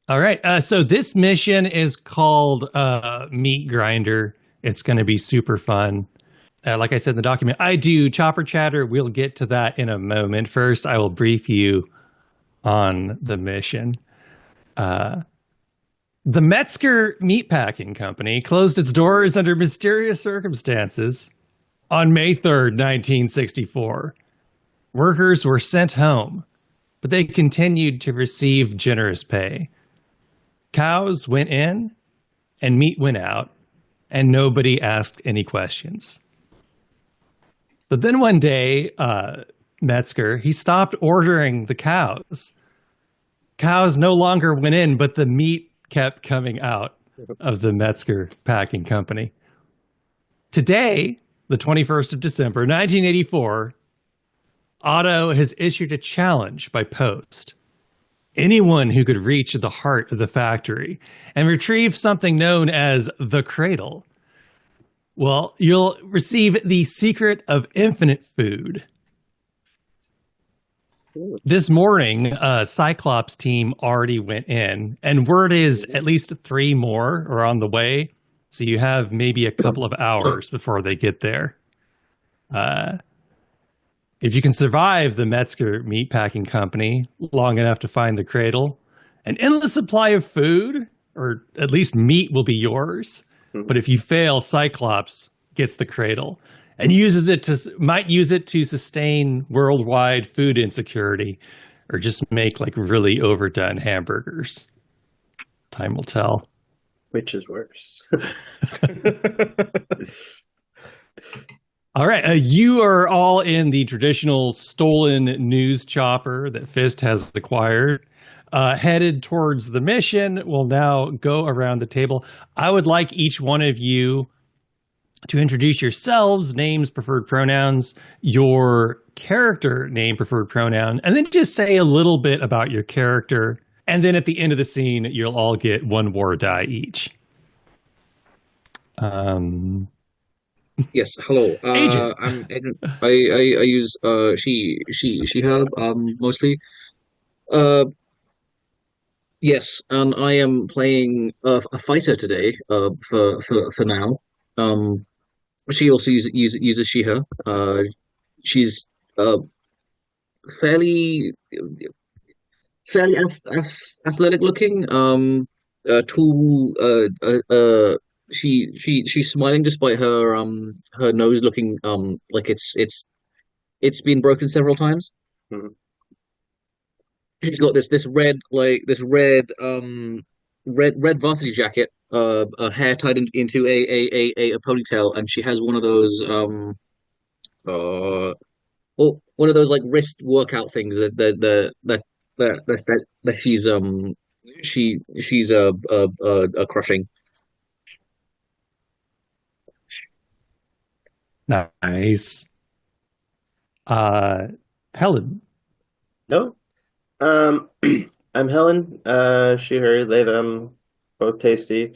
All right. So this mission is called Meat Grinder. It's going to be super fun. Like I said in the document, I do chopper chatter. We'll get to that in a moment. First, I will brief you on the mission. The Metzger Meatpacking Company closed its doors under mysterious circumstances on May 3rd, 1964. Workers were sent home, but they continued to receive generous pay. Cows went in and meat went out, and nobody asked any questions. But then one day, Metzger, he stopped ordering the cows. Cows no longer went in, but the meat kept coming out of the Metzger Packing Company. Today, the 21st of December, 1984, Otto has issued a challenge by post. Anyone who could reach the heart of the factory and retrieve something known as the cradle, well, you'll receive the secret of infinite food. This morning, Cyclops team already went in, and word is at least 3 more are on the way. So you have maybe a couple of hours before they get there. If you can survive the Metzger Meatpacking Company long enough to find the cradle, an endless supply of food, or at least meat, will be yours. But if you fail, Cyclops gets the cradle and might use it to sustain worldwide food insecurity, or just make like really overdone hamburgers. Time will tell. Which is worse? All right, you are all in the traditional stolen news chopper that Fist has acquired. Headed towards the mission. We'll now go around the table. I would like each one of you to introduce yourselves, names, preferred pronouns, your character name, preferred pronoun, and then just say a little bit about your character. And then at the end of the scene, you'll all get 1 war die each. Yes, hello. Agent. I'm Agent. I use she her mostly. Yes, and I am playing a fighter today. For now. She also uses she her. She's fairly athletic looking. Tall. She's smiling despite her nose looking like it's been broken several times. Mhm. She's got this red varsity jacket, hair tied into a ponytail, and she has one of those well, one of those like wrist workout things that she's crushing. Nice. Helen. No. I'm Helen. She, her, they, them, both tasty.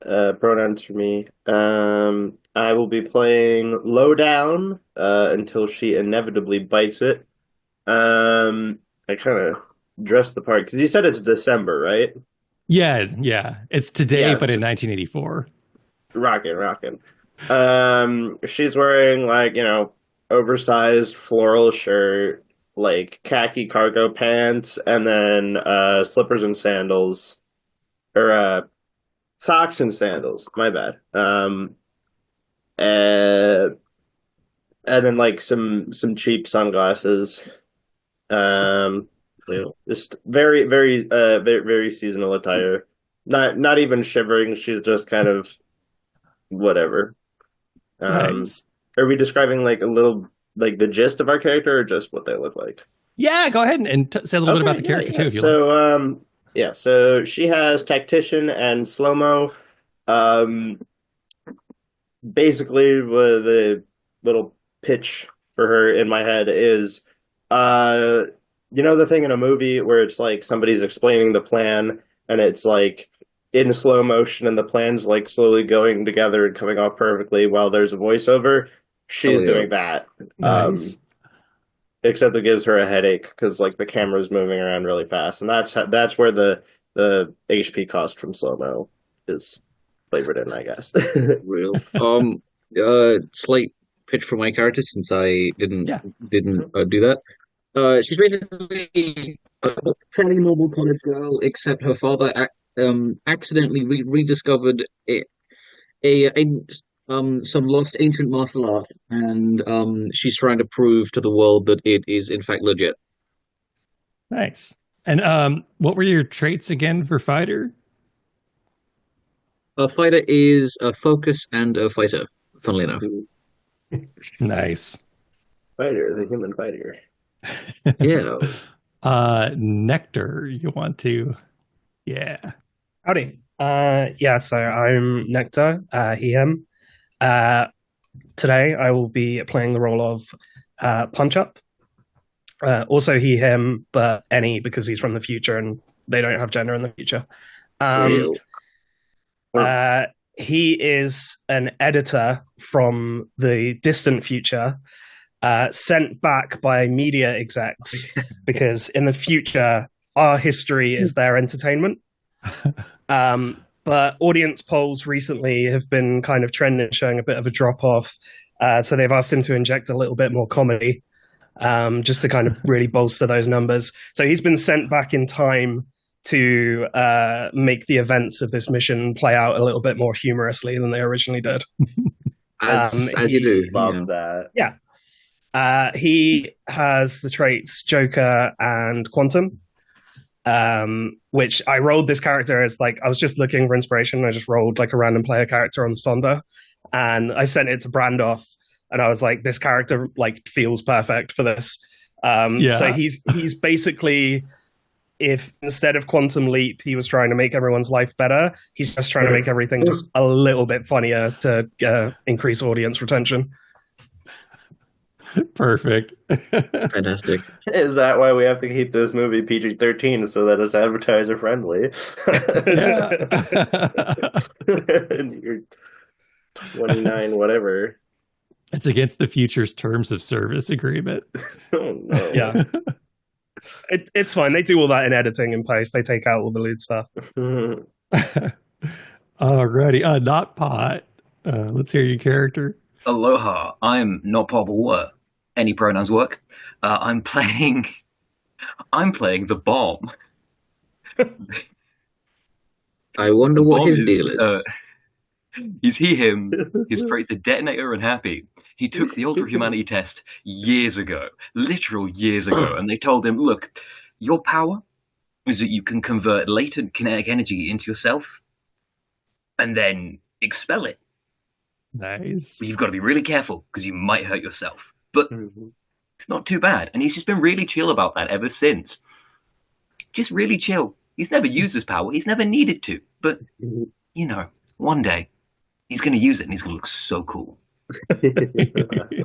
Pronouns for me. I will be playing Lowdown until she inevitably bites it. I kind of dressed the part because you said it's December, right? Yeah. It's today, Yes. but in 1984. Rockin'. She's wearing like, oversized floral shirt, like khaki cargo pants, and then slippers and sandals. Or socks and sandals, my bad. And then like some cheap sunglasses. Just very seasonal attire. Not even shivering, she's just kind of whatever. Nice. Are we describing like a little like the gist of our character or just what they look like? Yeah, go ahead and say a little bit about the character too, if you like. So so she has Tactician and Slow-Mo. Basically the little pitch for her in my head is the thing in a movie where it's like somebody's explaining the plan and it's like in slow motion and the plan's like slowly going together and coming off perfectly while there's a voiceover. She's doing that. Nice. Except it gives her a headache because like the camera's moving around really fast, and that's where the the HP cost from slow-mo is flavored in, I guess. Real. Slight pitch for my character since I didn't Yeah. didn't do that. She's basically a fairly normal college girl, except her father accidentally rediscovered a some lost ancient martial art, and she's trying to prove to the world that it is in fact legit. Nice. And what were your traits again for fighter? A fighter is a focus and a fighter, funnily enough. Nice. Fighter, the human fighter. Yeah. Nectar, you want to? Yeah. Howdy. So I'm Nectar, he, him. Today I will be playing the role of Punchup. Also he, him, but any because he's from the future and they don't have gender in the future. He is an editor from the distant future, sent back by media execs because in the future our history is their entertainment. But audience polls recently have been kind of trending, showing a bit of a drop off. So they've asked him to inject a little bit more comedy, just to kind of really bolster those numbers. So he's been sent back in time to make the events of this mission play out a little bit more humorously than they originally did. As you do. Love that. Yeah. He has the traits Joker and Quantum, which I rolled this character as like, I was just looking for inspiration. I just rolled like a random player character on Sonder and I sent it to Brandoff and I was like, this character like feels perfect for this. So he's basically, if instead of Quantum Leap, he was trying to make everyone's life better, he's just trying to make everything just a little bit funnier to increase audience retention. Perfect. Fantastic. Is that why we have to keep this movie PG-13 so that it's advertiser friendly? And you're 29, whatever. It's against the future's terms of service agreement. Oh no. Yeah. It's fine. They do all that in editing and post. They take out all the lewd stuff. Alrighty. NotPot. Let's hear your character. Aloha. I'm NotPotableWater. Any pronouns work. I'm playing the bomb. I wonder what Bomb his deal is. He's he, him. His traits are Detonator and Happy. He took the Ultra Humanity test years ago, literal years ago, and they told him, look, your power is that you can convert latent kinetic energy into yourself and then expel it. Nice. But you've got to be really careful because you might hurt yourself. But it's not too bad. And he's just been really chill about that ever since. Just really chill. He's never used his power. He's never needed to. But, you know, one day he's going to use it and he's going to look so cool. It's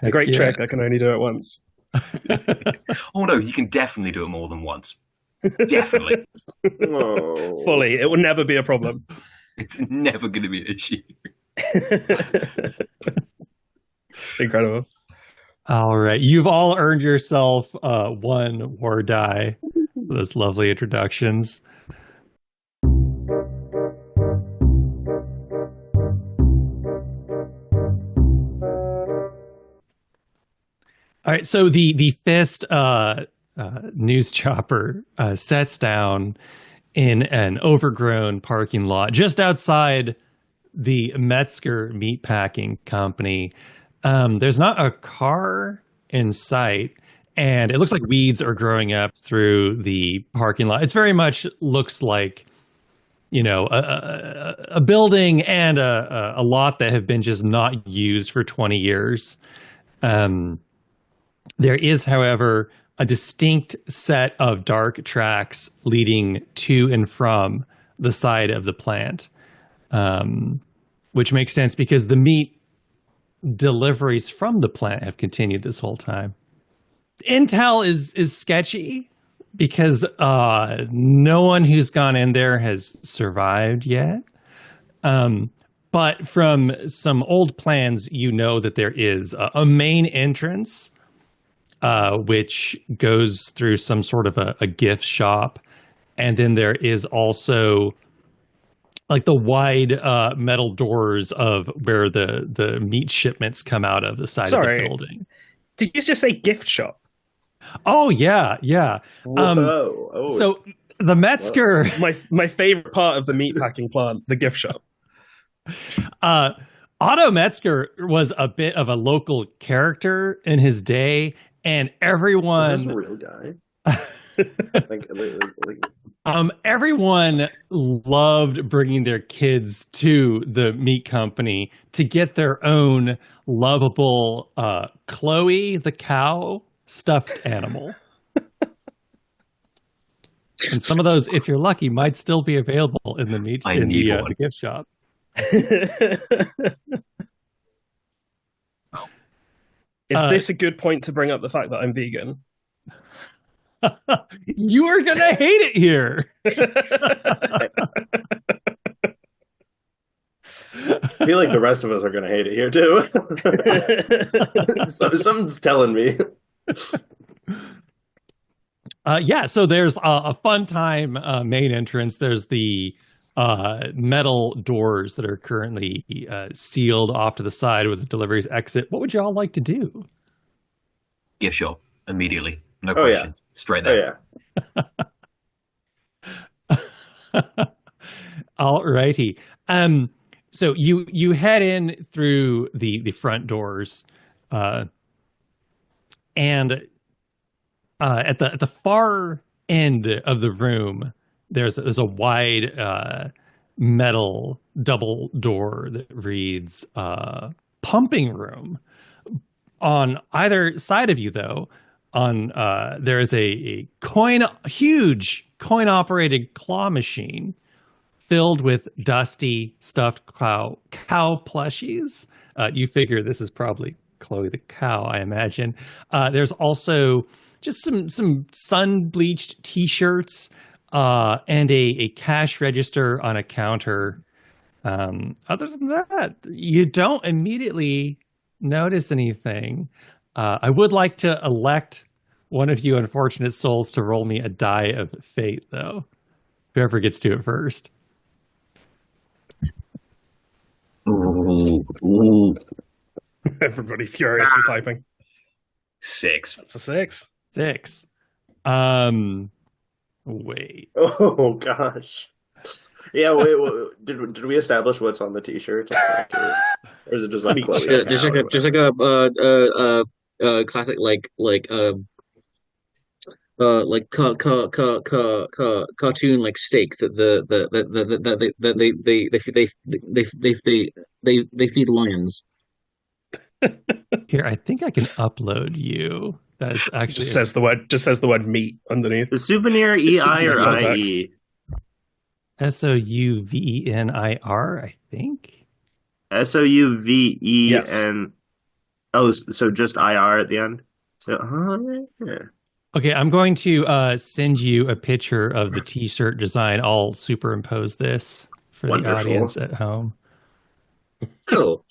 a great trick. I can only do it once. Oh no, he can definitely do it more than once. Definitely. Oh. Fully. It will never be a problem. It's never going to be an issue. Incredible. All right. You've all earned yourself one war die for those lovely introductions. All right, so the fist news chopper sets down in an overgrown parking lot just outside the Metzger meatpacking company. There's not a car in sight, and it looks like weeds are growing up through the parking lot. It's very much looks like, you know, a building and a lot that have been just not used for 20 years. There is, however, a distinct set of dark tracks leading to and from the side of the plant, which makes sense because the meat deliveries from the plant have continued this whole time. Intel is sketchy because no one who's gone in there has survived yet. But from some old plans, you know that there is a main entrance which goes through some sort of a gift shop And then there is also like the wide metal doors of where the meat shipments come out of the side of the building. Did you just say gift shop? Oh, yeah. Whoa. So the Metzger... My favorite part of the meatpacking plant, the gift shop. Otto Metzger was a bit of a local character in his day, and everyone... Is this a real guy? Everyone loved bringing their kids to the meat company to get their own lovable Chloe the cow stuffed animal. And some of those, if you're lucky, might still be available in the the gift shop. Is this a good point to bring up the fact that I'm vegan? You are gonna hate it here. I feel like the rest of us are gonna hate it here too. Something's telling me. So there's a fun time main entrance. There's the metal doors that are currently sealed off to the side with the deliveries exit. What would y'all like to do? Gift shop immediately. No question. Yeah. Straight there. Alrighty. So you head in through the front doors, and at the far end of the room, there's a wide metal double door that reads pumping room. On either side of you, though, there is a huge coin operated claw machine filled with dusty stuffed cow plushies. You figure this is probably Chloe the cow, I imagine. There's also just some sun bleached T-shirts and a cash register on a counter. Other than that, you don't immediately notice anything. I would like to elect one of you unfortunate souls to roll me a die of fate, though. Whoever gets to it first. Everybody furiously typing. 6. That's a 6. 6. Wait. Oh gosh. Yeah. Wait. Did we establish what's on the T-shirt? Or is it just like Chloe? Just like a classic cartoon like steak that they feed lions. Here, I think I can upload you. That's actually just says the word meat underneath. The souvenir EI or IE? SOUVENIR, I think. SOUVEN. Yes. Oh, so just IR at the end. So, yeah. Okay, I'm going to send you a picture of the T-shirt design. I'll superimpose this for Wonderful. The audience at home. Oh,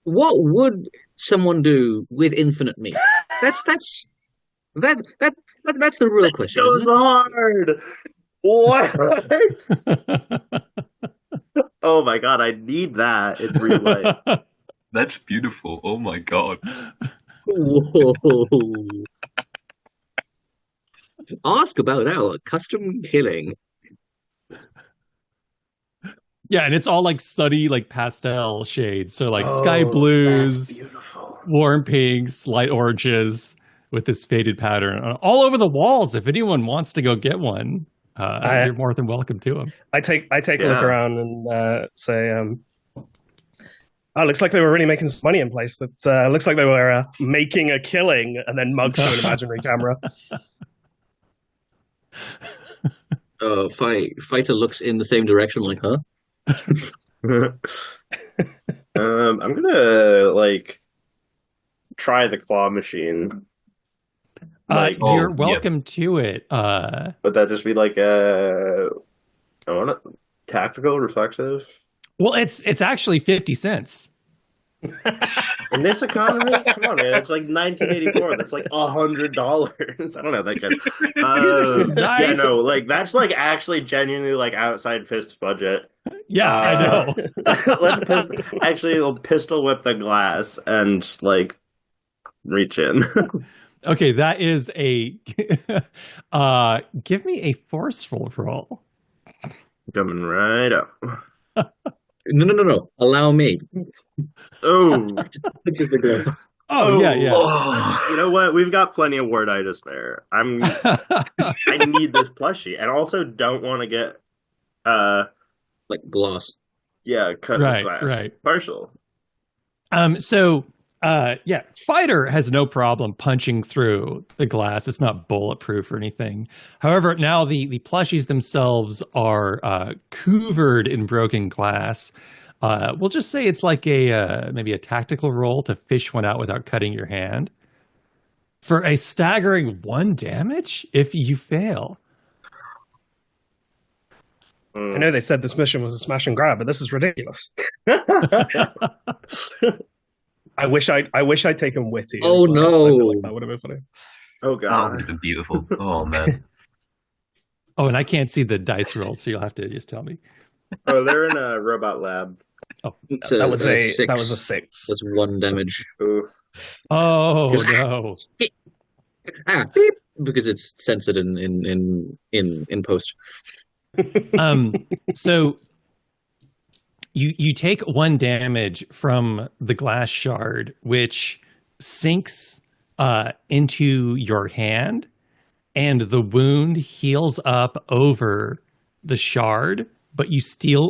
what would someone do with infinite meat? That's the real question. It goes hard. What? Oh my god, I need that in real life. That's beautiful. Oh my god. Whoa. Ask about our custom killing. Yeah, and it's all like sunny, like pastel shades. So like sky blues, warm pinks, light oranges with this faded pattern all over the walls. If anyone wants to go get one, you're more than welcome to them. I take a look around and say, looks like they were really making some money in place. That looks like they were making a killing and then mugged to an imaginary camera. Fighter looks in the same direction like her. I'm gonna try the claw machine. You're welcome to it. Would that just be like tactical reflexive? Well, it's actually 50 cents. In this economy, come on, man. It's like 1984. That's like $100. I don't know that good. Yeah, Nice. no, like that's like actually genuinely like outside Fist's budget. Yeah, I know. Actually, we'll pistol whip the glass and like reach in. Okay, that is a give me a forceful roll. Coming right up. No. Allow me. Oh, Oh, yeah. Oh. You know what? We've got plenty of word eye to spare. I need this plushie, and also don't want to get Like gloss. yeah, cut Right, glass. right. Partial. Yeah, Fighter has no problem punching through the glass. It's not bulletproof or anything. However, now the plushies themselves are covered in broken glass. We'll just say it's like maybe a tactical roll to fish one out without cutting your hand. For a staggering 1 damage if you fail. I know they said this mission was a smash and grab, but this is ridiculous. I wish I'd taken witty. Oh, as well, no. 'cause I feel like that would have been funny. Oh Oh, it god. would have been beautiful. Oh man. Oh, and I can't see the dice roll, so you'll have to just tell me. Oh, they're in a robot lab. Oh, It's That was a 6. that was a 6. That's 1 damage. Ooh. oh no. Beep, because it's censored in post. So you take 1 damage from the glass shard, which sinks into your hand, and the wound heals up over the shard, but you still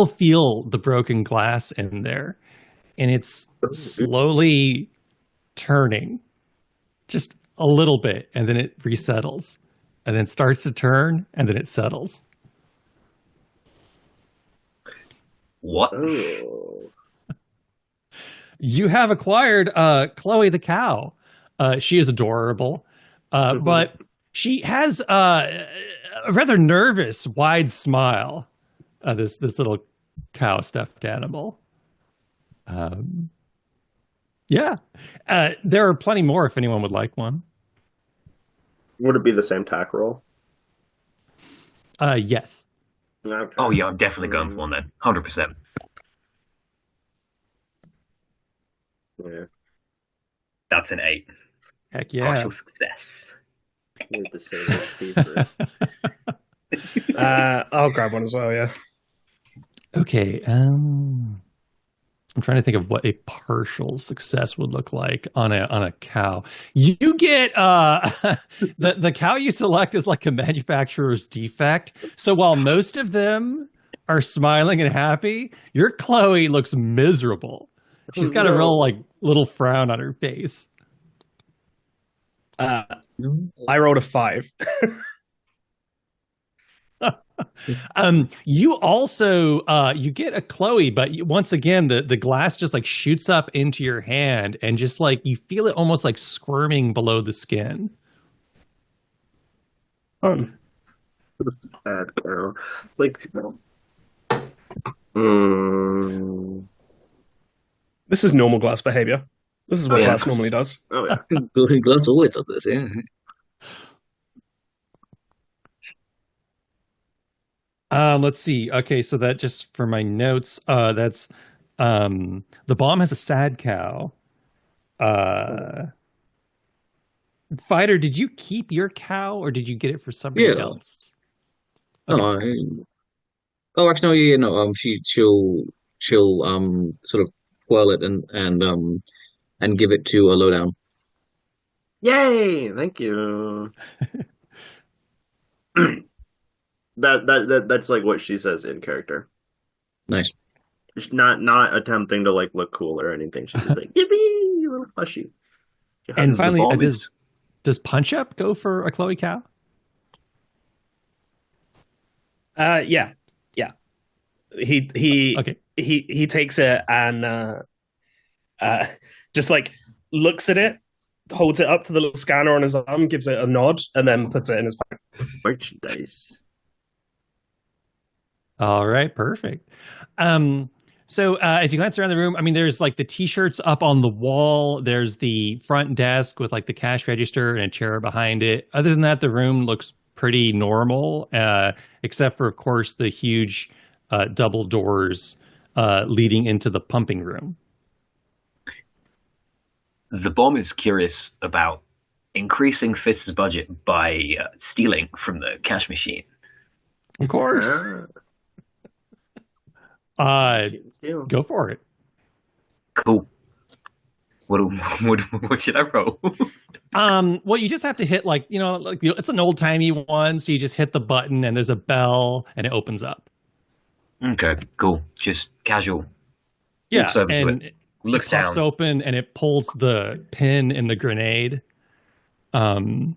feel the broken glass in there, and it's slowly turning, just a little bit, and then it resettles, and then starts to turn, and then it settles. What? Oh. You have acquired Chloe the cow. She is adorable, but she has a rather nervous, wide smile. This little cow stuffed animal. Yeah, there are plenty more if anyone would like one. Would it be the same tack roll? Yes. Okay. Oh yeah, I'm definitely going for one then. 100%. Yeah. That's an 8. Heck yeah. Partial success. Need to save it first. I'll grab one as well. Yeah. Okay. I'm trying to think of what a partial success would look like on a cow. You get the cow you select is like a manufacturer's defect. So while most of them are smiling and happy, your Chloe looks miserable. She's got a real like little frown on her face. I rolled a 5. You also you get a Chloe, but once again the glass just like shoots up into your hand, and just like you feel it almost like squirming below the skin. Sad girl. Like, This is normal glass behavior. This is what Yeah. glass normally does. oh yeah. Glass always does this, yeah. Let's see. Okay, so that just for my notes, that's the bomb has a sad cow. Fighter, did you keep your cow or did you get it for somebody Yeah. else? No, oh, actually, no, yeah, no. She'll sort of twirl it and give it to a Lowdown. Yay! Thank you. That's like what she says in character. Nice. She's not attempting to like look cool or anything. She's just like, yippee, you little plushy. She And hugs the finally, ball. does Punchup go for a Chloe cow? Yeah. He Okay. he takes it and just like looks at it, holds it up to the little scanner on his arm, gives it a nod, and then puts it in his pack. merchandise. All right, perfect. So as you glance around the room, I mean, there's like the T-shirts up on the wall. There's the front desk with like the cash register and a chair behind it. Other than that, the room looks pretty normal, except for, of course, the huge double doors leading into the pumping room. The bomb is curious about increasing Fist's budget by stealing from the cash machine. Of course. Go for it. Cool. What should I roll? Well, you just have to hit it's an old timey one, so you just hit the button and there's a bell and it opens up. Okay, cool. Just casual. Yeah, Looks over and to it. Looks it pops down. open and it pulls the pin in the grenade, and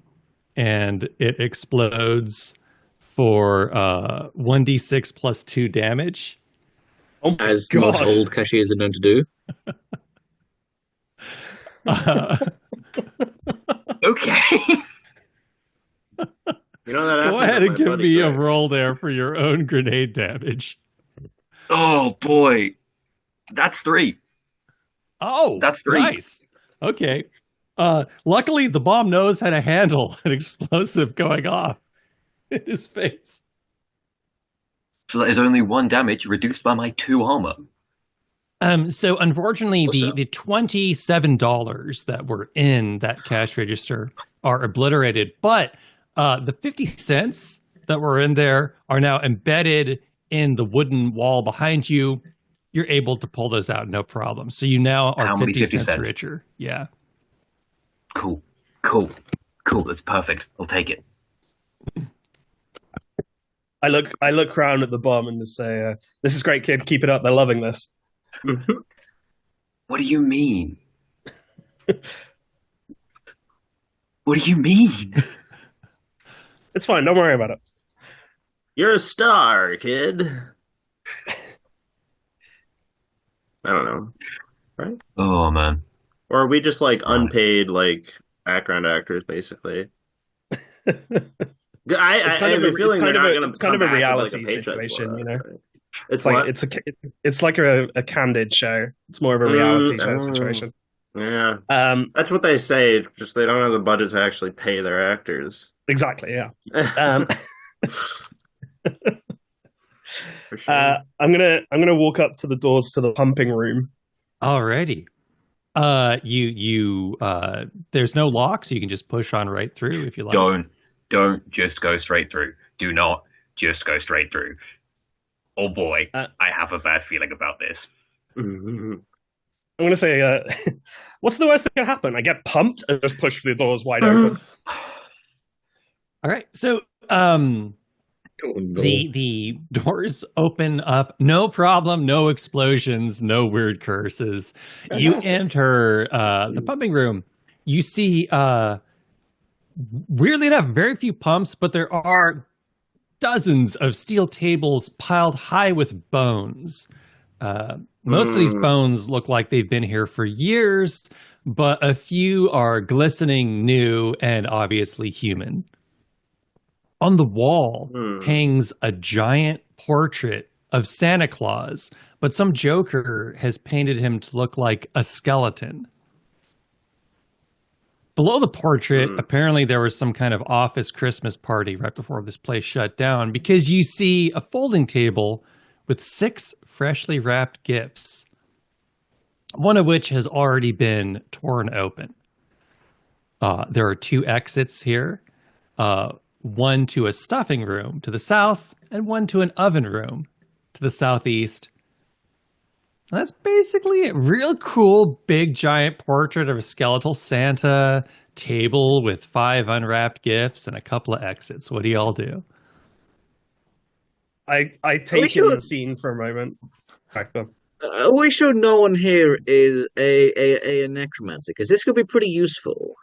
it explodes for 1d6 plus 2 damage. Oh my As God. most old cashiers are known to do. Okay. You know that Go ahead and give me a roll there for your own grenade damage. Oh boy. That's 3. Oh, That's 3. Nice. Okay. Luckily, the bomb knows how to handle an explosive going off in his face. So that is only 1 damage reduced by my 2 armor. So unfortunately, What's the $27 that were in that cash register are obliterated, but the 50 cents that were in there are now embedded in the wooden wall behind you. You're able to pull those out, no problem. So you now are How many 50 cents? richer. Yeah. Cool. That's perfect. I'll take it. I look around at the bomb and just say, "This is great, kid. Keep it up. They're loving this." What do you mean? What do you mean? It's fine. Don't worry about it. You're a star, kid. I don't know. Right? Oh man. Or are we just like unpaid like background actors basically? I have a feeling they're not going to. It's kind of a reality situation, you know. It's like it's like a candid show. It's more of a reality show situation. Yeah, that's what they say. Just they don't have the budget to actually pay their actors. Exactly. Yeah. For sure. I'm gonna walk up to the doors to the pumping room. Alrighty. There's no lock, so you can just push on right through if you like. Don't just go straight through. Do not just go straight through. Oh boy, I have a bad feeling about this. I'm gonna say, what's the worst that can happen? I get pumped and just push the doors wide open. All right. So No. the doors open up, no problem, no explosions, no weird curses. You enter the pumping room. You see, weirdly enough, very few pumps, but there are dozens of steel tables piled high with bones. Most of these bones look like they've been here for years, but a few are glistening new and obviously human. On the wall hangs a giant portrait of Santa Claus, but some joker has painted him to look like a skeleton. Below the portrait, apparently there was some kind of office Christmas party right before this place shut down, because you see a folding table with 6 freshly wrapped gifts, one of which has already been torn open. There are 2 exits here. One to a stuffing room to the south, and one to an oven room to the southeast. And that's basically it. Real cool, big, giant portrait of a skeletal Santa, table with 5 unwrapped gifts, and a couple of exits. What do y'all do? I take in the scene for a moment. Back then. Are we sure no one here is a necromancer? Because this could be pretty useful.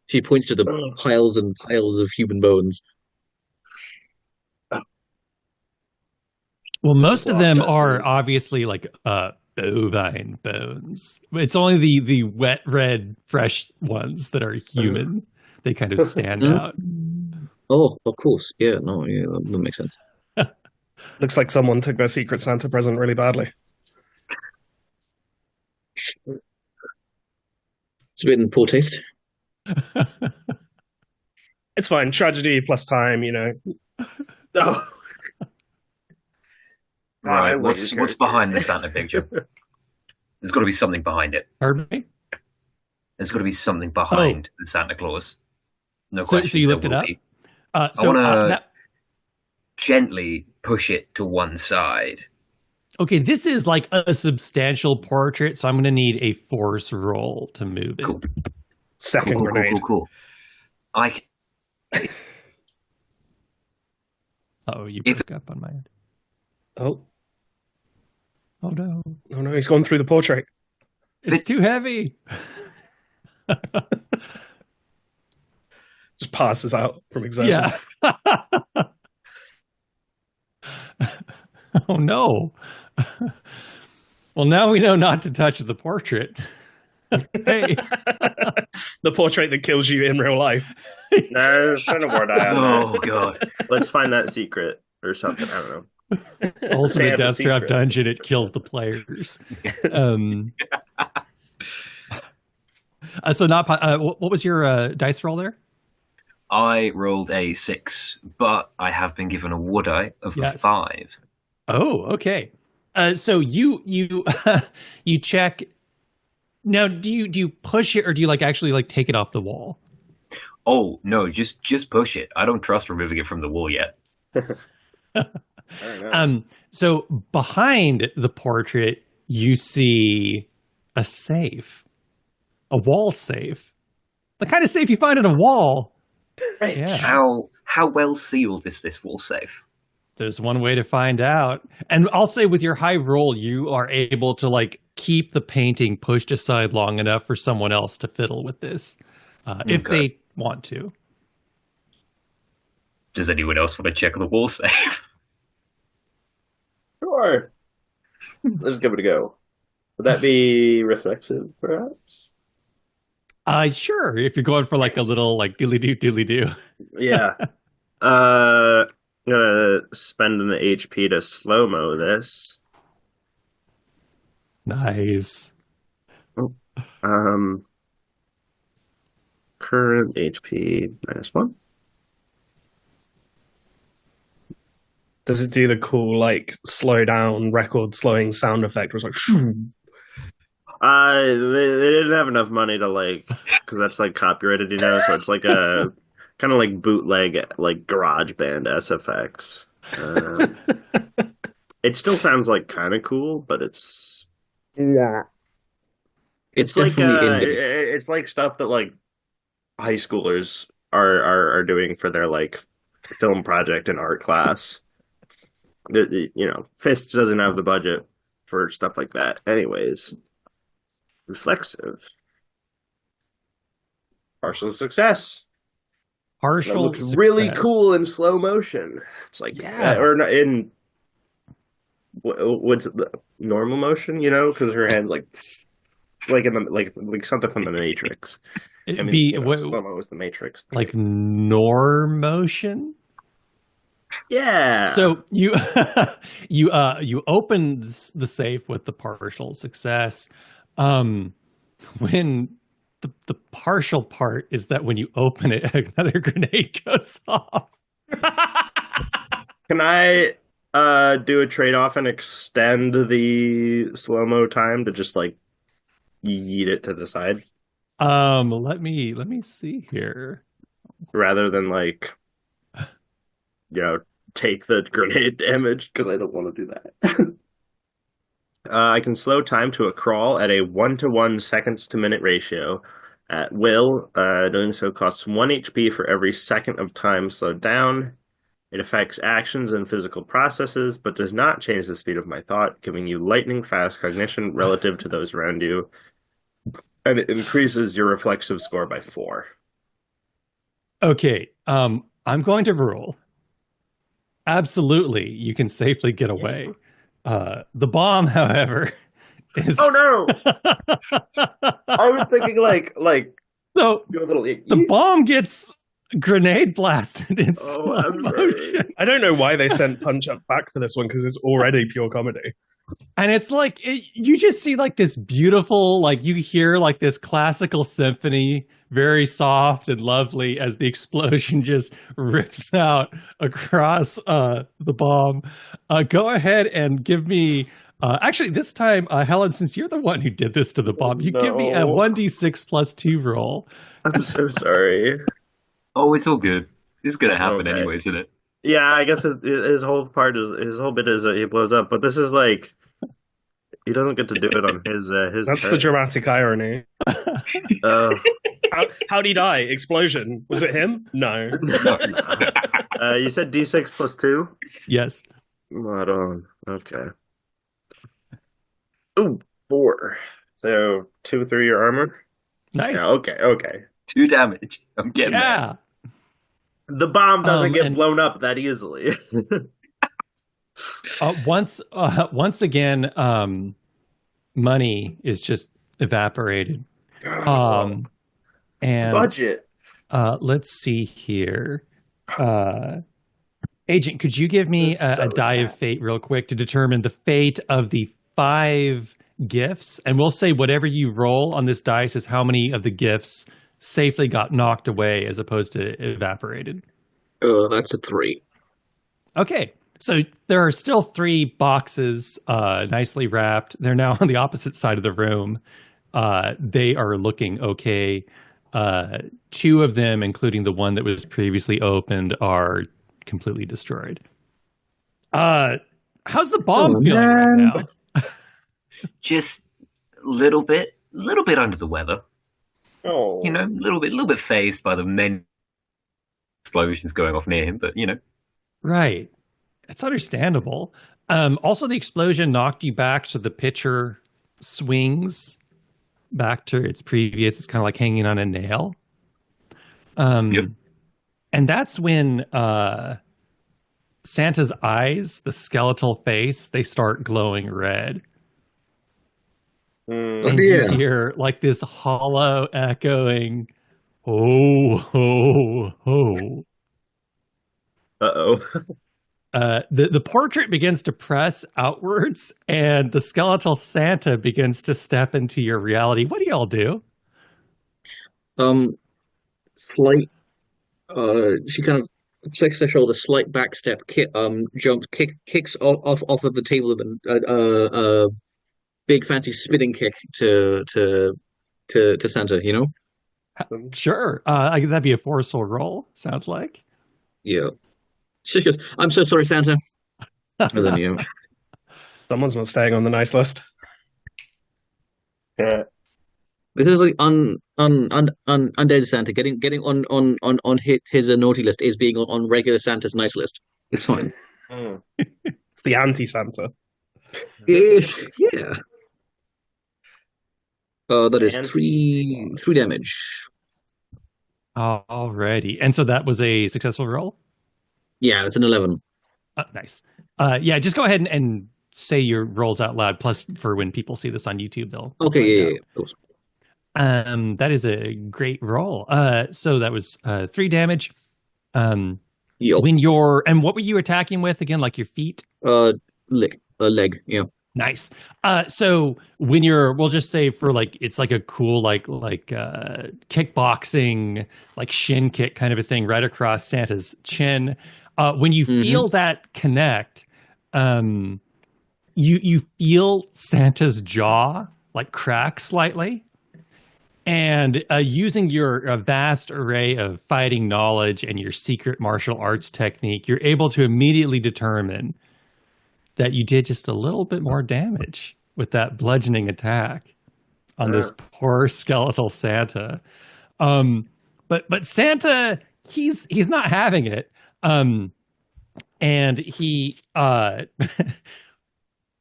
She points to the piles and piles of human bones. Well, most of them are obviously like bovine bones. It's only the wet, red, fresh ones that are human. They kind of stand out. Oh, of course. Yeah, no, yeah, that makes sense. Looks like someone took their Secret Santa present really badly. It's a bit in poor taste. It's fine. Tragedy plus time, you know. Oh. Right, I love your what's character. behind the Santa picture? There's got to be something behind it. Pardon me? There's got to be something behind the Santa Claus. No So question. you lift it up? Be. I want to that gently push it to one side. Okay, this is like a substantial portrait, so I'm going to need a force roll to move it. Cool. Second grenade. Cool. Oh, you broke up on my end. Oh no. Oh no, he's gone through the portrait. It's too heavy. Just passes out from exertion. Yeah. Oh no. Well, now we know not to touch the portrait. Hey. The portrait that kills you in real life. No, I was trying to ward eye on Oh god. Let's find that secret or something. I don't know. Ultimate Santa's Death Trap secret. Dungeon, it kills the players. So not what was your dice roll there? I rolled a 6, but I have been given a wood eye of a 5. Oh, okay. So you you check. Now, do you push it or do you actually take it off the wall? Oh no, just push it. I don't trust removing it from the wall yet. So behind the portrait, you see a safe, a wall safe, the kind of safe you find in a wall. Yeah. How well sealed is this wall safe? There's one way to find out. And I'll say with your high roll, you are able to keep the painting pushed aside long enough for someone else to fiddle with this, if they want to. Does anyone else want to check the wall safe? Sure. Let's give it a go. Would that be reflexive, perhaps? Sure. If you're going for a little doodly doo. Yeah. I'm gonna spend the HP to slow-mo this. Nice. Current HP -1. Does it do the cool slow down record slowing sound effect? Where it's shoo. They didn't have enough money to because that's copyrighted, so it's a kind of bootleg garage band SFX. It still sounds kind of cool, but it's It's definitely it's stuff that high schoolers are doing for their film project and art class. Fist doesn't have the budget for stuff like that. Anyways, reflexive, partial success. Partial That looks success. really cool in slow motion. It's or not in what's the normal motion? Because her hands in the something from the Matrix. Slow-mo was the Matrix. Norm motion. Yeah. So you you open the safe with the partial success. When the partial part is that when you open it, another grenade goes off. Can I do a trade-off and extend the slow-mo time to just yeet it to the side? Let me see here. Rather than take the grenade damage, because I don't want to do that. I can slow time to a crawl at a 1-to-1 seconds to minute ratio at will. Doing so costs 1 HP for every second of time slowed down. It affects actions and physical processes, but does not change the speed of my thought, giving you lightning fast cognition relative to those around you. And it increases your reflexive score by 4. Okay, I'm going to rule. Absolutely, you can safely get away. The bomb, however, is... Oh no! I was thinking so do a little the bomb gets grenade blasted in slow I'm sorry. motion. I don't know why they sent Punchup back for this one because it's already pure comedy. And it's like you just see like this beautiful, like you hear like this classical symphony, very soft and lovely, as the explosion just rips out across the bomb. Go ahead and give me. Actually, this time, Helen, since you're the one who did this to the bomb, you give me a 1d6 plus 2 roll. I'm so sorry. Oh, it's all good. It's gonna happen Okay. anyways, isn't it? Yeah, I guess his whole bit is that he blows up, but this is like he doesn't get to do it on his That's turn. the dramatic irony. How'd he die? Explosion. Was it him? No. You said D6 plus 2? Yes. Right on. Okay. Ooh, 4. So 2 through your armor? Nice. Yeah, okay. 2 damage. I'm getting there. Yeah. The bomb doesn't get and- blown up that easily. Once again, money is just evaporated. And Budget. let's see here. Agent, could you give me a die of fate real quick to determine the fate of the 5 gifts? And we'll say whatever you roll on this dice is how many of the gifts safely got knocked away as opposed to evaporated. That's a 3. Okay. So there are still 3 boxes nicely wrapped. They're now on the opposite side of the room. They are looking okay. 2 of them, including the one that was previously opened, are completely destroyed. How's the bomb feeling right now? Just a little bit under the weather. Oh. You know, a little bit phased by the many explosions going off near him, but you know. Right. It's understandable. Also, the explosion knocked you back, so the pitcher swings back to its previous. It's kind of like hanging on a nail. Yep. And that's when Santa's eyes, the skeletal face, they start glowing red. And you hear like this hollow echoing, ho, ho, ho. Uh-oh. The portrait begins to press outwards, and the skeletal Santa begins to step into your reality. What do y'all do? Slight. She kind of flicks her shoulder, slight back step, jumps, kicks off of the table, and big fancy spinning kick to Santa. You know. Sure. That'd be a forceful roll, sounds like. Yeah. She goes, "I'm so sorry, Santa." And then you. Someone's not staying on the nice list. Yeah. Because like undead Santa getting on his naughty list is being on regular Santa's nice list. It's fine. It's the anti-Santa. Yeah. That is Santa. 3 damage. Alrighty. And so that was a successful roll? Yeah, it's an 11. Nice. Yeah, just go ahead and say your rolls out loud. Plus, for when people see this on YouTube, they'll. Okay, yeah, of course. That is a great roll. So that was 3 damage. Yup. When you're, and what were you attacking with again? Like your feet? Leg, yeah. Nice. So when you're, we'll just say for like, it's like a cool, like kickboxing, like shin kick kind of a thing right across Santa's chin. When you feel that connect, you feel Santa's jaw like crack slightly. And using your vast array of fighting knowledge and your secret martial arts technique, you're able to immediately determine that you did just a little bit more damage with that bludgeoning attack on this poor skeletal Santa. But Santa, he's not having it. And he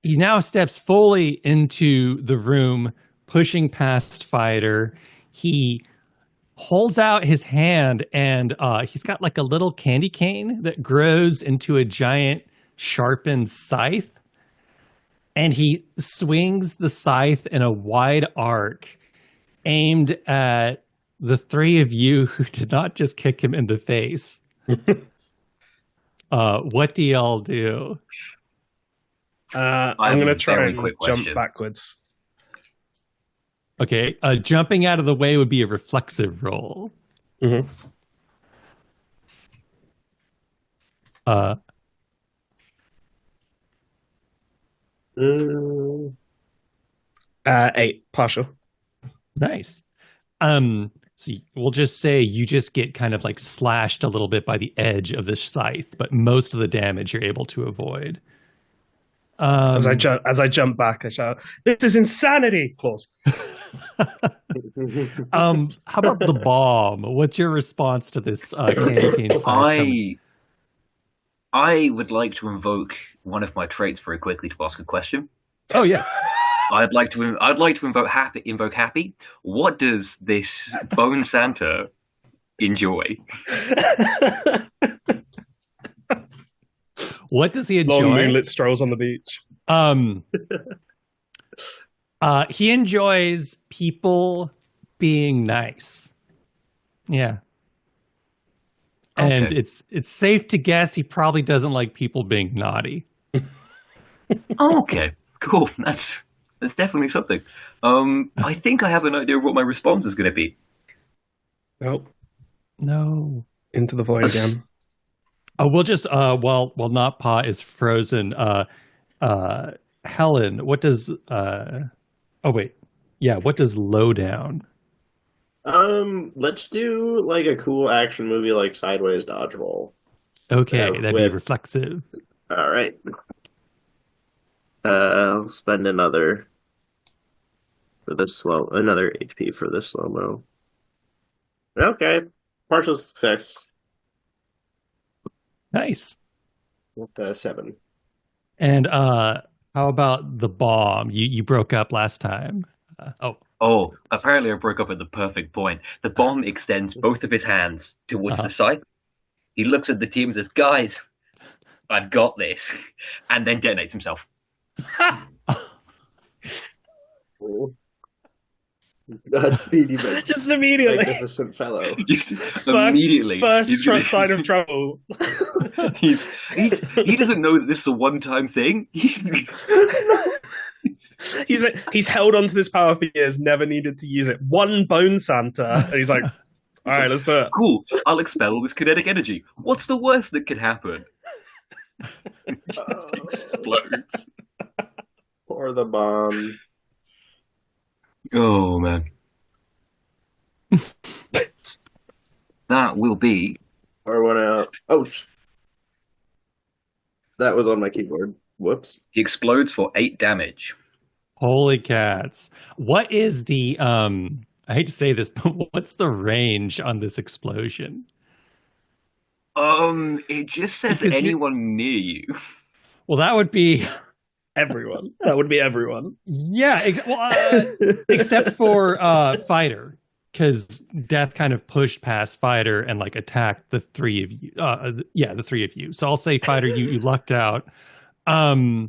he now steps fully into the room, pushing past Fighter. He holds out his hand, and he's got like a little candy cane that grows into a giant sharpened scythe. And he swings the scythe in a wide arc, aimed at the 3 of you who did not just kick him in the face. What do y'all do? I'm going to try very and quick jump question. backwards. Okay, jumping out of the way would be a reflexive roll. Mm-hmm. 8 partial. Nice. So we'll just say you just get kind of like slashed a little bit by the edge of the scythe, but most of the damage you're able to avoid. As I jump back, I shout, "This is insanity!" Claws. How about the bomb? What's your response to this candy cane scythe coming? I would like to invoke one of my traits very quickly to ask a question. Oh yes. I'd like to invoke happy. What does this Bone Santa enjoy? What does he enjoy? Long moonlit strolls on the beach. He enjoys people being nice. Yeah. And Okay. it's safe to guess he probably doesn't like people being naughty. Oh, okay, cool. That's definitely something. I think I have an idea of what my response is going to be. Nope. No. Into the void again. Oh, we'll just while NotPot is frozen, Helen, what does what does Lowdown? Let's do like a cool action movie like Sideways Dodgeball. Okay, that'd be reflexive. All right. I'll spend another HP for this slow-mo. Okay. Partial success. Nice. With 7. And how about the bomb? You broke up last time. Oh, apparently I broke up at the perfect point. The bomb extends both of his hands towards the scythe. He looks at the team and says, "Guys, I've got this," and then detonates himself. Godspeed, you Just immediately. magnificent fellow. Immediately. First sign of trouble. He doesn't know that this is a one-time thing. He's held onto this power for years, never needed to use it. One Bone Santa, and he's like, "All right, let's do it." Cool. I'll expel this kinetic energy. What's the worst that could happen? Explode. Or the bomb. Oh man. That will be. Or one out. Oh, that was on my keyboard. Whoops. He explodes for 8 damage. Holy cats. What is the I hate to say this, but what's the range on this explosion? It just says Because anyone near you. Well, that would be Everyone. That would be everyone. yeah, except for Fighter, because Death kind of pushed past Fighter and like attacked the 3 of you. The 3 of you. So I'll say Fighter, you lucked out. The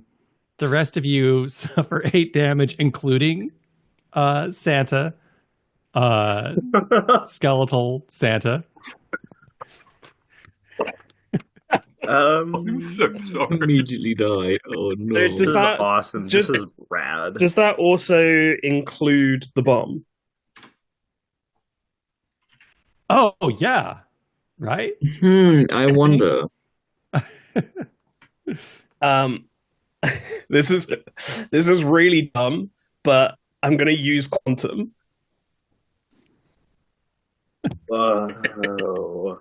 rest of you suffer 8 damage, including Santa, skeletal Santa. I'm so sorry. Immediately die. Oh no. So This does is that awesome. just- This is rad. does that also include the bomb? Oh yeah, right. I wonder. This is really dumb, but I'm gonna use quantum. Oh.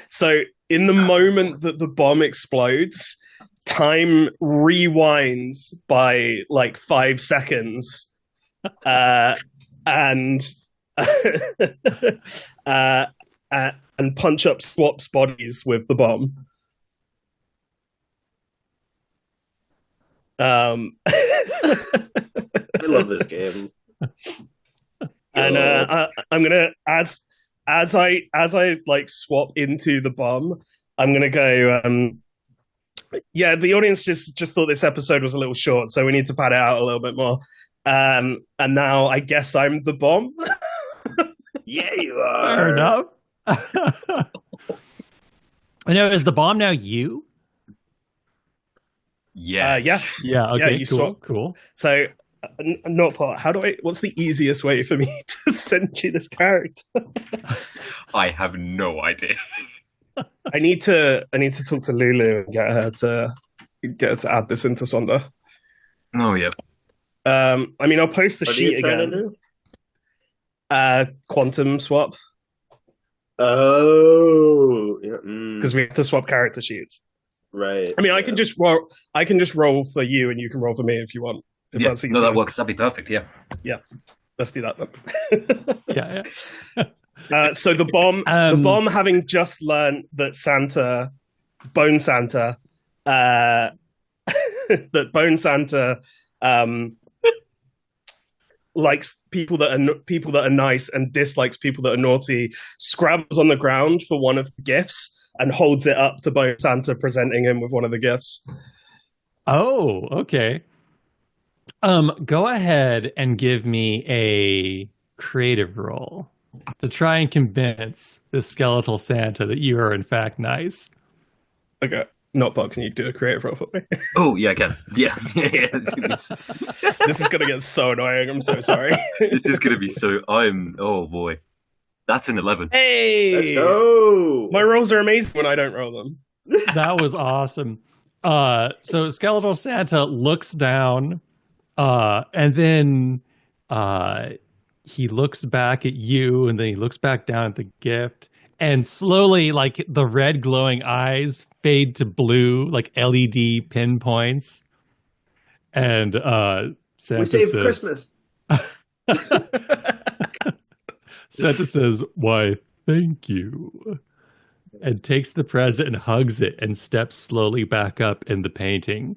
So in the moment that the bomb explodes, time rewinds by like 5 seconds, and Punchup swaps bodies with the bomb. I love this game. And I'm gonna as I like swap into the bomb, I'm gonna go. Yeah, the audience just thought this episode was a little short, so we need to pad it out a little bit more. And now I guess I'm the bomb. Yeah, you are. Fair enough. I know. Is the bomb now you? Yes. Yeah. Yeah. Okay. you cool. swap. Cool. So, NotPot, what's the easiest way for me to send you this character? I have no idea. I need to talk to Lulu and get her to add this into Sonder. Oh, yeah. I mean, I'll post the What are sheet you trying again. to do? Quantum swap, Oh, yeah, because we have to swap character sheets. right. I mean, I yeah. can just roll. I can just roll for you, and you can roll for me if you want. If Yeah, that's no, easier. that works. That'd be perfect, yeah. Let's do that then. Yeah. So the bomb, having just learned that Bone Santa, that Bone Santa, likes people that are nice and dislikes people that are naughty, scrabbles on the ground for one of the gifts and holds it up to Bone Santa, presenting him with one of the gifts. Oh, okay. Go ahead and give me a creative roll to try and convince the skeletal Santa that you are in fact nice. Okay. NotPot, can you do a creative roll for me? Oh, yeah, I can. Yeah. This is going to get so annoying. I'm so sorry. This is going to be so... Oh, boy. That's an 11. Hey! Let's go. My rolls are amazing when I don't roll them. That was awesome. So skeletal Santa looks down, and then he looks back at you, and then he looks back down at the gift, and slowly, like, the red glowing eyes fade to blue, like LED pinpoints. And Santa We saved says, Christmas. Santa says, "Why, thank you," and takes the present and hugs it and steps slowly back up in the painting.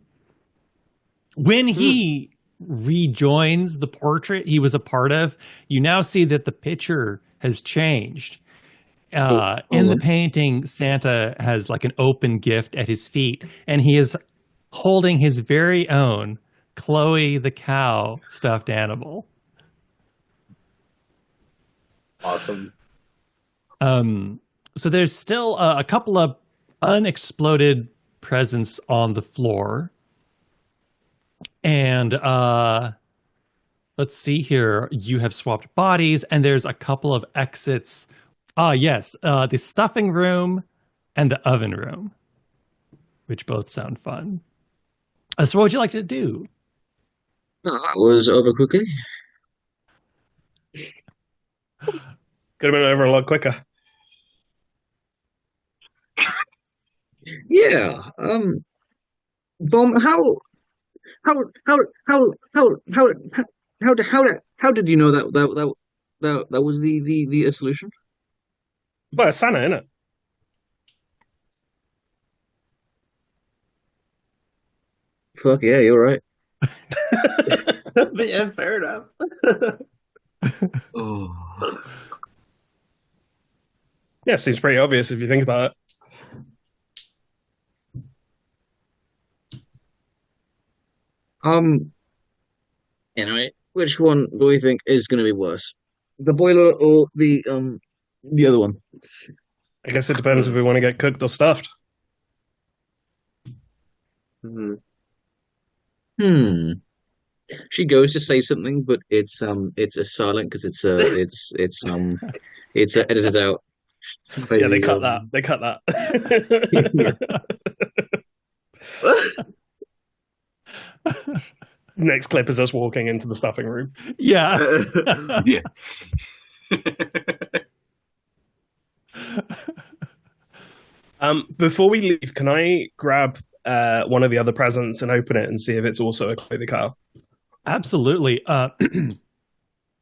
When he rejoins the portrait he was a part of, you now see that the picture has changed. In the painting, Santa has like an open gift at his feet, and he is holding his very own Chloe the cow stuffed animal. Awesome. So there's still a couple of unexploded presents on the floor. And let's see here. You have swapped bodies, and there's a couple of exits. Yes, the stuffing room and the oven room, which both sound fun. So what would you like to do? That was over quickly. Could have been over a lot quicker. Yeah. Bomb. How did you know that was the solution? But it's Santa, isn't it? Fuck yeah, you're right. But yeah, fair enough. Oh. Yeah, seems pretty obvious if you think about it. Anyway, which one do we think is going to be worse? The boiler or the other one? I guess it depends if we want to get cooked or stuffed. Mhm. She goes to say something, but it's a silent because it's edited out. Yeah, they cut that. They cut that. Next clip is us walking into the stuffing room. Yeah. Yeah. Before we leave, can I grab one of the other presents and open it and see if it's also a Chloe the cow? Absolutely.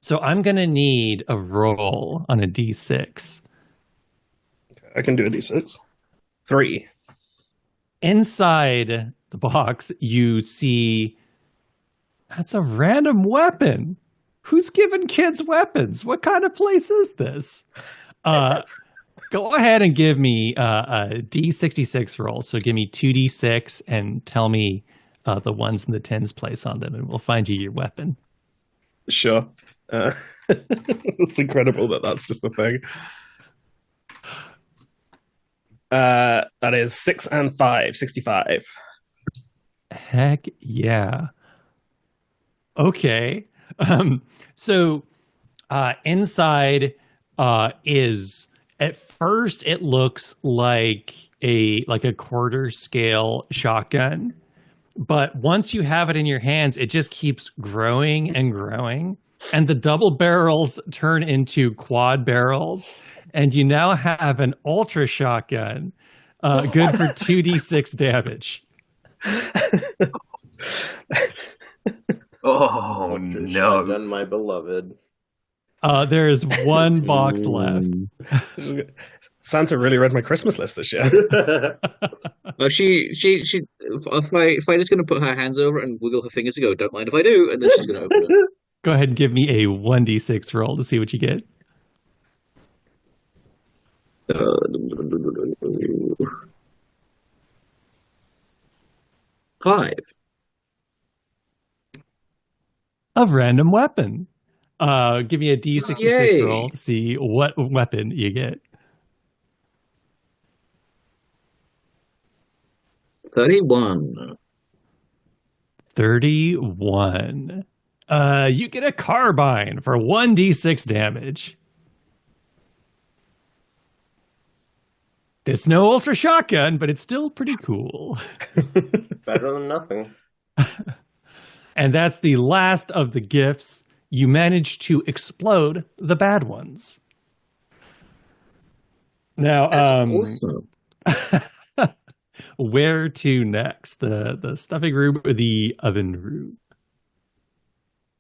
So I'm going to need a roll on a D6. I can do a D6. 3. Inside the box, you see that's a random weapon. Who's giving kids weapons? What kind of place is this? Go ahead and give me a D66 roll. So give me 2D6 and tell me the ones in the tens place on them, and we'll find you your weapon. Sure. It's incredible that that's just a thing. That is 6 and 5, 65. Heck yeah. Okay. Um, so inside is at first it looks like a quarter scale shotgun, but once you have it in your hands, it just keeps growing and growing, and the double barrels turn into quad barrels, and you now have an ultra shotgun, good for 2d6 damage. Oh no! Shotgun, my beloved. There is one box left. Santa really read my Christmas list this year. Fighter's going to put her hands over it and wiggle her fingers to go, don't mind if I do, and then she's going to open it. Go ahead and give me a 1d6 roll to see what you get. Five. A random weapon. Give me a d66 Yay. roll to see what weapon you get. 31. 31. You get a carbine for 1d6 damage. It's no ultra shotgun, but it's still pretty cool. Better than nothing. And that's the last of the gifts. You managed to explode the bad ones. Now, Awesome. where to next? The stuffing room or the oven room?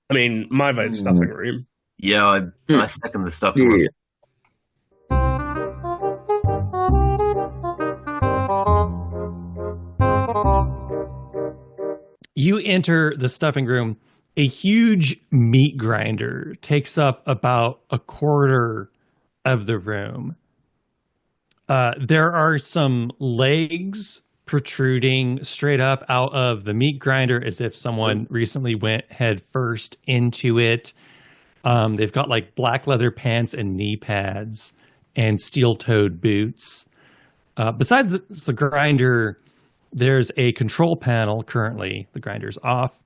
I mean, my vote's stuffing room. Yeah, I second the stuff. Yeah. You enter the stuffing room. A huge meat grinder takes up about a quarter of the room. There are some legs protruding straight up out of the meat grinder as if someone recently went head first into it. They've got like black leather pants and knee pads and steel-toed boots. Besides the grinder, there's a control panel currently. The grinder's off.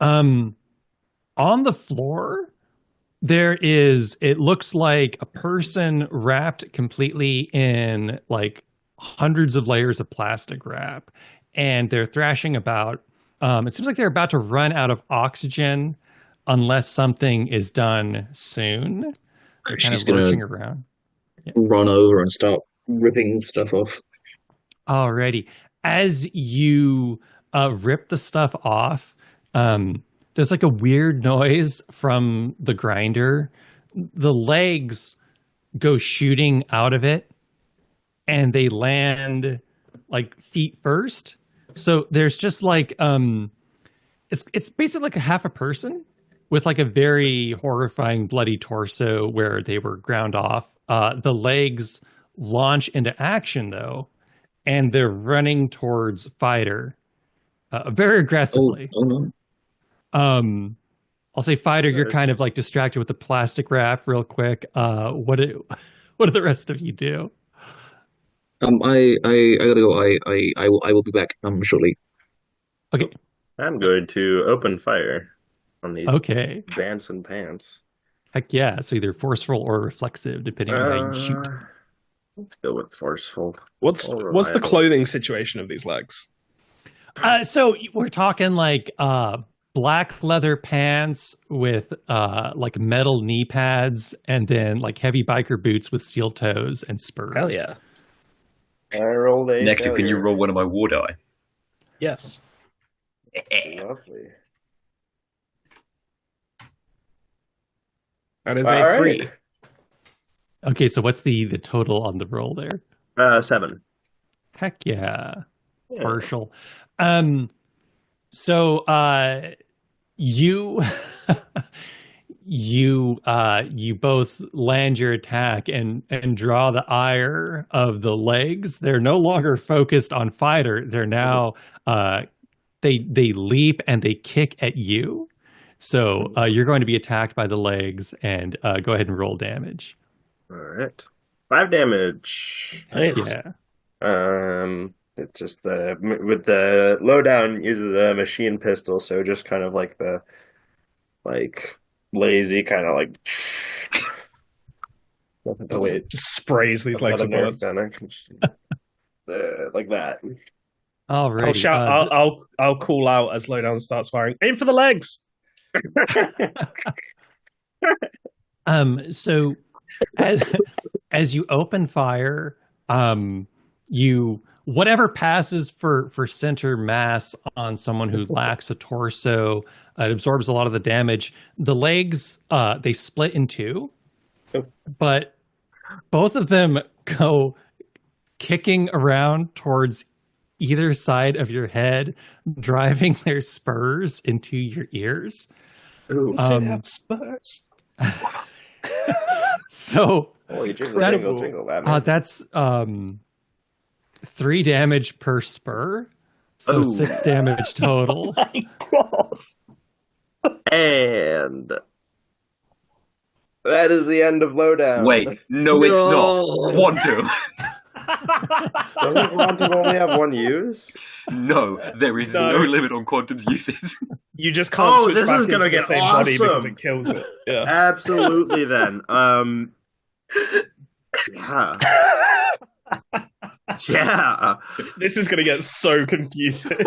On the floor, it looks like a person wrapped completely in like hundreds of layers of plastic wrap, and they're thrashing about. It seems like they're about to run out of oxygen unless something is done soon. They're kind of lurching around. Run over and start ripping stuff off. Alrighty. As you rip the stuff off, there's like a weird noise from the grinder. The legs go shooting out of it, and they land like feet first. So there's just like it's basically like a half a person with like a very horrifying bloody torso where they were ground off. The legs launch into action though, and they're running towards Fighter very aggressively. Oh no. I'll say, Fighter, you're kind of like distracted with the plastic wrap real quick. What do the rest of you do? I gotta go. I will be back shortly. Okay. I'm going to open fire on these dancing pants. Heck yeah. So either forceful or reflexive, depending on how you shoot. Let's go with forceful. What's the clothing situation of these legs? So we're talking like black leather pants with like metal knee pads, and then like heavy biker boots with steel toes and spurs. Hell yeah. I rolled a Nectar, failure. can you roll one of my war die? Yes. Lovely. That is All a 3. right. Okay, so what's the total on the roll there? 7. Heck yeah. Yeah. Partial. So you you both land your attack and draw the ire of the legs. They're no longer focused on Fighter. They're now they leap and they kick at you. So you're going to be attacked by the legs, and go ahead and roll damage. All right. 5 damage. Nice. Yeah. It just with the Lowdown uses a machine pistol, so just kind of like the like lazy kind of like. Oh wait, Just sprays these legs with bullets. Like that. Alrighty. I'll shout. I'll call out as Lowdown starts firing. Aim for the legs. So as you open fire, you whatever passes for center mass on someone who lacks a torso, it absorbs a lot of the damage. The legs, they split in two, but both of them go kicking around towards either side of your head, driving their spurs into your ears. Ooh. They have spurs. So jingle, that's 3 damage per spur, so 6 damage total. Oh my God. And that is the end of Lowdown. Wait, no, it's not. Quantum. Doesn't Quantum only have one use? No, there is no limit on Quantum's uses. You just can't switch this back is gonna into the get same body because awesome. it kills it. Yeah. Absolutely. Then, yeah, yeah. This is gonna get so confusing.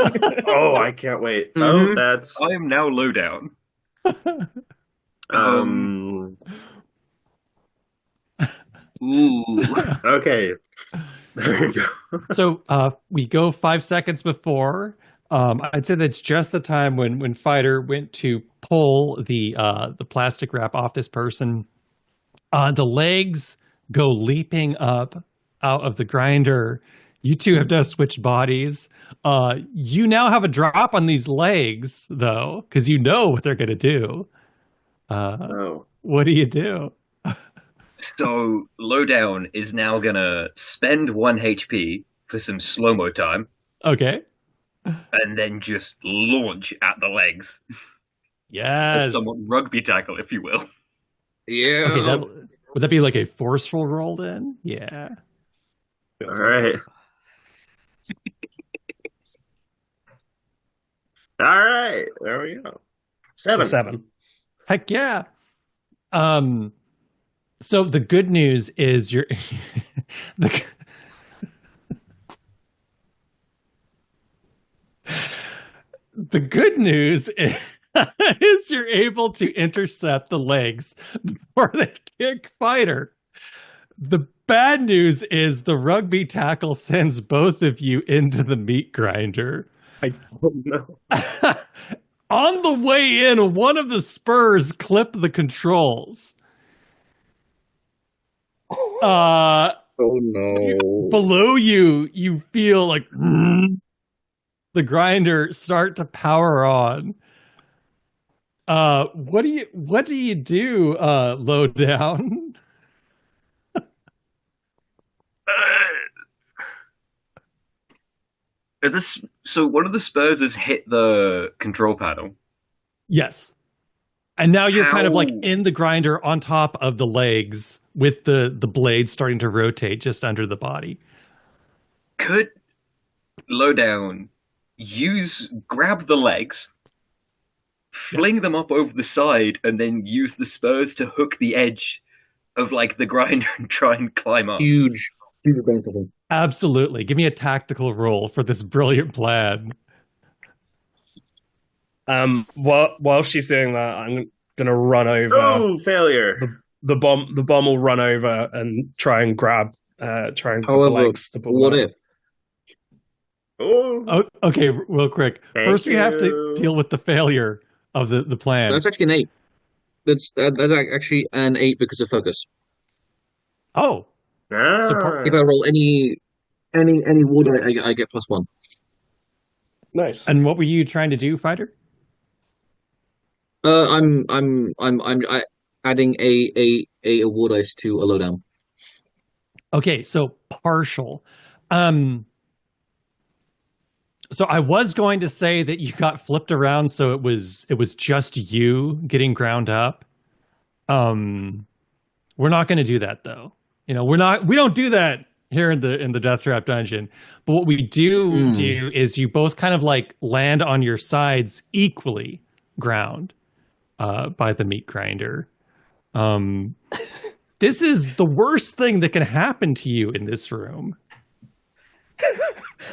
Oh, I can't wait. Mhm. Oh, that's I am now Lowdown. Ooh. Okay. There you go. So we go 5 seconds before. I'd say that's just the time when Fighter went to pull the plastic wrap off this person. The legs go leaping up out of the grinder. You two have just switched bodies. You now have a drop on these legs, though, because you know what they're going to do. What do you do? So Lowdown is now gonna spend 1 HP for some slow-mo time, Okay. and then just launch at the legs. Yes. Somewhat rugby tackle, if you will. Yeah. Okay, would that be like a forceful roll then? Yeah. All right. All right. There we go. It's a 7. Heck yeah. So the good news is you're the good news is you're able to intercept the legs before they kick Fighter. The bad news is the rugby tackle sends both of you into the meat grinder. Oh, no. On the way in, one of the spurs clipped the controls. Oh no. Below you, you feel like the grinder start to power on. What do you do, Lowdown? So one of the spurs has hit the control panel. Yes. And now you're kind of like Ow. in the grinder on top of the legs with the blade starting to rotate just under the body. Could Lowdown grab the legs, fling Yes. them up over the side, and then use the spurs to hook the edge of like the grinder and try and climb up? Huge benefit. Absolutely. Give me a tactical roll for this brilliant plan. While she's doing that, I'm gonna run over. Oh, failure. The bomb will run over and try and grab the However, legs to pull what them if? Oh, Okay, real quick. Thank First, we have to you. deal with the failure of the plan. That's actually an 8. That's actually an 8 because of focus. Oh, ah. If I roll any wood, I get +1. Nice. and what were you trying to do, Fighter? I'm adding a wood ice to a Lowdown. Okay, so partial. So I was going to say that you got flipped around, so it was just you getting ground up. We're not going to do that though. We don't do that here in the death trap dungeon. But what we do is you both kind of like land on your sides equally ground by the meat grinder. This is the worst thing that can happen to you in this room.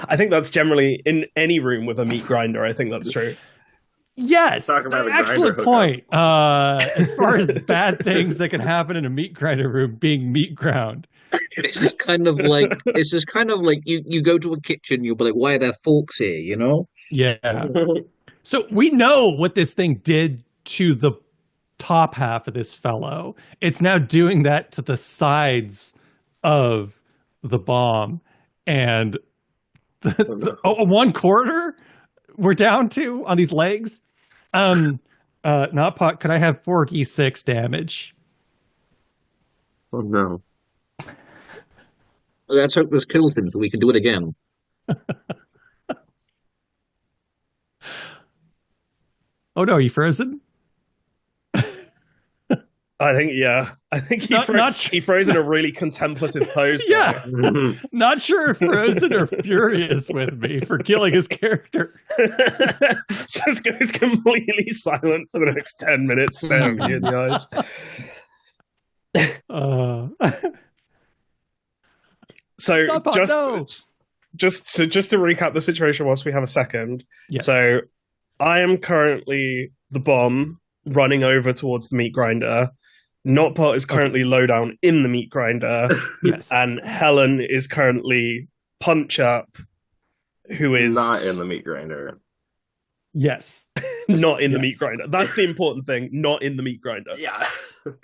I think that's generally in any room with a meat grinder. I think that's true. Yes, Talk about a excellent grinder point. As far as bad things that can happen in a meat grinder room being meat ground. This is kind of like you go to a kitchen, you'll be like, why are there forks here, you know? Yeah. So we know what this thing did to the top half of this fellow. It's now doing that to the sides of the bomb. And the 1/4 we're down to on these legs. NotPot, could I have 4d6 damage? Oh no. Let's hope this kills him so we can do it again. Oh no, are you frozen? I think he froze in a really contemplative pose. Yeah. Not sure if frozen or furious with me for killing his character. Just goes completely silent for the next 10 minutes, staring you in the eyes. So just to recap the situation whilst we have a second. Yes. So I am currently the bomb running over towards the meat grinder. NotPot is currently Lowdown in the meat grinder. Yes. And Helen is currently Punchup, who is not in the meat grinder. Yes. Not in the meat grinder. That's the important thing. Not in the meat grinder. Yeah.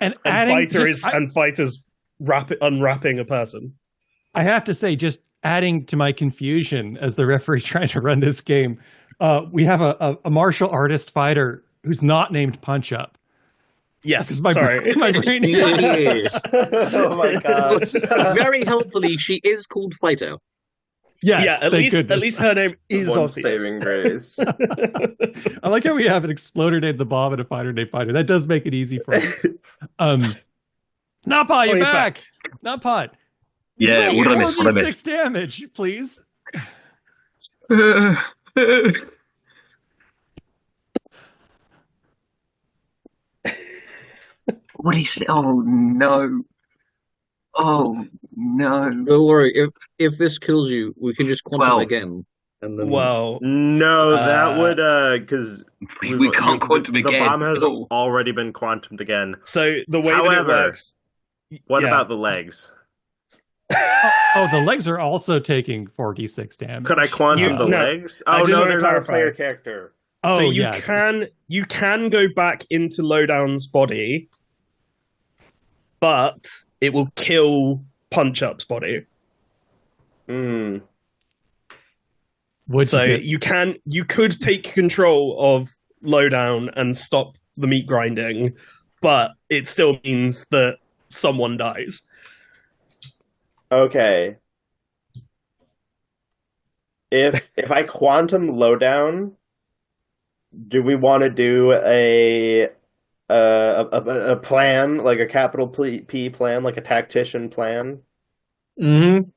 And Fighter's unwrapping a person. I have to say, just adding to my confusion as the referee trying to run this game, we have a martial artist fighter who's not named Punchup. Yes, sorry. My brain Oh my god. Very helpfully, she is called Fighter. Yes, yeah, at least her name is One obvious. saving grace. I like how we have an exploder named the Bomb and a fighter named Fighter. That does make it easy for us. NotPot, you're back. NotPot. Yeah, what did I miss? What did I miss? 6 damage, please. What did he say? Oh no! Oh no! Don't worry. If this kills you, we can just quantum again. And then Well, No, that would because we can't quantum again. The bomb has No. already been quantumed again. so the way that it However, works. What yeah. about the legs? Oh, the legs are also taking 4d6 damage. Could I quantum the no. legs? I Oh just no, wanna they're not a clarify. player character. Oh, So yeah. you can go back into Lowdown's body, but it will kill Punchup's body. Mm. Would You could take control of Lowdown and stop the meat grinding, but it still means that someone dies. Okay. If I quantum Lowdown, do we want to do a plan, like a capital P plan, like a tactician plan? Mm-hmm.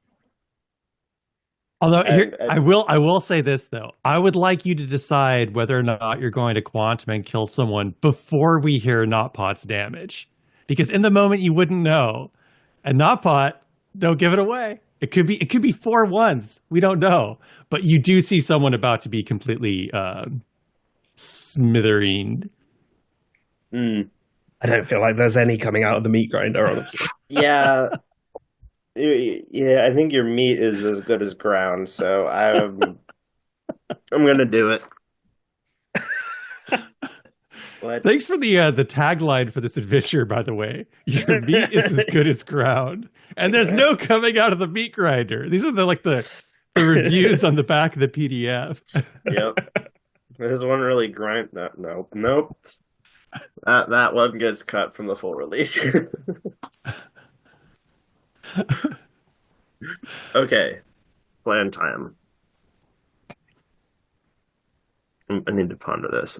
Although And- I will say this though, I would like you to decide whether or not you're going to quantum and kill someone before we hear NotPot's damage, because in the moment you wouldn't know, and NotPot, don't give it away. It could be 4 ones. We don't know, but you do see someone about to be completely smithereened. Mm. I don't feel like there's any coming out of the meat grinder, honestly. Yeah. Yeah, I think your meat is as good as ground, so I'm gonna do it. Thanks for the tagline for this adventure, by the way. Your meat is as good as ground, and there's no coming out of the meat grinder. These are the reviews on the back of the PDF. Yep. There's one really grind. Nope. That one gets cut from the full release. Okay, plan time. I need to ponder this.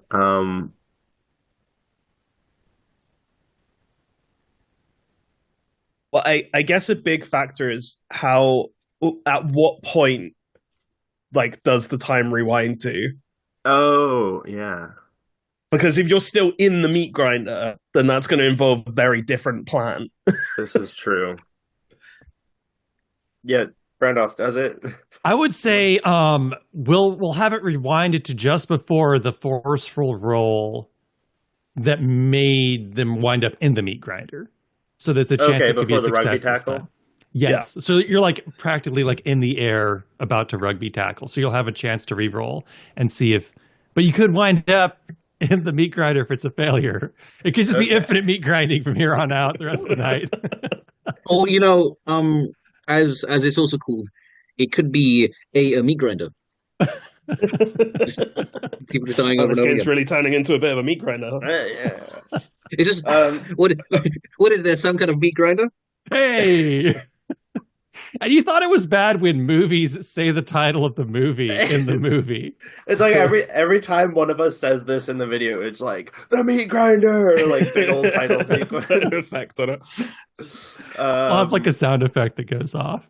Well, I guess a big factor is at what point, like, does the time rewind to? Oh, yeah. Because if you're still in the meat grinder, then that's going to involve a very different plan. This is true. Yeah, Brandoff does it. I would say we'll have it rewinded to just before the forceful roll that made them wind up in the meat grinder. So there's a chance it could be a success rugby this tackle? time. Yes. Yeah. So you're like practically like in the air about to rugby tackle. So you'll have a chance to re-roll and see if, but you could wind up in the meat grinder if it's a failure. It could just be infinite meat grinding from here on out the rest of the night. Or, as it's also called, it could be a meat grinder. People just dying over This and over game's again. really turning into a bit of a meat grinder. Yeah. It's just what is there? Some kind of meat grinder? Hey! And you thought it was bad when movies say the title of the movie in the movie. It's like every time one of us says this in the video, it's like the meat grinder, like big old title sequence. Effect on it. I'll have like a sound effect that goes off.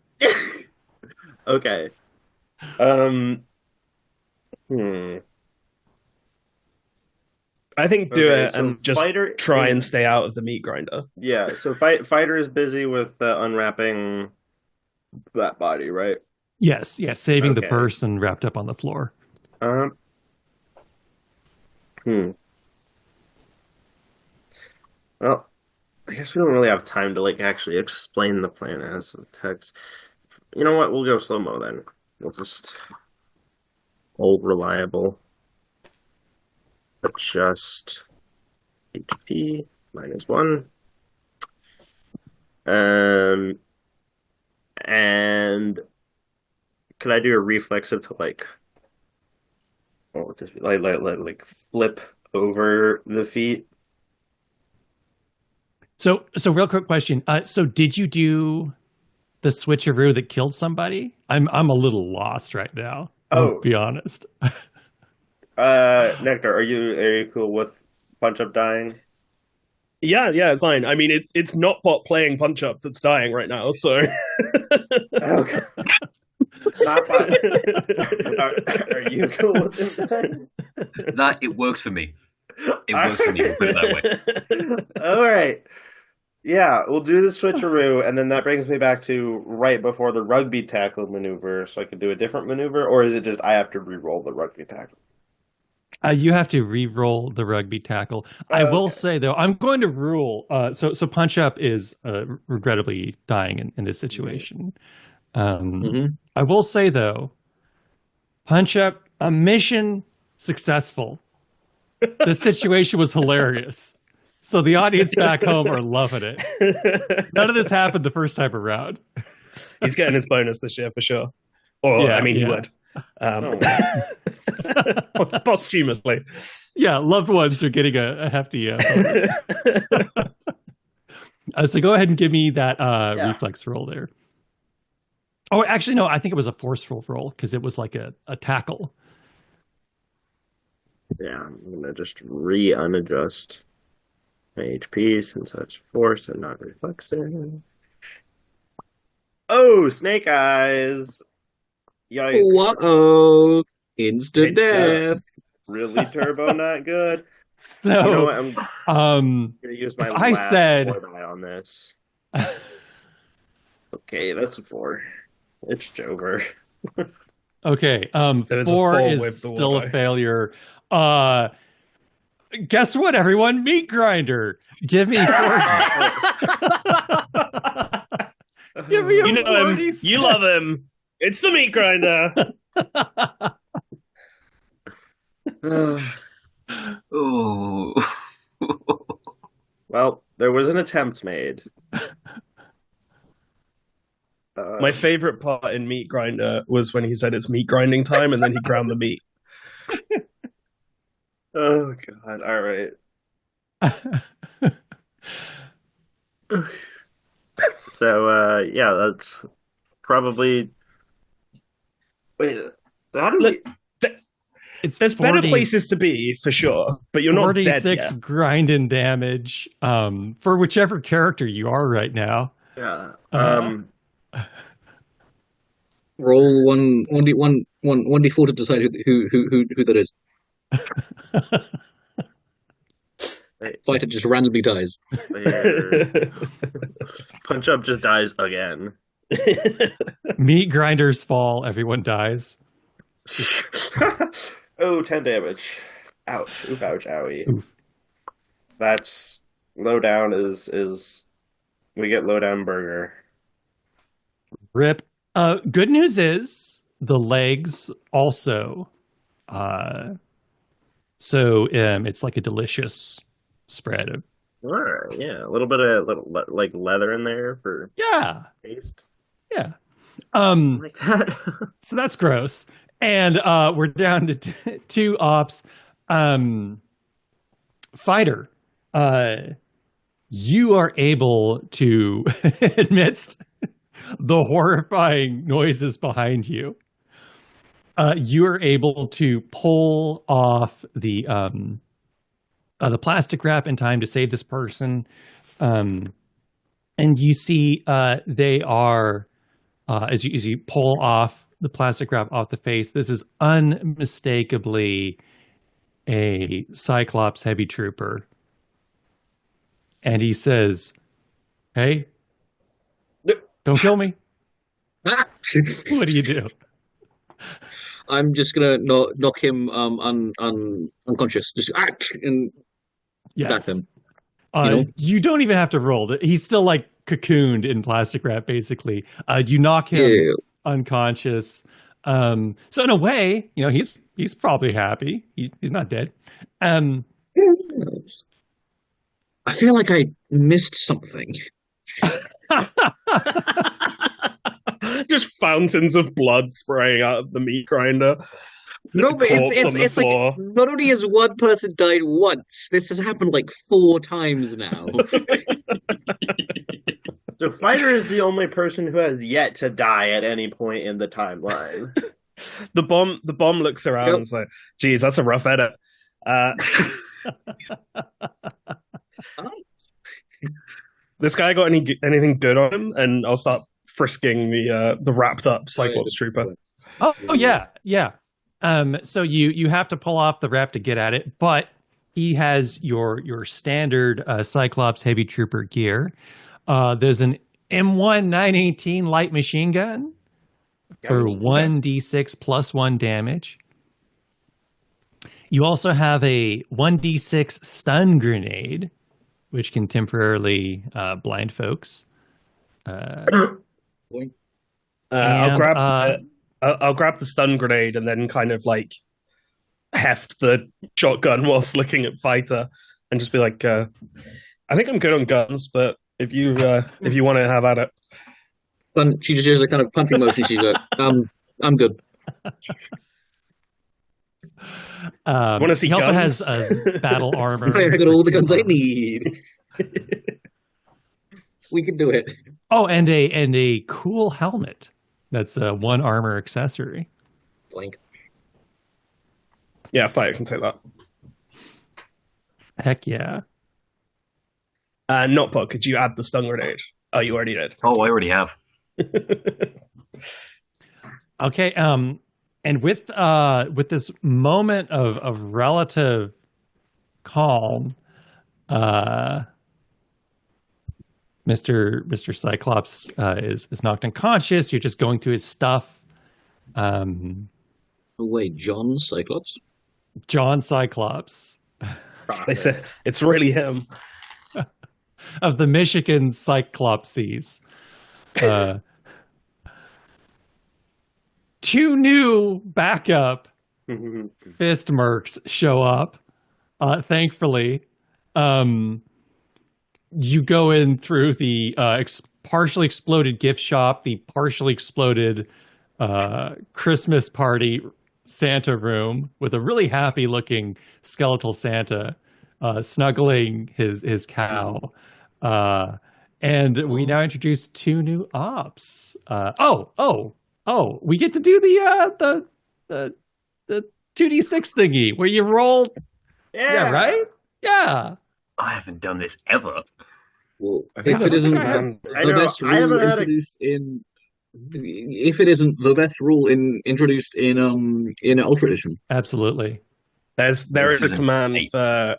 Okay. I think do it so and just try and stay out of the meat grinder. Yeah, so fighter is busy with unwrapping that body, right? Yes, saving the person wrapped up on the floor. Well, I guess we don't really have time to like actually explain the plan as a text. You know what? We'll go slow-mo then. We'll just old reliable. Adjust HP -1. And could I do a reflexive to like just like flip over the feet? So real quick question. So did you do the switcheroo that killed somebody? I'm a little lost right now. I'll be honest. Nectar, are you cool with Punchup dying? Yeah, it's fine. I mean, it's NotPot playing Punchup that's dying right now, so. Okay. NotPot. Are you cool with him dying? That it works for me. It works for me. We'll put it that way. All right. Yeah, we'll do the switcheroo, and then that brings me back to right before the rugby tackle maneuver, so I could do a different maneuver, or is it just I have to re-roll the rugby tackle? You have to re-roll the rugby tackle. I will say, though, I'm going to rule. So Punchup is regrettably dying in this situation. I will say, though, Punchup, a mission successful. The situation was hilarious. So the audience back home are loving it. None of this happened the first time around. He's getting his bonus this year for sure. Or, yeah, I mean, he would. Posthumously. Yeah, loved ones are getting a hefty bonus. So go ahead and give me that reflex roll there. Oh, actually, no, I think it was a forceful roll because it was like a tackle. Yeah, I'm going to just unadjust my HP since that's force and not reflexive. Oh, snake eyes! Yikes. Uh-oh. Instant death. Really turbo not good. So, you know what? I'm going to use my last die on this. Okay, that's a 4. It's Jover. Okay, 4 is still a failure. Guess what, everyone? Meat grinder. Give me 40. Give me a 40. You love him. It's the meat grinder. Oh. Well, there was an attempt made. My favorite part in Meat Grinder was when he said it's meat grinding time and then he ground the meat. Oh, God. All right. So, yeah, that's probably... Wait, how do we... There's 40, better places to be, for sure, but you're not dead yet. 46 grinding damage for whichever character you are right now. Yeah. Roll one d4 to decide who that is. Fighter just randomly dies. Punchup just dies again. Meat grinders fall. Everyone dies. Oh, 10 damage. Ouch. Oof, ouch, owie. Oof. That's Lowdown is we get Lowdown burger. Rip. Good news is the legs also. So it's like a delicious spread of. Alright, yeah, a little bit of like leather in there for taste. Yeah. Like that. So that's gross. And we're down to two ops. Fighter, you are able to, amidst the horrifying noises behind you, you are able to pull off the plastic wrap in time to save this person. And you see they are, as you pull off the plastic wrap off the face, this is unmistakably a Cyclops heavy trooper. And he says, "Hey, don't kill me." What do you do? I'm just gonna knock him unconscious. Just and back him. You don't even have to roll. He's still like cocooned in plastic wrap, basically. You knock him unconscious. So in a way, he's probably happy. He's not dead. I feel like I missed something. Just fountains of blood spraying out of the meat grinder. No, but it's like not only has one person died once, this has happened like 4 times now. So Fighter is the only person who has yet to die at any point in the timeline. The bomb looks around and is like, "Geez, that's a rough edit." This guy got anything good on him? And I'll start frisking the wrapped up Cyclops trooper. Oh yeah. So you have to pull off the wrap to get at it, but he has your standard Cyclops heavy trooper gear. There's an M1 918 light machine gun for 1d6 plus 1 damage. You also have a 1d6 stun grenade, which can temporarily blind folks. I'll grab the stun grenade and then kind of like heft the shotgun whilst looking at Fighter and just be like, "I think I'm good on guns, but if you want to have at it." And she just does a kind of punting motion. She's like, "I'm good." Want to see? He guns? also has battle armor. I got all the guns I need. We can do it. Oh, and a cool helmet. That's a 1 armor accessory. Blank. Yeah, Fighter can take that. Heck yeah. NotPod, could you add the stun grenade? Oh, you already did. Oh, I already have. Okay. And with this moment of relative calm, Mr. Cyclops is knocked unconscious. You're just going through his stuff. Wait, John Cyclops? John Cyclops. They said it's really him. Of the Michigan Cyclopses. 2 new backup fist mercs show up. Thankfully. You go in through the partially exploded gift shop, the partially exploded Christmas party Santa room with a really happy looking skeletal Santa snuggling his cow. And we now introduce 2 new ops. We get to do the 2d6 thingy where you roll. Yeah, right? Yeah. I haven't done this ever. Well, I think if it that's isn't command. I the know, best I haven't rule had a introduced in, if it isn't the best rule introduced in Ultra Edition. Absolutely. There is a Season command 8. for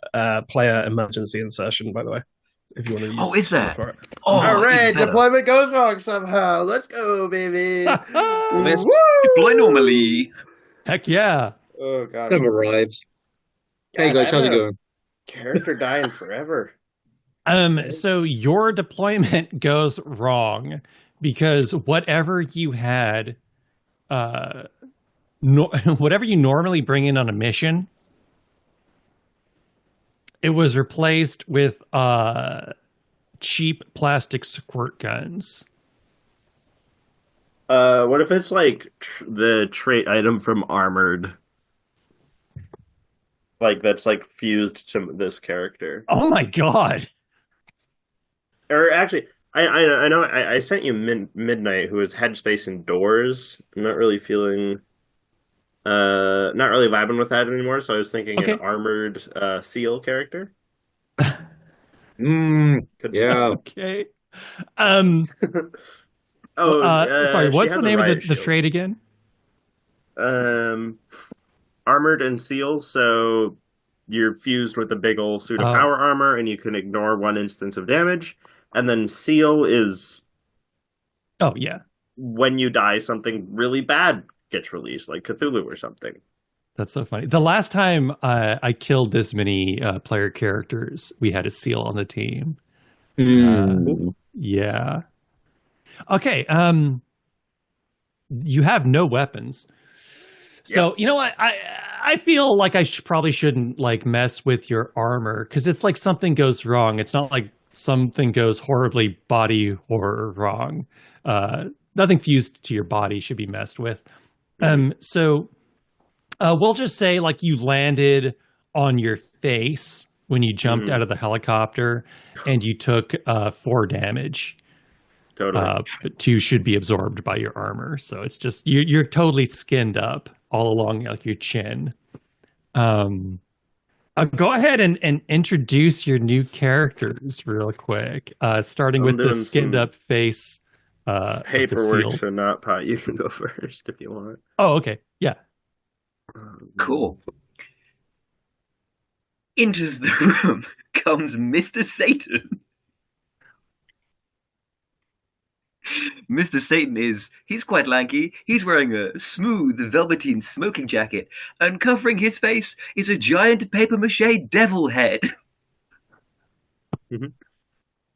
player emergency insertion, by the way, if you want to use. Oh, is there? For it. Oh, All right, even better. deployment goes wrong somehow. Let's go, baby. Best Deploy normally. Heck yeah. Oh God. have arrived. Hey God, guys, I how's it haven't had a going? Character dying forever. So your deployment goes wrong because whatever you had, whatever you normally bring in on a mission, it was replaced with cheap plastic squirt guns. What if it's like the trait item from Armored? Like that's like fused to this character. Oh my god. Or actually, I know I sent you Midnight, who is Headspace indoors. I'm not really feeling, not really vibing with that anymore. So I was thinking Okay. an Armored Seal character. Could be. Yeah. Okay. Oh, Sorry, she what's has the a name of riot the shield. trade again? Armored and Seal. So you're fused with a big old suit of Oh. power armor, and you can ignore one instance of damage. And then Seal is Oh yeah. when you die, something really bad gets released, like Cthulhu or something. That's so funny. The last time I killed this many player characters, we had a seal on the team. Yeah. Okay. You have no weapons, so you know what? I feel like I probably shouldn't like mess with your armor because it's like something goes wrong. It's not like something goes horribly body horror wrong. Nothing fused to your body should be messed with. So we'll just say like you landed on your face when you jumped out of the helicopter, and you took 4 damage. Totally. But 2 should be absorbed by your armor. So it's just you're totally skinned up all along like your chin. Go ahead and introduce your new characters real quick. Starting with the skinned up face. Paperwork, so not Pot. You can go first if you want. Oh, okay. Yeah. Cool. Into the room comes Mr. Satan. Mr. Satan he's quite lanky. He's wearing a smooth velveteen smoking jacket, and covering his face is a giant papier-mâché devil head. Mhm.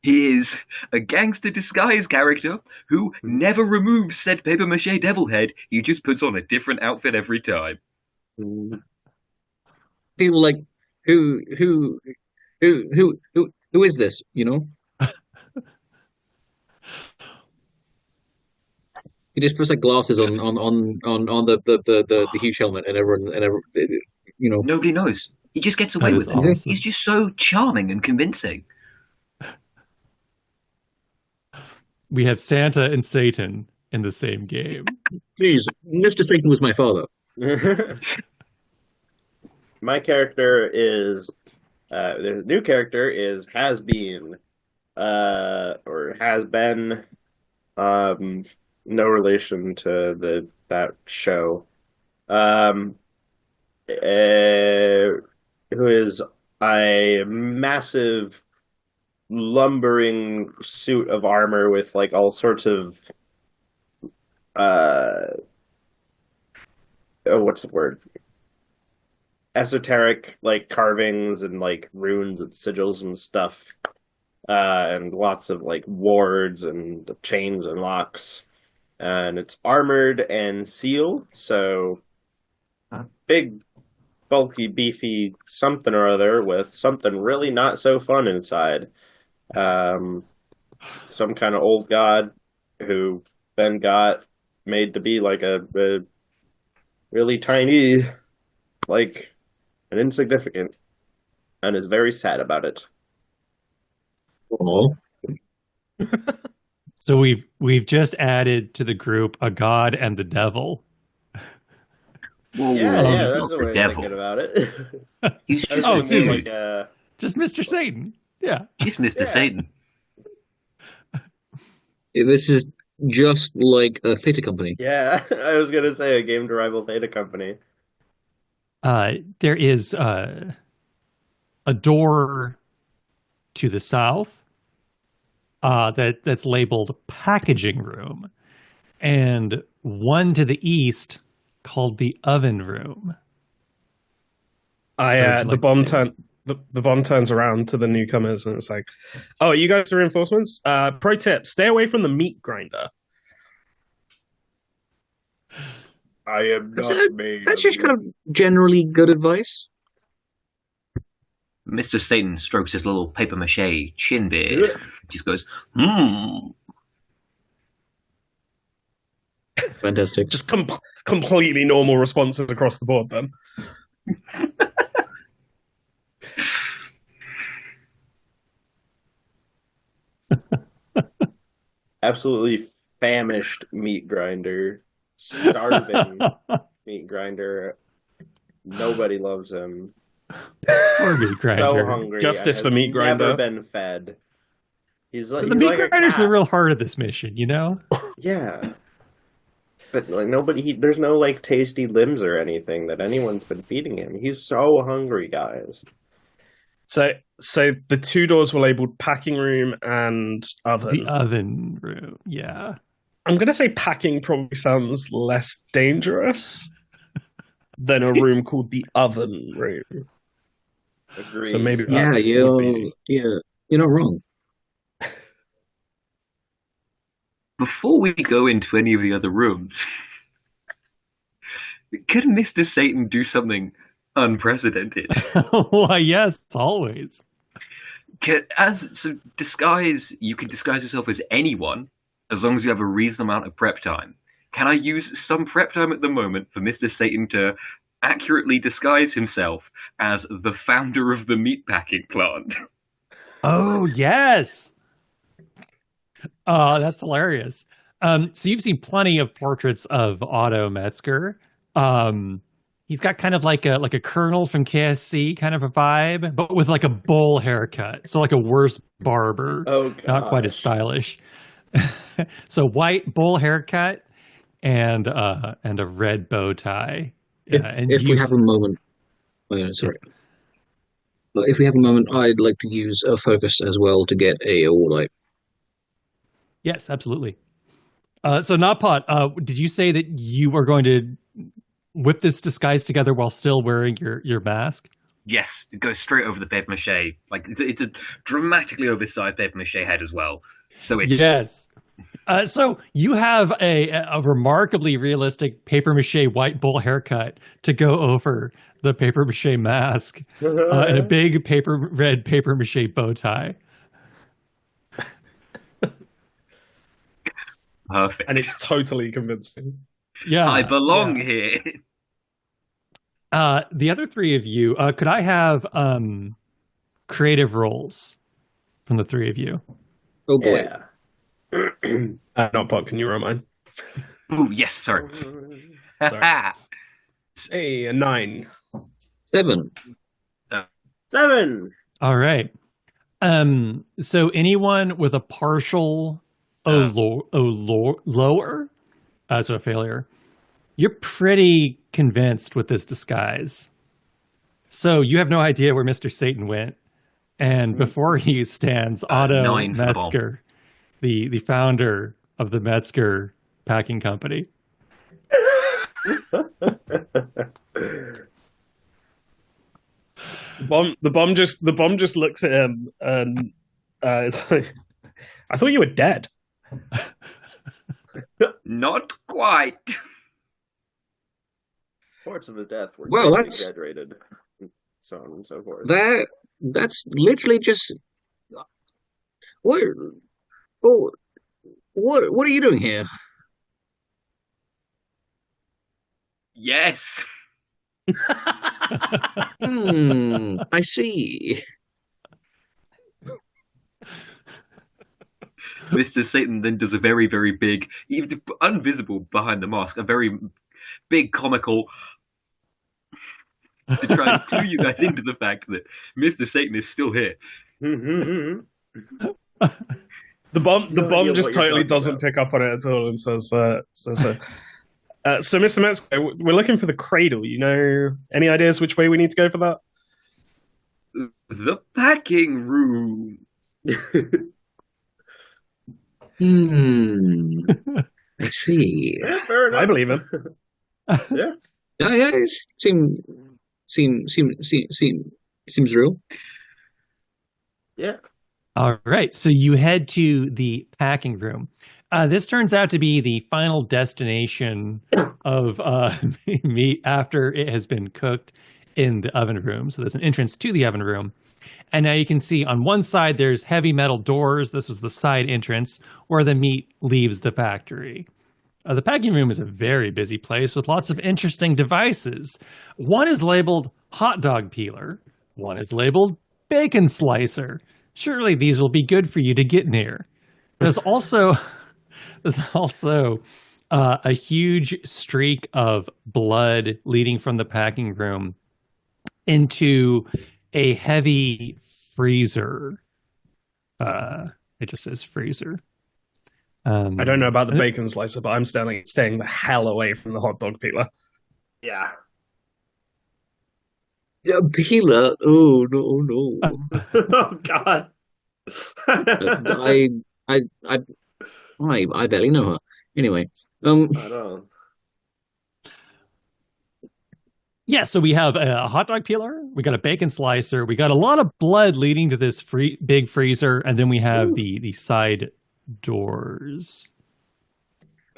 He is a gangster disguise character who never removes said papier-mâché devil head. He just puts on a different outfit every time. People like who is this? You know, he just puts like glasses on the huge helmet, and everyone, you know. Nobody knows. He just gets away That with is it. awesome. He's just so charming and convincing. We have Santa and Satan in the same game. Please, Mr. Satan was my father. My character is the new character has been or has been no relation to that show. Who is a massive lumbering suit of armor with like all sorts of what's the word? Esoteric like carvings and like runes and sigils and stuff. And lots of like wards and chains and locks. And it's armored and sealed, so big, bulky, beefy something or other with something really not so fun inside. Some kind of old god who then got made to be like a really tiny, like an insignificant, and is very sad about it. Oh, So we've just added to the group a god and the devil. Whoa, Yeah, he's that's not the the way of devil. thinking about it. He's I was just, Oh, thinking excuse more me. like Just Mr. Satan. Yeah. just Mr. Yeah. Satan. This is just like a theater company. Yeah, I was gonna say a game to rival Theta Company. There is a door to the south that's labeled packaging room, and one to the east called the oven room. The bomb turns around to the newcomers and it's like, "Oh, you guys are reinforcements. Pro tip: stay away from the meat grinder." I am not made. That's just kind of generally good advice. Mr. Satan strokes his little paper mache chin beard. Just goes, hmm. Fantastic. Just completely normal responses across the board. Then Absolutely famished meat grinder, starving meat grinder. Nobody loves him. Or meat grinder. So hungry. Justice for meat grinder. Never been fed. He's like The meat grinder's the real heart of this mission, you know? Yeah. But like nobody, there's no like tasty limbs or anything that anyone's been feeding him. He's so hungry, guys. So the two doors were labeled packing room and oven. The oven room, yeah. I'm gonna say packing probably sounds less dangerous than a room called the oven room. Agreed. So maybe you're not wrong. Before we go into any of the other rooms, could Mr. Satan do something unprecedented? Why, yes, always. You can disguise yourself as anyone as long as you have a reasonable amount of prep time. Can I use some prep time at the moment for Mr. Satan to accurately disguise himself as the founder of the meatpacking plant? Oh, yes. That's hilarious. So you've seen plenty of portraits of Otto Metzger. He's got kind of like a colonel from KSC kind of a vibe, but with like a bowl haircut. So like a worse barber. Oh, gosh. Not quite as stylish. So white bowl haircut and a red bow tie. If we have a moment, sorry. But if we have a moment, I'd like to use a focus as well to get a light. Yes, absolutely. So NotPot, did you say that you are going to whip this disguise together while still wearing your mask? Yes, it goes straight over the paper mache. Like it's a dramatically oversized paper mache head as well. So it's yes. So you have a remarkably realistic paper mache white bowl haircut to go over the paper mache mask and a big red paper mache bow tie. Perfect. And it's totally convincing. Yeah, I belong here. The other three of you, could I have creative roles from the three of you? Oh boy. Yeah. NotPot, can you roll mine? Oh yes, sorry. Sorry. Hey, a 9. 7. 7. All right. So anyone with a partial lower, so a failure, you're pretty convinced with this disguise. So you have no idea where Mr. Satan went. And before you stands Otto Metzger, the founder of the Metzger Packing Company. The bomb just looks at him and it's like, I thought you were dead. Not quite. Reports of the death were Well, greatly that's- exaggerated, and so on and so forth. That's literally just what. Oh, what are you doing here? Yes. I see. Mr. Satan then does a very, very big, even invisible behind the mask, a very big comical to try and clue you guys into the fact that Mr. Satan is still here. The No bomb idea just what you're totally talking doesn't about. pick up on it at all and says, so Mr. Metzger, we're looking for the cradle. You know, any ideas which way we need to go for that? The packing room. I see. Yeah, fair enough. I believe him. Yeah. Yeah, it seems real. Yeah. All right, so you head to the packing room. This turns out to be the final destination of meat after it has been cooked in the oven room. So there's an entrance to the oven room. And now you can see on one side there's heavy metal doors. This was the side entrance where the meat leaves the factory. The packing room is a very busy place with lots of interesting devices. One is labeled hot dog peeler. One is labeled bacon slicer. Surely these will be good for you to get near. There's also a huge streak of blood leading from the packing room into a heavy freezer. It just says freezer. I don't know about the bacon slicer, but I'm staying the hell away from the hot dog peeler. Yeah. Peeler. Oh no. Oh God. I barely know her. Anyway, I don't. Yeah, so we have a hot dog peeler, we got a bacon slicer, we got a lot of blood leading to this big freezer, and then we have the side doors.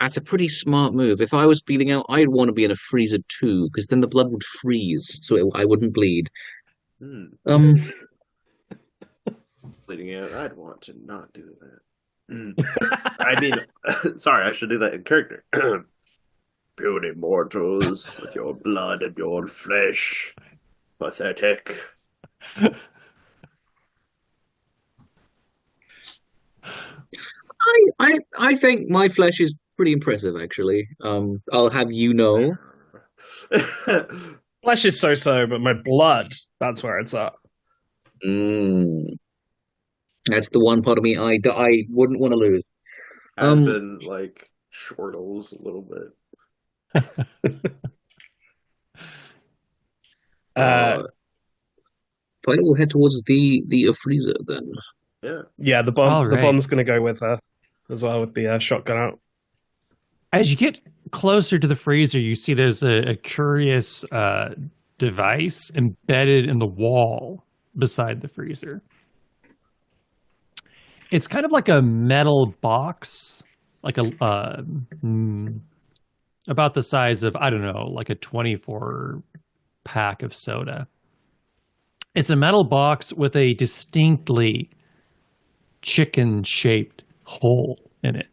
that's a pretty smart move. If I was bleeding out, I'd want to be in a freezer too, because then the blood would freeze, so I wouldn't bleed. Hmm. Bleeding out, I'd want to not do that. I mean, sorry, I should do that in character. Puny mortals with your blood and your flesh. Pathetic. I think my flesh is pretty impressive, actually. I'll have you know. Flesh is so, but my blood, that's where it's at. Mm, that's the one part of me I wouldn't want to lose. I've been like chortles a little bit. But we'll head towards the freezer then. Yeah, the bomb's going to go with her as well with the shotgun out. As you get closer to the freezer, you see there's a curious device embedded in the wall beside the freezer. It's kind of like a metal box, like about the size of, I don't know, like a 24 pack of soda. It's a metal box with a distinctly chicken-shaped hole in it.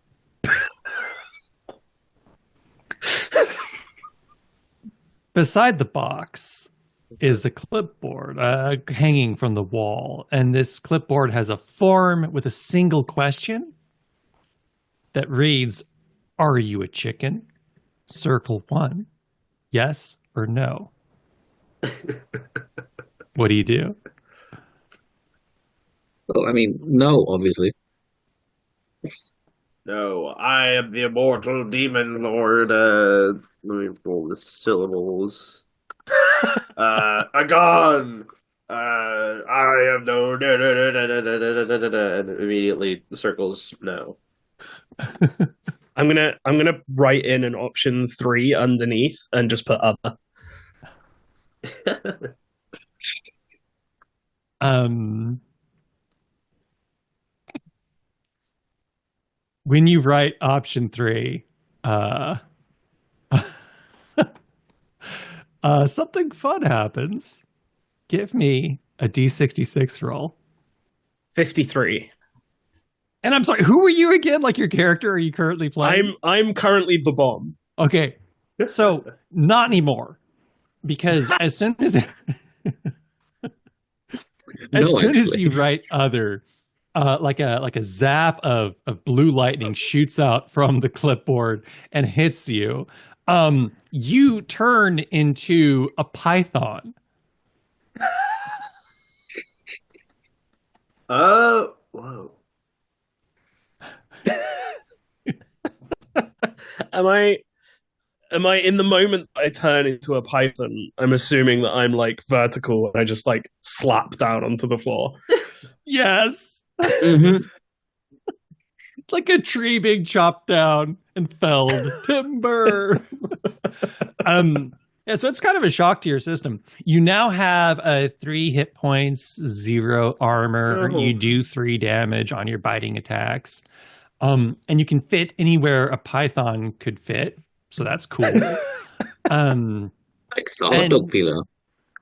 Beside the box is a clipboard hanging from the wall, and this clipboard has a form with a single question that reads, "Are you a chicken? Circle 1. Yes or no." What do you do? Oh, I mean, no, obviously. No, I am the immortal demon lord. Let me roll the syllables. Agon! I am no. And immediately circles no. I'm gonna write in an option 3 underneath and just put other. When you write option 3, something fun happens. Give me a D66 roll. 53. And I'm sorry, who are you again? Like your character? Are you currently playing? I'm currently the bomb. Okay, so not anymore, because as soon as as you write other, like a zap of blue lightning shoots out from the clipboard and hits you. You turn into a python. Whoa. Am I in the moment I turn into a python? I'm assuming that I'm like vertical and I just like slap down onto the floor. Yes. Mm-hmm. It's like a tree being chopped down and felled. Timber. Yeah, so it's kind of a shock to your system. You now have 3 hit points, 0 armor. Oh. You do 3 damage on your biting attacks. And you can fit anywhere a python could fit. So that's cool. Like the hot dog peeler.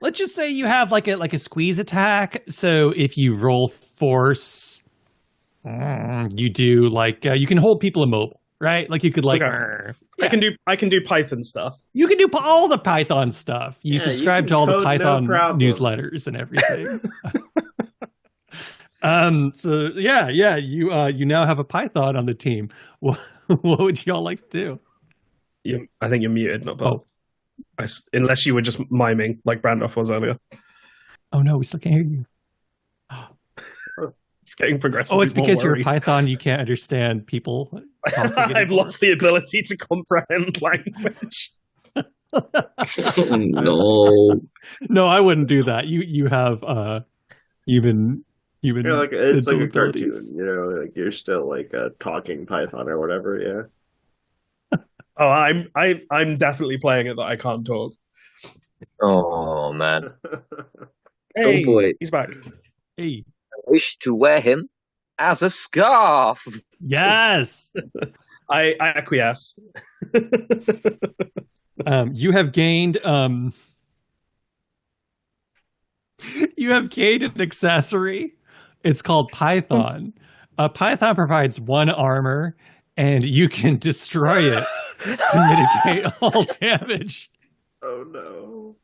Let's just say you have like a squeeze attack. So if you roll force, you do like you can hold people immobile, right? Like you could like Okay. yeah. I can do python stuff. You can do all the Python stuff. You Yeah, subscribe you to all can the code, no Python problem. newsletters and everything. So yeah, you now have a Python on the team. What would y'all like to do? I think you're muted, not Bob. Unless you were just miming like Brandoff was earlier. Oh no, we still can't hear you. It's getting progressively Oh, it's because more you're a worried. Python. You can't understand people. I've lost the ability to comprehend language. No. No, I wouldn't do that. You have even You're like it's like a cartoon, abilities. you know, like you're still like a talking python or whatever, yeah. Oh, I'm definitely playing it that I can't talk. Oh man, Hey, boy. he's back. Hey, I wish to wear him as a scarf. yes. I acquiesce. You have gained an accessory. It's called Python. Python provides 1 armor, and you can destroy it to mitigate all damage. Oh no.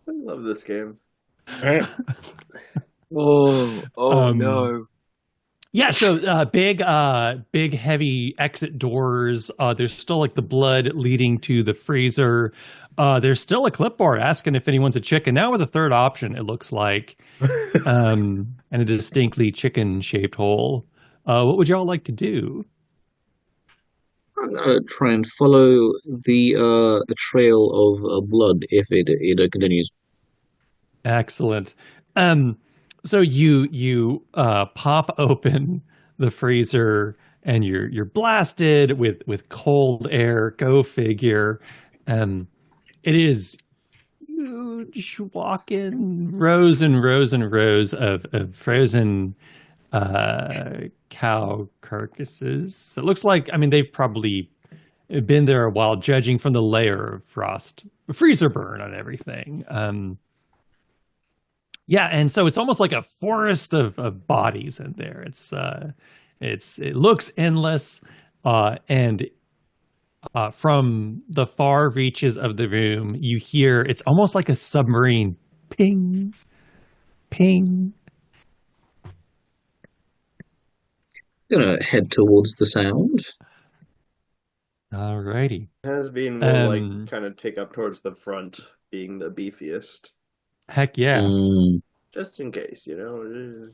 I love this game. Right? Oh no. Yeah, so big, heavy exit doors. There's still like the blood leading to the freezer. There's still a clipboard asking if anyone's a chicken. Now with a 3rd option, it looks like, and a distinctly chicken-shaped hole. What would y'all like to do? I'm gonna try and follow the trail of blood if it continues. Excellent. So you pop open the freezer and you're blasted with cold air. Go figure. It is huge. Walking rows and rows and rows of frozen cow carcasses. It looks like, I mean, they've probably been there a while, judging from the layer of freezer burn on everything. Yeah, and so it's almost like a forest of bodies in there. It looks endless, and from the far reaches of the room, you hear it's almost like a submarine ping, ping. I'm gonna head towards the sound. Alrighty. Has been more like Um, kind of take up towards the front, being the beefiest. Heck yeah. Just in case, you know.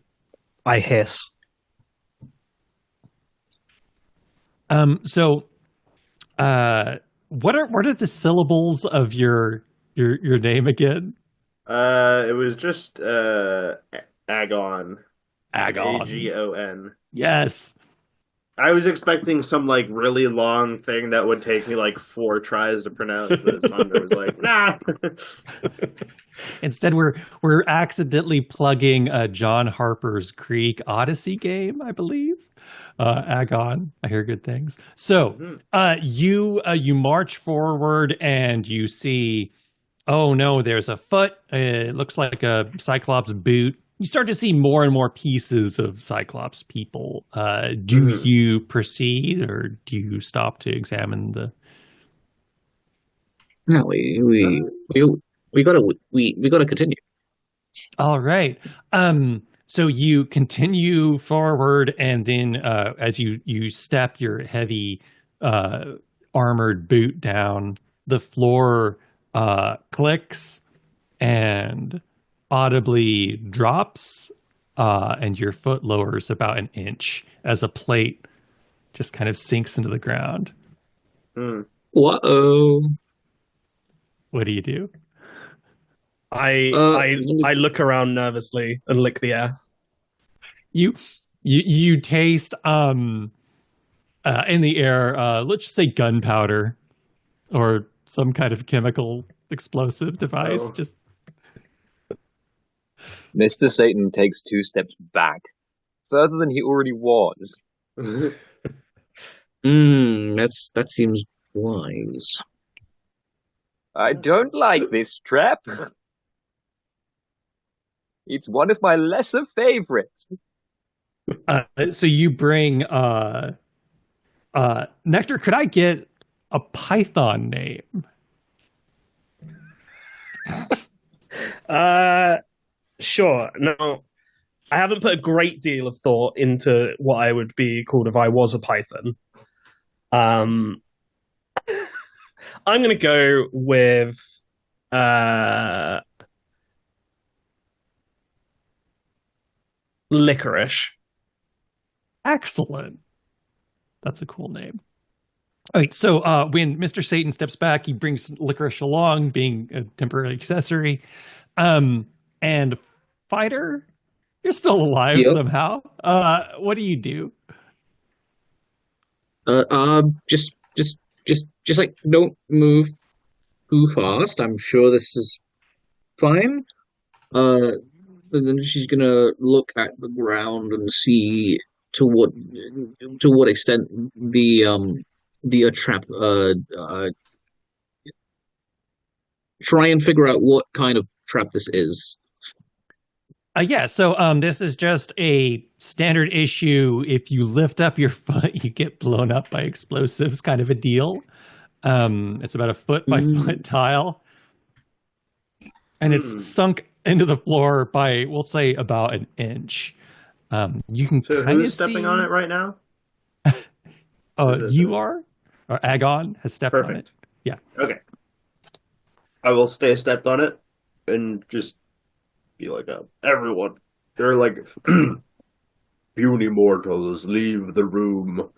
I hiss. So, what are the syllables of your name again? It was just Agon. Agon. Agon. Yes. I was expecting some like really long thing that would take me like 4 tries to pronounce, but Sandra was like, nah. Instead, we're accidentally plugging John Harper's Greek Odyssey game, I believe. Agon. I hear good things. So, you march forward and you see, oh no, there's a foot. It looks like a Cyclops boot. You start to see more and more pieces of Cyclops people. Do you proceed, or do you stop to examine the? No, we gotta continue. All right. So you continue forward, and then as you step your heavy armored boot down, the floor clicks, and audibly drops, and your foot lowers about an inch as a plate just kind of sinks into the ground. Uh-oh. What do you do? I look around nervously and lick the air. You taste in the air, let's just say gunpowder or some kind of chemical explosive device. Oh. Just Mr. Satan takes 2 steps back, further than he already was. That seems wise. I don't like this trap. It's one of my lesser favorites. so you bring Nectar. Could I get a Python name? Sure. Now, I haven't put a great deal of thought into what I would be called if I was a Python. I'm going to go with Licorice. Excellent. That's a cool name. All right, so when Mr. Satan steps back, he brings Licorice along, being a temporary accessory. And Fighter, you're still alive somehow. What do you do? Just like don't move too fast. I'm sure this is fine. And then she's gonna look at the ground and see to what extent the trap. Try and figure out what kind of trap this is. So this is just a standard issue. If you lift up your foot, you get blown up by explosives kind of a deal. It's about a foot by foot tile. And it's sunk into the floor by, we'll say, about an inch. You can So kind of who's stepping on it right now? You are? Or Agon has stepped on it. Yeah. Okay. I will stay stepped on it and just be like, everyone. They're like, puny mortals, leave the room.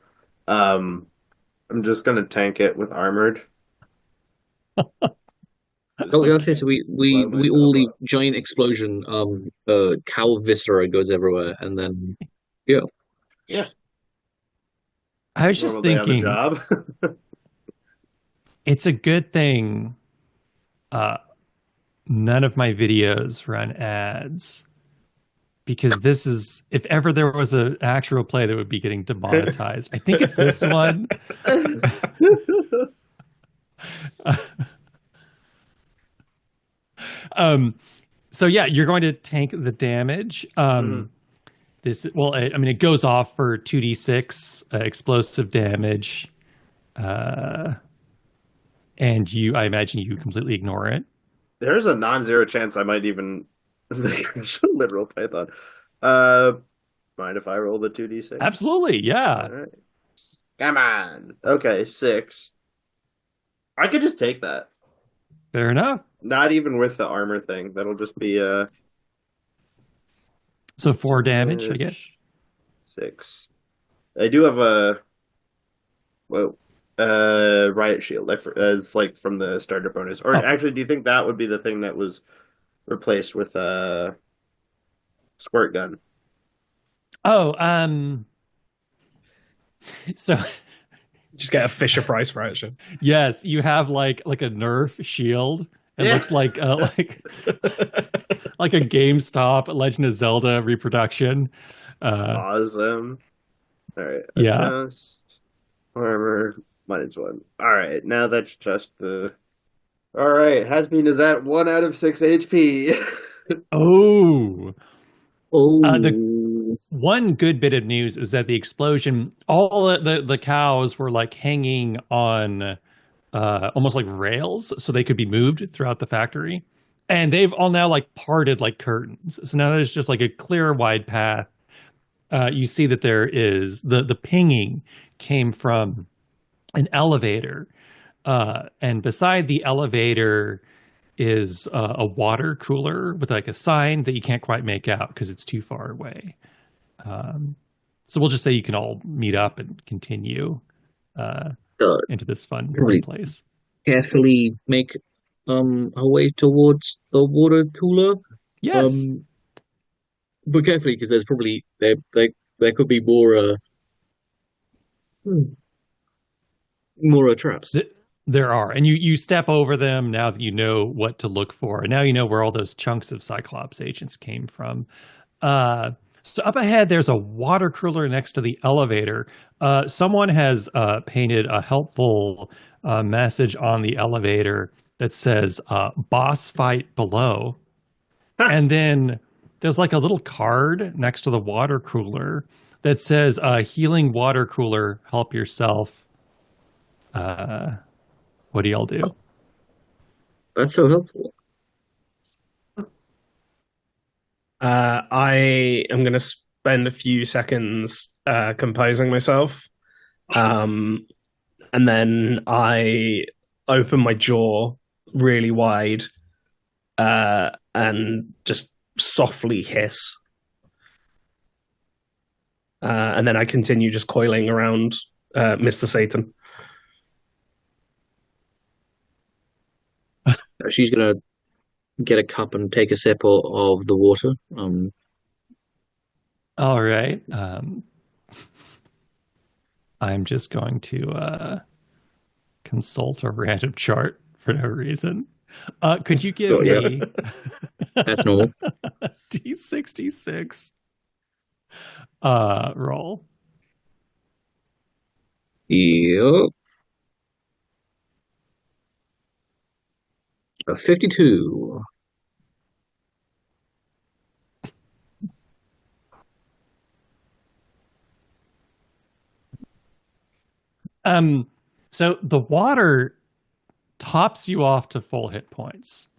I'm just going to tank it with armored. Okay, so we all leave giant explosion, cow viscera goes everywhere, and then Yeah. I was just thinking, job. it's a good thing none of my videos run ads, because this is, if ever there was an actual play that would be getting demonetized, I think it's this one. So yeah, you're going to tank the damage. This, well, I mean, it goes off for 2d6 explosive damage, and I imagine you completely ignore it. There's a non-zero chance I might even literal Python. Mind if I roll the 2d6? Absolutely, yeah. All right. Come on. Okay, 6. I could just take that. Fair enough. Not even with the armor thing. That'll just be so 4 damage, I guess. 6. I do have a riot shield. It's like from the starter bonus. Or actually, do you think that would be the thing that was replaced with a squirt gun? So just get a Fisher Price for it. Yes, you have like a Nerf shield. It looks like like a GameStop Legend of Zelda reproduction. Awesome. All right. Yeah. Adjust armor -1. All right. Now that's just the. All right. Hasbeen is at 1 out of 6 HP. Oh. Oh. The one good bit of news is that the explosion, all the cows were like hanging on almost like rails so they could be moved throughout the factory. And they've all now like parted like curtains. So now there's just like a clear, wide path. You see that there is the pinging came from an elevator. And beside the elevator is a water cooler with like a sign that you can't quite make out because it's too far away. So we'll just say you can all meet up and continue into this fun place. Carefully make our way towards the water cooler. Yes. But carefully, because there's probably there could be more traps. There are, and you step over them now that you know what to look for, and now you know where all those chunks of Cyclops agents came from. So up ahead, there's a water cooler next to the elevator. Someone has painted a helpful message on the elevator that says "boss fight below," and then there's like a little card next to the water cooler that says "healing water cooler, help yourself." What do y'all do? That's so helpful. I am going to spend a few seconds composing myself. And then I open my jaw really wide and just softly hiss. And then I continue just coiling around Mr. Satan. She's gonna get a cup and take a sip of the water. All right. I'm just going to consult a random chart for no reason. Could you give me That's normal. D66 roll? Yep. A 52. So the water tops you off to full hit points.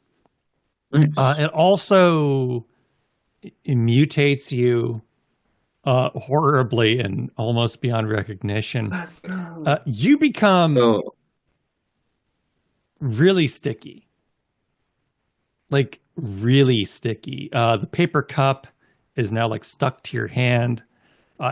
Nice. It also mutates you horribly and almost beyond recognition. You become really sticky. Like really sticky. The paper cup is now like stuck to your hand.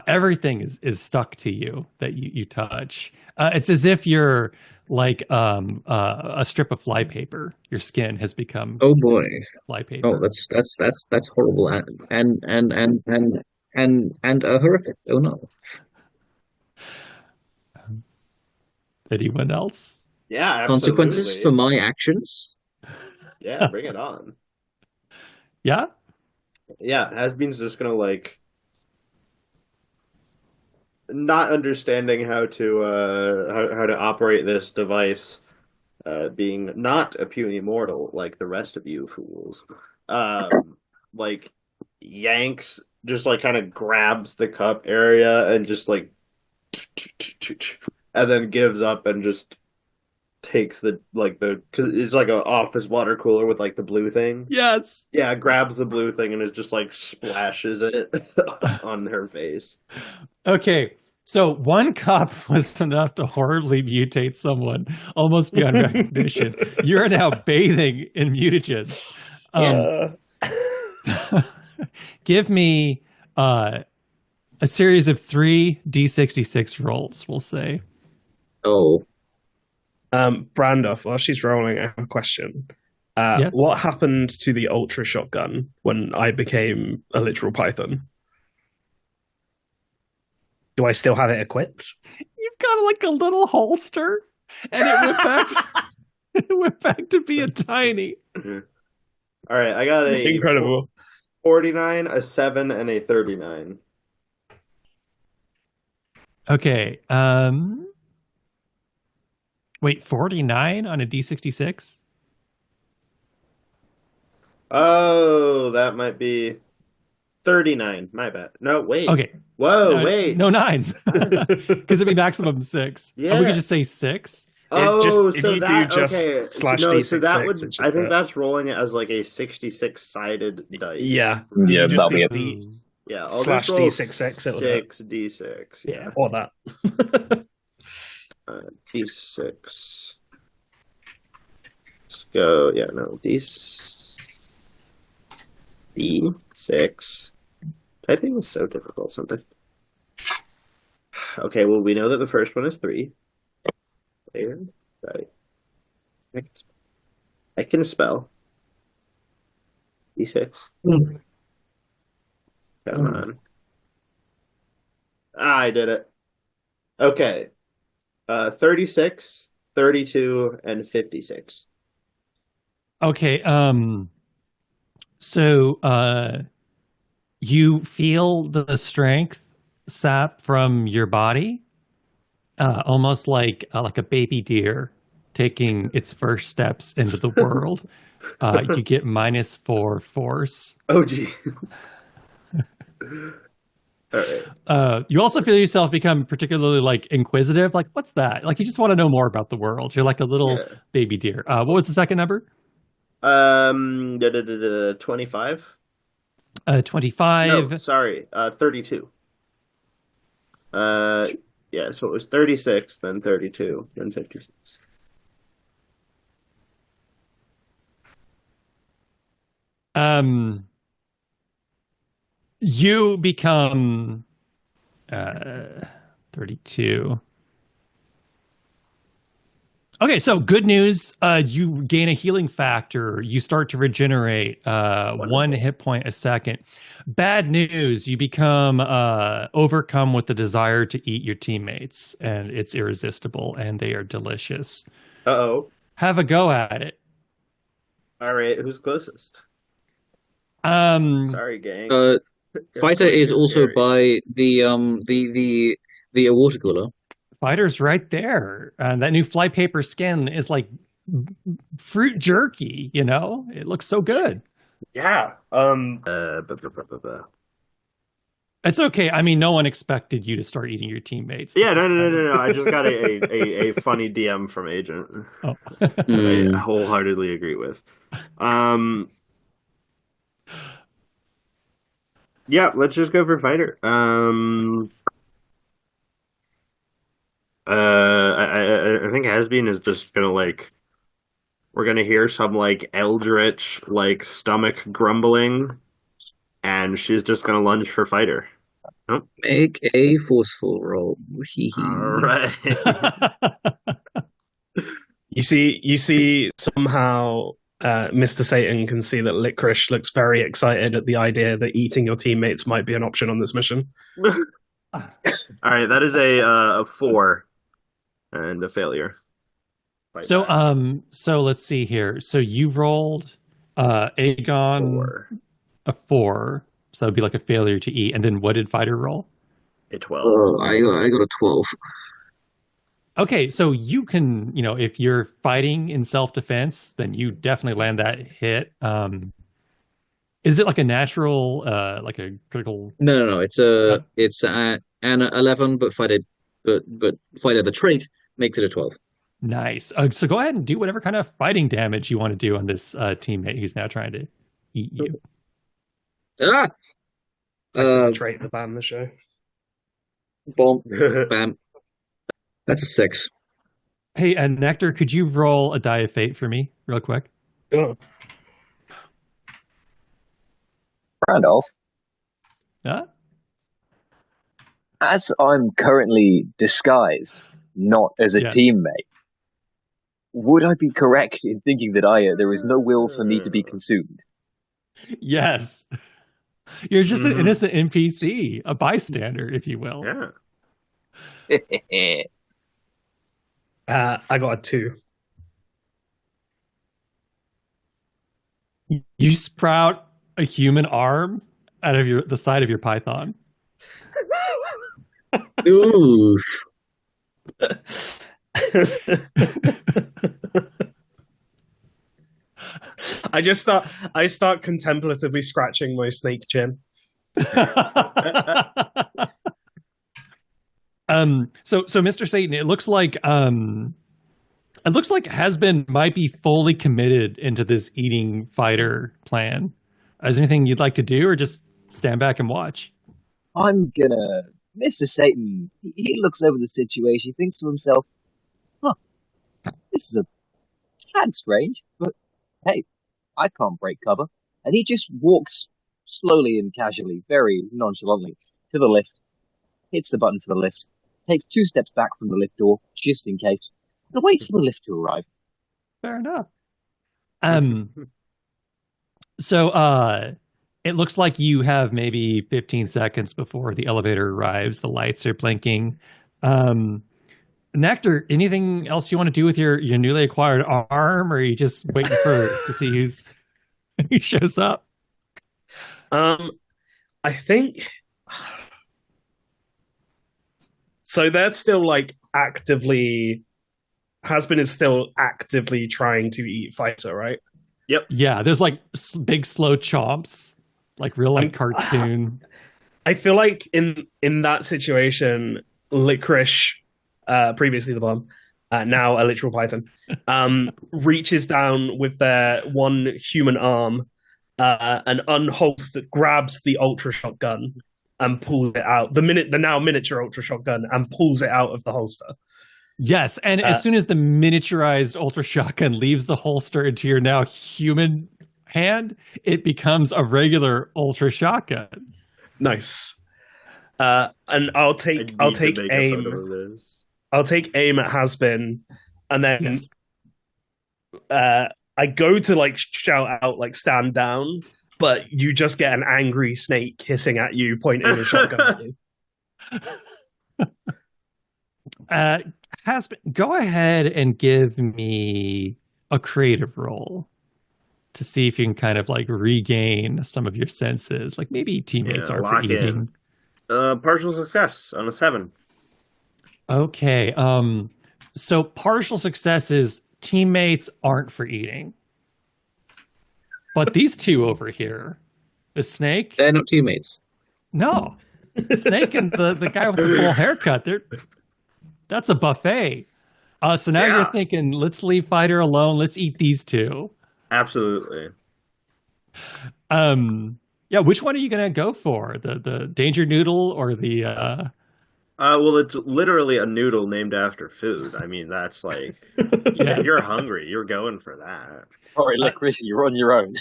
Everything is stuck to you that you touch. It's as if you're like a strip of flypaper. Your skin has become flypaper. Oh, that's horrible and horrific. Oh no. Anyone else? Yeah, absolutely. Consequences for my actions. Yeah, bring it on. Yeah? Yeah, Hasbeen's just gonna like not understanding how to operate this device, being not a puny mortal like the rest of you fools. Like yanks, just like kind of grabs the cup area and just like and then gives up and just takes because it's like an office water cooler with like the blue thing. Yes. Yeah, grabs the blue thing and is just like splashes it on her face. Okay, so one cup was enough to horribly mutate someone almost beyond recognition. You're now bathing in mutagens. Give me a series of 3 D66 rolls, we'll say. Oh. Brandoff, while she's rolling, I have a question. What happened to the ultra shotgun when I became a literal python? Do I still have it equipped? You've got like a little holster, and it went back. It went back to being tiny. All right, I got a incredible 49, a 7, and a 39. Okay. Wait, 49 on a D66? Oh, that might be 39. My bad. No, wait. Okay. Whoa, wait. No 9s. Because it'd be maximum 6. Yeah. Oh, we could just say 6? Oh, so D66, so that would. I think that's rolling it as like a 66-sided dice. Yeah. Yeah, just that'll be D Yeah, I'll slash just roll D66. 6d6. Yeah, or that. D6. go. Yeah, no. D6. Typing is so difficult sometimes. Okay, well, we know that the first one is 3. Player. Right. I can spell. D6. Come on. I did it. Okay. 36, 32, and 56. Okay, so you feel the strength sap from your body, almost like a baby deer taking its first steps into the world. You get -4 force. Oh, geez. All right. You also feel yourself become particularly inquisitive. Like, what's that? Like, you just want to know more about the world. You're like a little baby deer. What was the second number? 25. 25. No, sorry. 32. Yeah, so it was 36, then 32, then 56. You become 32. Okay, so good news. You gain a healing factor. You start to regenerate 1 hit point a second. Bad news. You become overcome with the desire to eat your teammates, and it's irresistible, and they are delicious. Uh-oh. Have a go at it. All right, who's closest? Sorry, gang. Fighter is also by the water cooler. Fighter's right there. That new flypaper skin is like fruit jerky, you know? It looks so good. Yeah. It's okay. I mean, no one expected you to start eating your teammates. Yeah, no. I just got a funny DM from Agent. Oh. I wholeheartedly agree with. Yeah, let's just go for Fighter. I think Hasbeen is just gonna we're gonna hear some eldritch stomach grumbling, and she's just gonna lunge for Fighter. Oh. Make a forceful roll. All right. You see somehow Mr. Satan can see that Licorice looks very excited at the idea that eating your teammates might be an option on this mission. All right, that is a 4 and a failure. So let's see here. So you rolled Aegon 4. a 4. So that would be like a failure to eat. And then what did Fighter roll? A 12. I got a 12. Okay, so you can, if you're fighting in self-defense, then you definitely land that hit. Is it like a natural, like a critical? No. It's an 11, but fighter the trait makes it a 12. Nice. So go ahead and do whatever kind of fighting damage you want to do on this teammate who's now trying to eat you. Ah! That's a trait in the band the show. Bomb. Bam. That's a 6. Hey, and Nectar, could you roll a die of fate for me real quick? Sure. Brandoff, as I'm currently disguised, not as a teammate, would I be correct in thinking that there is no will for me to be consumed? Yes. You're just an innocent NPC, a bystander, if you will. Yeah. I got a 2. You sprout a human arm out of the side of your python. Ooh. I start contemplatively scratching my snake chin. So Mr. Satan, it looks like Hasbeen might be fully committed into this eating Fighter plan. Is there anything you'd like to do, or just stand back and watch? Mr. Satan, he looks over the situation, he thinks to himself, this is a tad strange, but hey, I can't break cover. And he just walks slowly and casually, very nonchalantly, to the lift, hits the button for the lift, takes 2 steps back from the lift door, just in case, and waits for the lift to arrive. Fair enough. So it looks like you have maybe 15 seconds before the elevator arrives. The lights are blinking. Nectar, anything else you want to do with your newly acquired arm, or are you just waiting to see who shows up? I think so. They're still like actively. Hasbin is still actively trying to eat Fighter, right? Yep. Yeah, there's like big slow chomps, like real like cartoon. I feel like in that situation, Licorice, previously the bomb, now a literal python, reaches down with their one human arm and grabs the ultra shotgun and pulls it out. The now miniature ultra shotgun and pulls it out of the holster. Yes, and as soon as the miniaturized ultra shotgun leaves the holster into your now human hand, it becomes a regular ultra shotgun. Nice. And I'll take aim. I'll take aim at Hasbin, and then Yes. I go to like shout out like stand down, but you just get an angry snake hissing at you, pointing a shotgun at you. Hasbin, go ahead and give me a creative roll to see if you can kind of like regain some of your senses. Like maybe teammates are for eating. Partial success on a 7. Okay. So partial success is teammates aren't for eating. But these two over here, the snake. They're not teammates. No. The snake and the guy with the full haircut, that's a buffet. So now you're thinking, let's leave Fighter alone. Let's eat these two. Absolutely. Yeah, which one are you gonna go for? The danger noodle or the Well, it's literally a noodle named after food. I mean, that's like Yes. if you're hungry, you're going for that. Sorry, Licorice, you're on your own.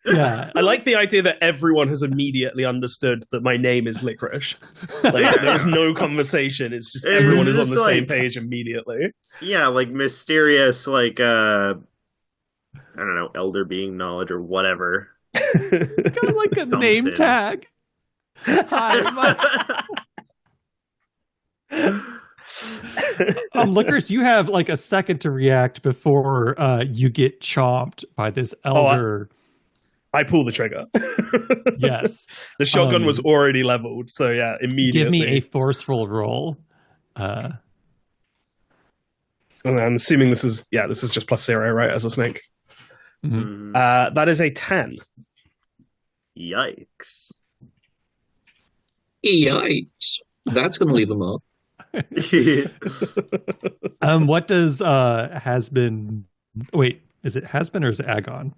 Yeah. I like the idea that everyone has immediately understood that my name is Licorice. Like there's no conversation. It's just everyone is on the same page immediately. Yeah, like mysterious, like I don't know, elder being knowledge or whatever. Kind of like a name tag. Hi, Lickers, you have like a second to react before you get chomped by this elder. I pull the trigger. Yes. The shotgun was already leveled, so yeah, immediately. Give me a forceful roll. And I'm assuming this is just +0, right, as a snake? Mm-hmm. That is a 10. Yikes. Yikes. That's going to leave a mark. What does Hasbin... Wait, is it Hasbin or is it Agon?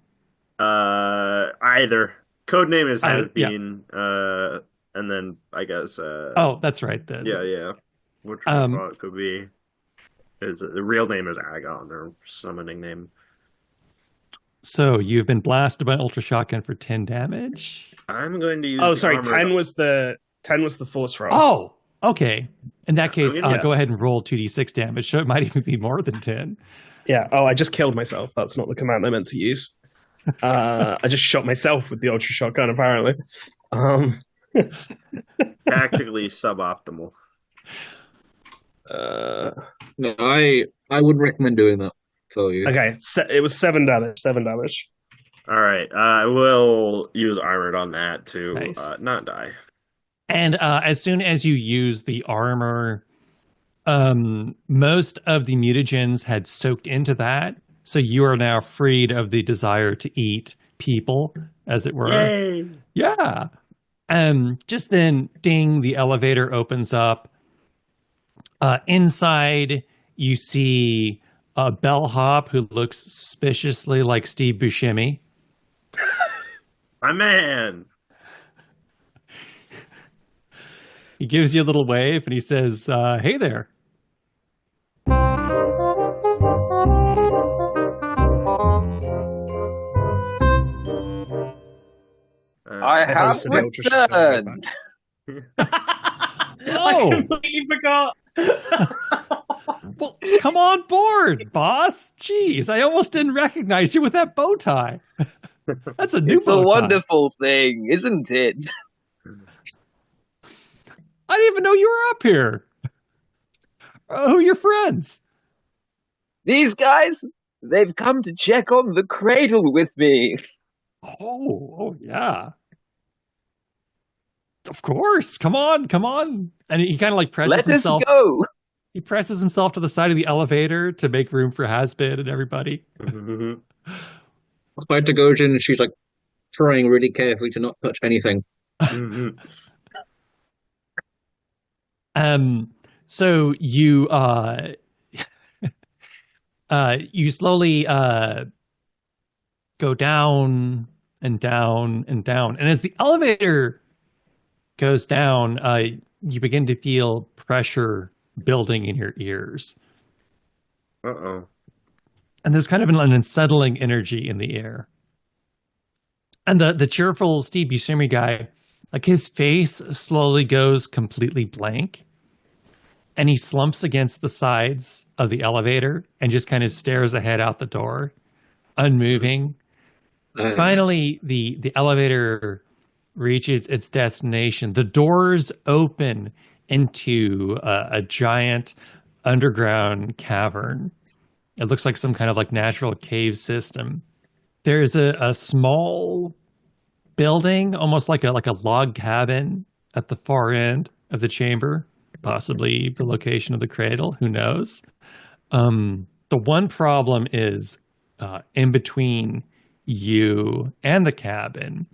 Either. Codename is has yeah. been, and then I guess. Oh, that's right. Yeah. Which I thought could be. The real name is Agon, their summoning name. So you've been blasted by Ultra Shotgun for 10 damage. I'm going to use. Oh, sorry. 10 was the force roll. Oh, okay. In that case, yeah. go ahead and roll 2d6 damage. So it might even be more than 10. Yeah. Oh, I just killed myself. That's not the command I meant to use. I just shot myself with the Ultra Shotgun, apparently. Tactically suboptimal. No, I wouldn't recommend doing that for you. Okay, it was 7 damage. 7 damage. All right, I will use armored on that to not die. And as soon as you use the armor, most of the mutagens had soaked into that. So you are now freed of the desire to eat people, as it were. Yay! Yeah. Just then, ding, the elevator opens up. Inside, you see a bellhop who looks suspiciously like Steve Buscemi. My man! He gives you a little wave and he says, hey there. have hosted the Ultra Shock and I returned. Oh, I completely forgot. well, come on board, boss. Jeez, I almost didn't recognize you with that bow tie. That's a new It's a bow tie. wonderful thing, isn't it? I didn't even know you were up here. Who are your friends? These guys, they've come to check on the cradle with me. Oh, yeah. Of course. Come on. And he kind of like presses Let us himself. go. He presses himself to the side of the elevator to make room for Hasbin and everybody. By Dagojin, she's like trying really carefully to not touch anything. So you you slowly go down and down and down, and as the elevator goes down, you begin to feel pressure building in your ears. Uh-oh. And there's kind of an unsettling energy in the air. And the cheerful Steve Buscemi guy, like his face slowly goes completely blank. And he slumps against the sides of the elevator and just kind of stares ahead out the door, unmoving. Finally, the elevator reaches its destination. The doors open into a giant underground cavern. It looks like some kind of like natural cave system. There's a small building, almost like a log cabin at the far end of the chamber, possibly the location of the cradle. Who knows? The one problem is in between you and the cabin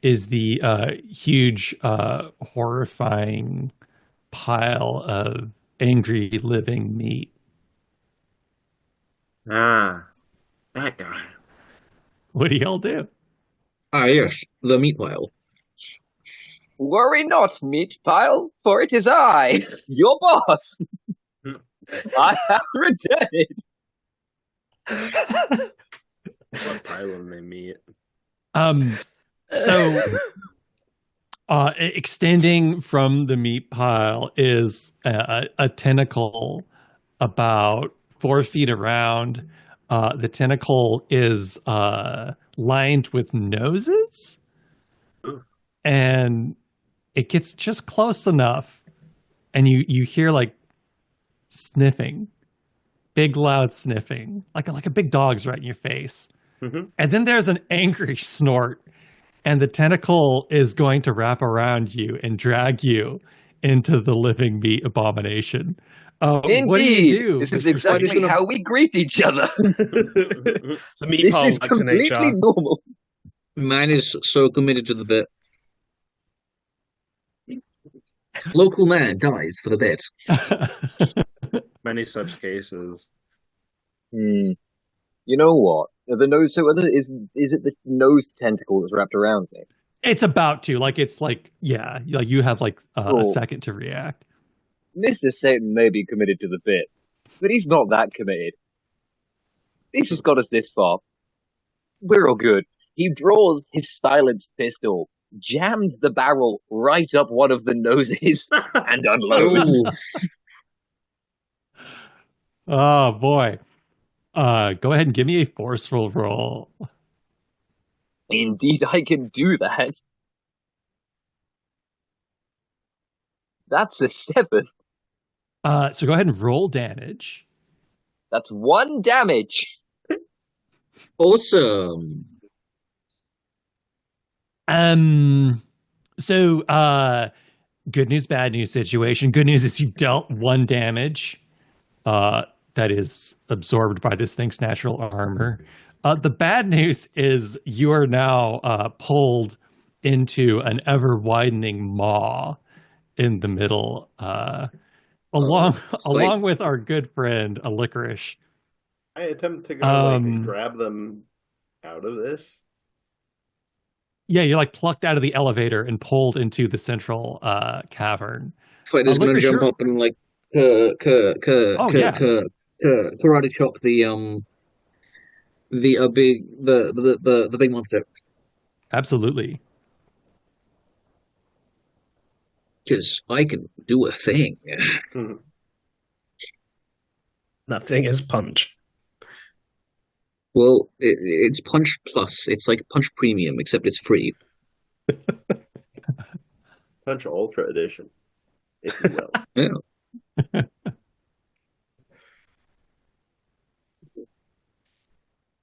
is the huge, horrifying pile of angry living meat. Ah, that guy. What do y'all do? Ah, yes, the meat pile. Worry not, meat pile, for it is I, your boss. I have returned. What pile they meet? So extending from the meat pile is a tentacle about 4 feet around. The tentacle is lined with noses, and it gets just close enough, and you hear like sniffing, big loud sniffing, like a big dog's right in your face. And then there's an angry snort, and the tentacle is going to wrap around you and drag you into the living meat abomination. Indeed, what do you do? this is exactly how we greet each other. The meat This pile is likes an completely HR. normal. Man is so committed to the bit. Local man dies for the bit. Many such cases. You know what? The nose. So, is it the nose tentacle that's wrapped around me? It's about to. Like, it's like, yeah, like you have like a Cool. second to react. Mr. Satan may be committed to the bit, but he's not that committed. He's just got us this far. We're all good. He draws his silenced pistol, jams the barrel right up one of the noses, and unloads. Oh boy. Go ahead and give me a forceful roll. Indeed, I can do that. That's a 7. So go ahead and roll damage. That's 1 damage. Awesome. So good news, bad news situation. Good news is you dealt 1 damage. That is absorbed by this thing's natural armor. The bad news is you are now pulled into an ever-widening maw in the middle, along with our good friend, a licorice. I attempt to go grab them out of this. Yeah, you're like plucked out of the elevator and pulled into the central cavern. Fighter's gonna Licorice, jump you're- up and like yeah. karate chop the big monster. Absolutely. Because I can do a thing. That thing is Punch. Well, it's Punch Plus. It's like Punch Premium, except it's free. Punch Ultra Edition, if you will. Yeah.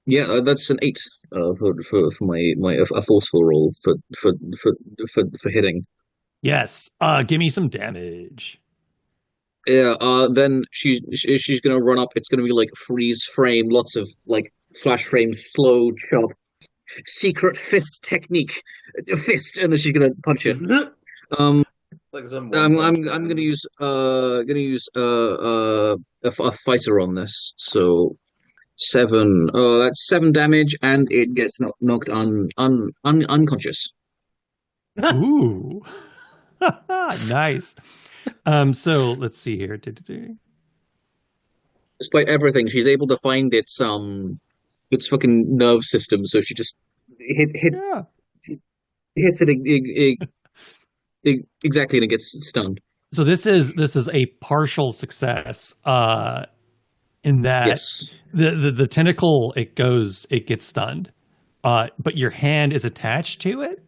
Yeah, that's an 8 for my a forceful roll for hitting. Yes. Give me some damage. Yeah. Then she's gonna run up. It's gonna be like freeze frame, lots of like flash frames, slow chop, secret fist technique, fist, and then she's gonna punch it. Like some I'm gonna use a fighter on this. So 7. Oh, that's 7 damage, and it gets knocked unconscious. Ooh. Nice. So let's see here. Despite everything, she's able to find its fucking nerve system. So she just Yeah. hits it exactly, and it gets stunned. So this is a partial success. In that Yes. the tentacle it gets stunned, but your hand is attached to it,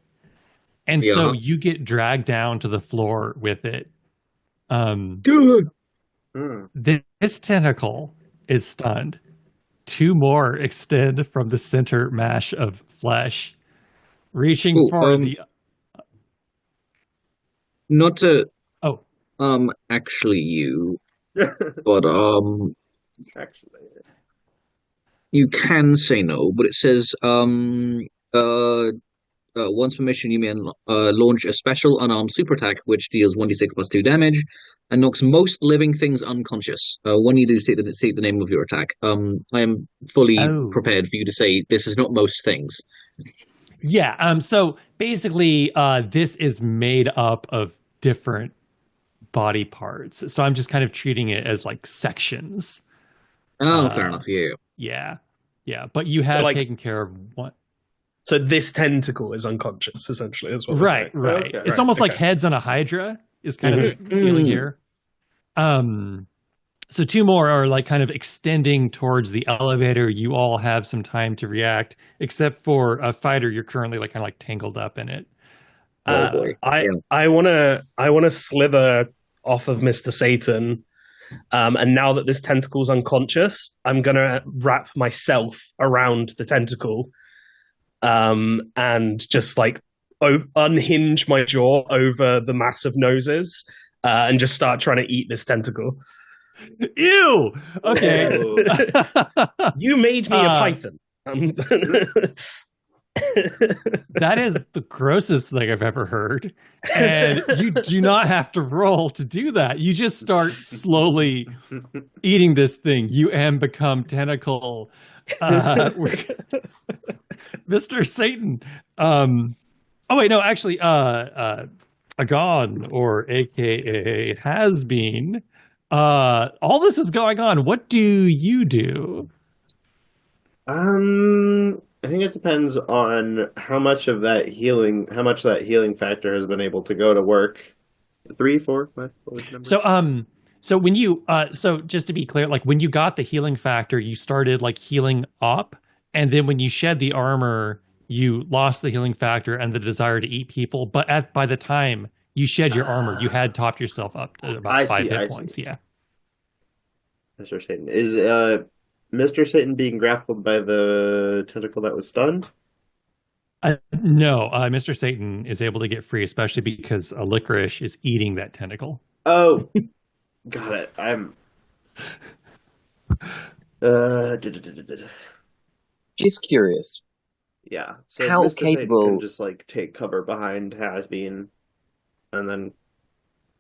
and so you get dragged down to the floor with it. This tentacle is stunned. 2 more extend from the center mash of flesh, reaching for the. Not to actually but Actually, you can say no, but it says once per mission you may launch a special unarmed super attack which deals 1d6 plus 2 damage and knocks most living things unconscious. When you do state the name of your attack, I am fully prepared for you to say this is not most things. Yeah. So basically, this is made up of different body parts. So I'm just kind of treating it as like sections. Oh, fair enough. Yeah. But you have taken care of one. So this tentacle is unconscious, essentially, as well. Right. Okay. It's almost like heads on a hydra is kind of the feeling here. So 2 more are like kind of extending towards the elevator. You all have some time to react, except for a fighter. You're currently like kind of like tangled up in it. Oh boy. I wanna slither off of Mr. Satan. And now that this tentacle's unconscious, I'm gonna wrap myself around the tentacle, and just like unhinge my jaw over the massive noses, and just start trying to eat this tentacle. Ew. Okay. You made me a python. That is the grossest thing I've ever heard. And you do not have to roll to do that. You just start slowly eating this thing. You become tentacle. Mr. Satan. Oh, wait, no, actually, Agon, or AKA Has Been. All this is going on. What do you do? I think it depends on how much that healing factor has been able to go to work. 3, 4, 5, what was the number? So when you so just to be clear, like when you got the healing factor, you started like healing up, and then when you shed the armor, you lost the healing factor and the desire to eat people. But by the time you shed your armor, you had topped yourself up at about 5 hit points. Yeah. Mr. Satan. Is Mr. Satan being grappled by the tentacle that was stunned? No, Mr. Satan is able to get free, especially because a licorice is eating that tentacle. Oh, got it. I'm. Just curious. Yeah. So How Mr. Satan capable- can just like take cover behind Has-Been, and then,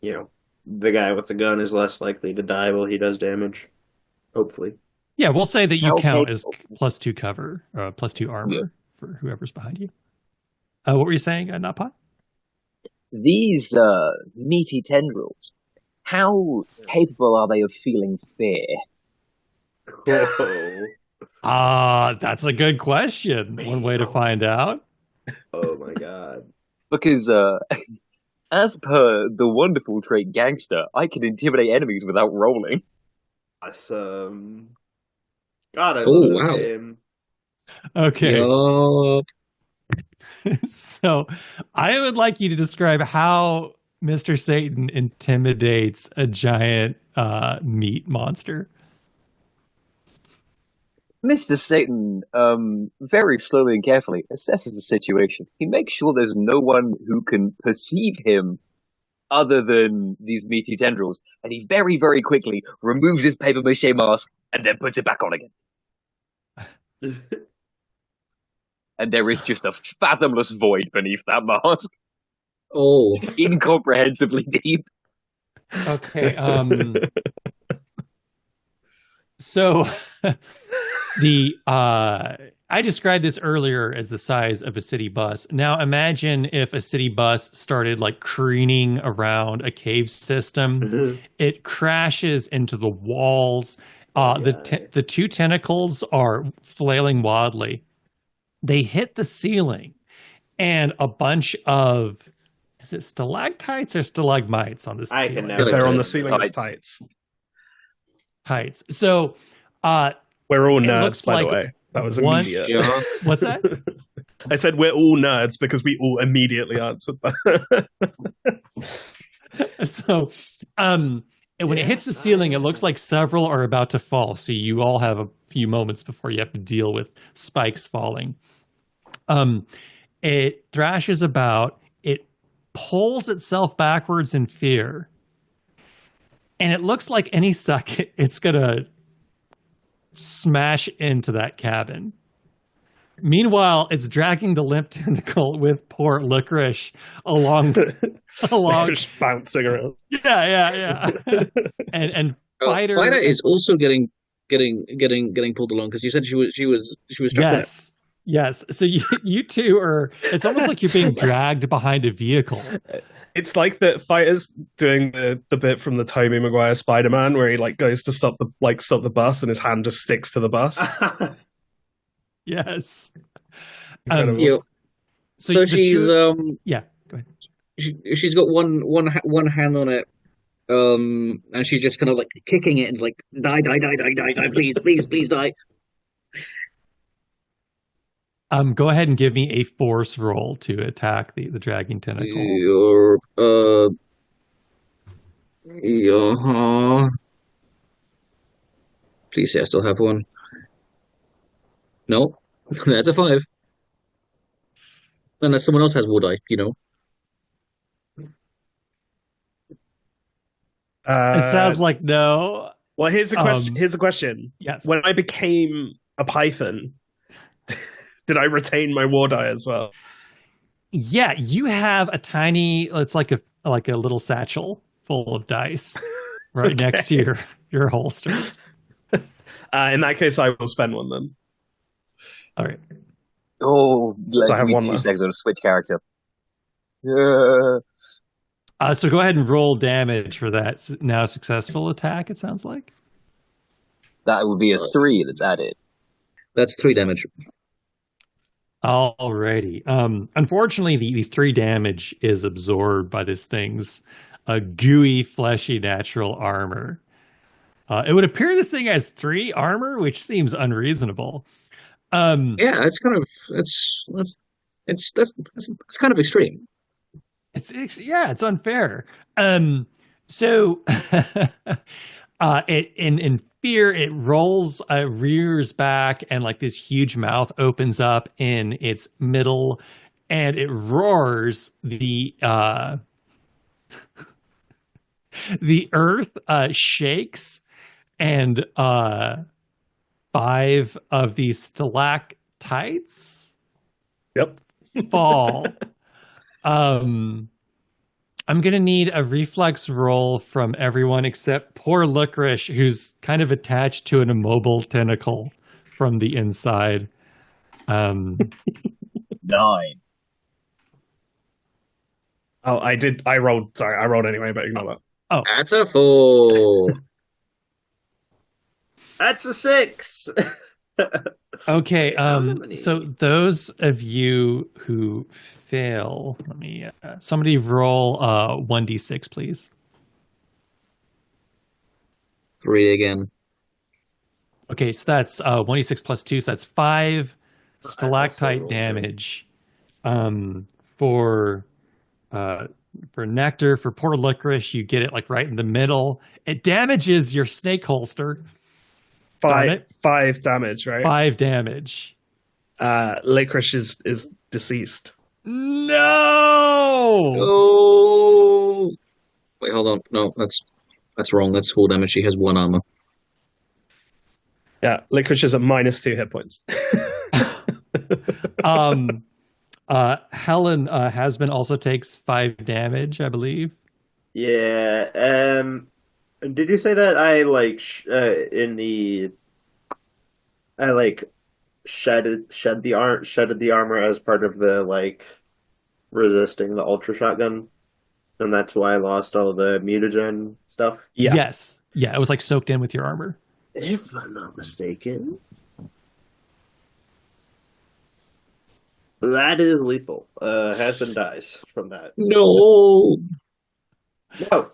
the guy with the gun is less likely to die while he does damage. Hopefully. Yeah, we'll say that you How count as capable- +2 cover, +2 armor for whoever's behind you. What were you saying, NotPot? These meaty tendrils, how capable are they of feeling fear? Oh, That's a good question. One way to find out. oh my God. Because As per the wonderful trait Gangster, I can intimidate enemies without rolling. Awesome. God, I Oh, love this wow. game. Okay. Yup. So I would like you to describe how Mr. Satan intimidates a giant meat monster. Mr. Satan, very slowly and carefully assesses the situation. He makes sure there's no one who can perceive him other than these meaty tendrils, and he very, very quickly removes his paper mache mask and then puts it back on again. And there is just a fathomless void beneath that mask, Oh, incomprehensibly deep. Okay. So the I described this earlier as the size of a city bus. Now imagine if a city bus started like careening around a cave system. It crashes into the walls. The two tentacles are flailing wildly. They hit the ceiling, and a bunch of, is it stalactites or stalagmites on this I ceiling? can never They're on the tell. ceiling as tights. Heights. So We're all It nerds, looks by like the way. That was one- immediate. yeah. what's that? I said we're all nerds because we all immediately answered that. So when it hits the ceiling, it looks like several are about to fall. So you all have a few moments before you have to deal with spikes falling. It thrashes about, it pulls itself backwards in fear. And it looks like any second it's gonna smash into that cabin. Meanwhile, it's dragging the limp tentacle with poor Licorice along. Just bouncing around. Yeah. and Fighter Fighter is also getting pulled along because you said she was trapped in it. Yes. So you two are. It's almost like you're being dragged behind a vehicle. It's like the Fighter's doing the bit from the Tobey Maguire Spider-Man where he like goes to stop the bus and his hand just sticks to the bus. Yes. Incredible. Yeah. So she's yeah. Go ahead. she's got one hand on it, and she's just kind of like kicking it and like die, please die. Go ahead and give me a force roll to attack the dragging tentacle. Yeah. Please say I still have one. No, that's a 5. Unless someone else has wood eye, you know. It sounds like no. Well, here's the question. Here's the question. Yes. When I became a python, did I retain my war die as well? Yeah, you have a tiny. It's like a little satchel full of dice right next to your holster. In that case, I will spend one then. All right. Oh, So I have give me one 2 left. seconds to switch character. Yeah. So go ahead and roll damage for that now successful attack. It sounds like That would be a 3 that's added. That's 3 damage. alrighty. Unfortunately, the 3 damage is absorbed by this thing's gooey, fleshy, natural armor. It would appear this thing has 3 armor, which seems unreasonable. Yeah, it's kind of that's kind of extreme. It's unfair. So it in fear it rolls, rears back, and like this huge mouth opens up in its middle, and it roars. The earth shakes, and 5 of these stalactites Yep. fall. I'm gonna need a reflex roll from everyone except poor Licorice, who's kind of attached to an immobile tentacle from the inside. 9. Oh, I rolled. Sorry, I rolled anyway, but ignore that. Oh, That's a 4. That's a 6. Okay, How many? so those of you who fail, let me somebody roll 1d6, please. 3 again. Okay, so that's 1d6 plus 2, so that's 5 stalactite rolled damage. For Nectar, for poor Licorice, you get it like right in the middle. It damages your snake holster. Got it? 5 damage, right? 5 damage. Licorice is deceased. No! Oh! Wait, hold on. No, that's wrong. That's full damage. She has 1 armor. Yeah, Licorice is at -2 hit points. Helen Hasbin also takes 5 damage, I believe. Yeah. Did you say that I like shedded the armor as part of the like resisting the ultra shotgun, and that's why I lost all the mutagen stuff? Yeah. Yes. Yeah, it was like soaked in with your armor. If I'm not mistaken. That is lethal. Hasbin dies from that. No! No.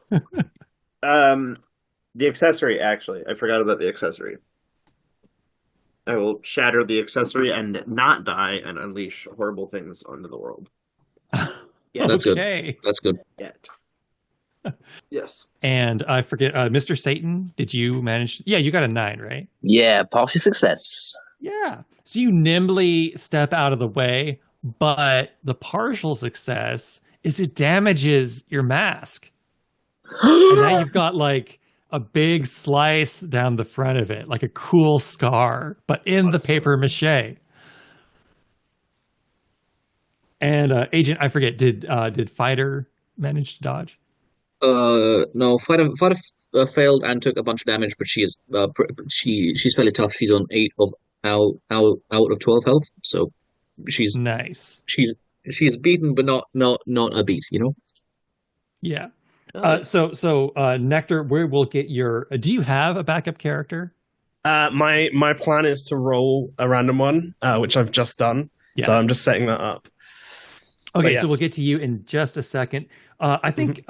The accessory, actually. I forgot about the accessory. I will shatter the accessory and not die and unleash horrible things onto the world. Yeah, That's Okay. good. That's good. yet. Yes. And I forget, Mr. Satan, did you manage? Yeah, you got a 9, right? Yeah, partial success. Yeah. So you nimbly step out of the way, but the partial success is it damages your mask. And now you've got like a big slice down the front of it, like a cool scar, but in the paper mache. And Agent, I forget, did Fighter manage to dodge? No, Fighter failed and took a bunch of damage, but she's fairly tough. She's on 8 of out of 12 health, so she's Nice. she's beaten, but not a beat. You know. Yeah. So Nectar, where we'll get your. Do you have a backup character? My plan is to roll a random one, which I've just done. Yes. So I'm just setting that up. Okay, Yes. so we'll get to you in just a second. I think.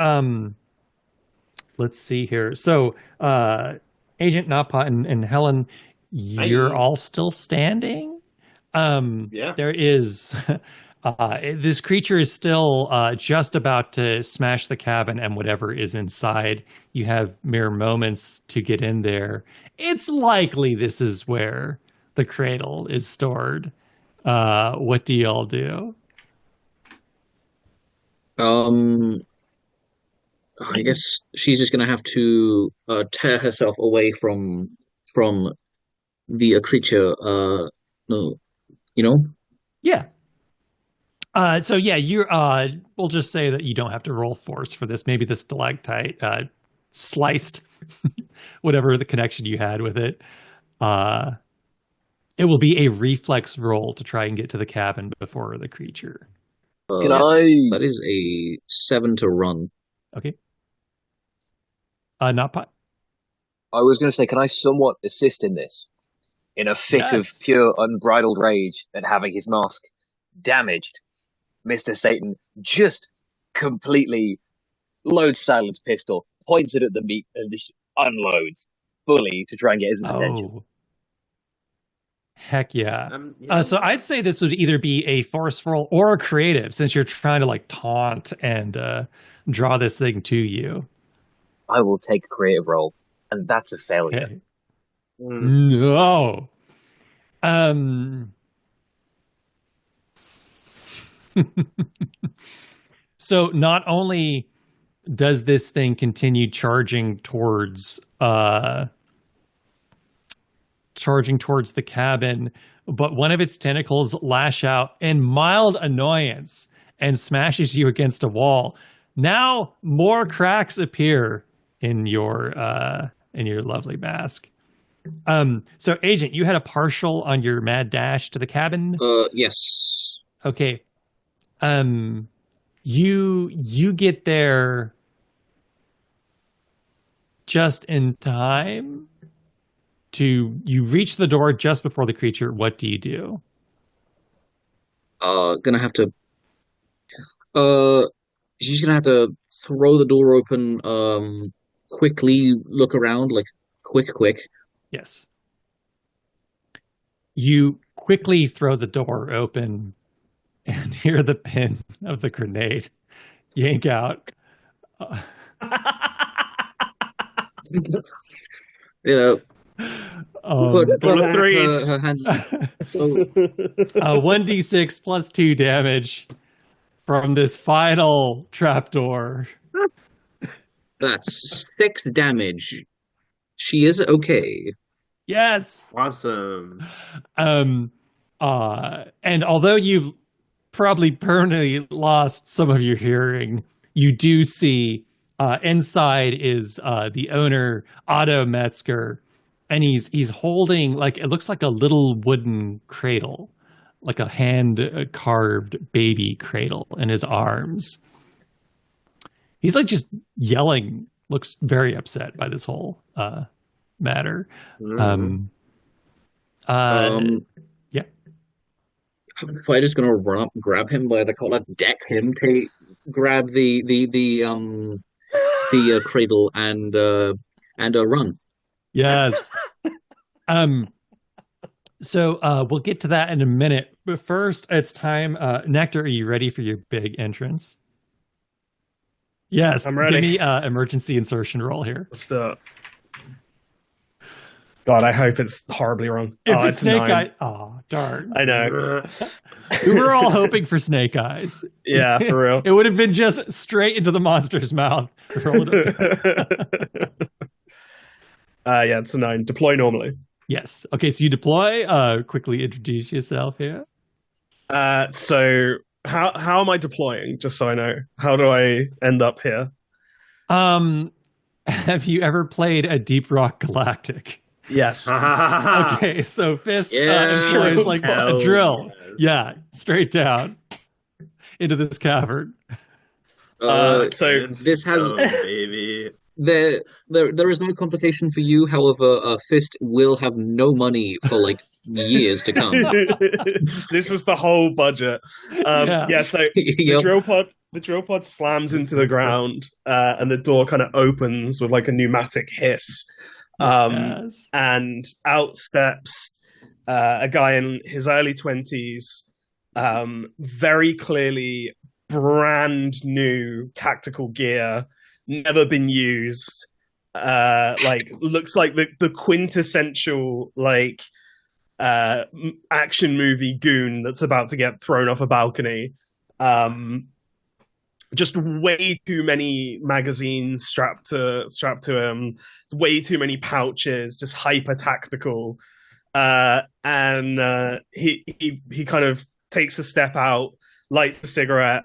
Let's see here. So, Agent Napa and Helen, you're all still standing. Yeah. There is. This creature is still just about to smash the cabin and whatever is inside. You have mere moments to get in there. It's likely this is where the cradle is stored. What do y'all do? I guess she's just gonna have to tear herself away from the creature. No, you know. Yeah. So yeah, you're. We'll just say that you don't have to roll force for this. Maybe the stalactite sliced whatever the connection you had with it. It will be a reflex roll to try and get to the cabin before the creature. Can I? That is a 7 to run. Okay. Not pot. I was going to say, can I somewhat assist in this? In a fit of Yes. pure unbridled rage at having his mask damaged, Mr. Satan just completely loads Silent's pistol, points it at the meat, and just unloads fully to try and get his attention. Oh. Heck yeah. Yeah. So I'd say this would either be a force roll or a creative, since you're trying to like taunt and draw this thing to you. I will take a creative roll, and that's a failure. Okay. No. So not only does this thing continue charging towards the cabin, but one of its tentacles lash out in mild annoyance and smashes you against a wall. Now more cracks appear in your lovely mask. So Agent, you had a partial on your mad dash to the cabin. Yes. Okay. You get there just in time you reach the door just before the creature. What do you do? Gonna have to. Uh, she's gonna have to throw the door open. Quickly look around, like quick. Yes. You quickly throw the door open and hear the pin of the grenade yank out. You know, put Ball of her, threes. her hand. Oh, 1d6 plus 2 damage from this final trapdoor. that's 6 damage. She is okay. Yes. Awesome. And although you've probably permanently lost some of your hearing, you do see inside is the owner, Otto Metzger, and he's holding, like, it looks like a little wooden cradle, like a hand carved baby cradle in his arms. He's like just yelling, looks very upset by this whole matter. Yeah. Fighter's gonna run up, grab him by the collar, deck him, grab the cradle and run. Yes. So we'll get to that in a minute. But first, it's time. Nectar, are you ready for your big entrance? Yes. I'm ready. Give me emergency insertion roll here. Let's do it. God, I hope it's horribly wrong. If it's Snake 9. Eyes. Oh, darn. I know. We were all hoping for Snake Eyes. Yeah, for real. It would have been just straight into the monster's mouth. Yeah, it's a 9. Deploy normally. Yes. Okay, so you deploy. Quickly introduce yourself here. So how am I deploying? Just so I know. How do I end up here? Have you ever played a Deep Rock Galactic? Yes. Okay, so Fist deploys like a drill. Yeah, straight down into this cavern. So this has baby. there is no complication for you. However, Fist will have no money for like years to come. This is the whole budget. Yeah. So Yep. the drill pod slams into the ground, and the door kind of opens with like a pneumatic hiss. Yes. And out steps a guy in his early 20s, very clearly brand new tactical gear, never been used. Like looks like the quintessential like action movie goon that's about to get thrown off a balcony. Just way too many magazines strapped to him, way too many pouches, just hyper tactical. And he kind of takes a step out, lights a cigarette,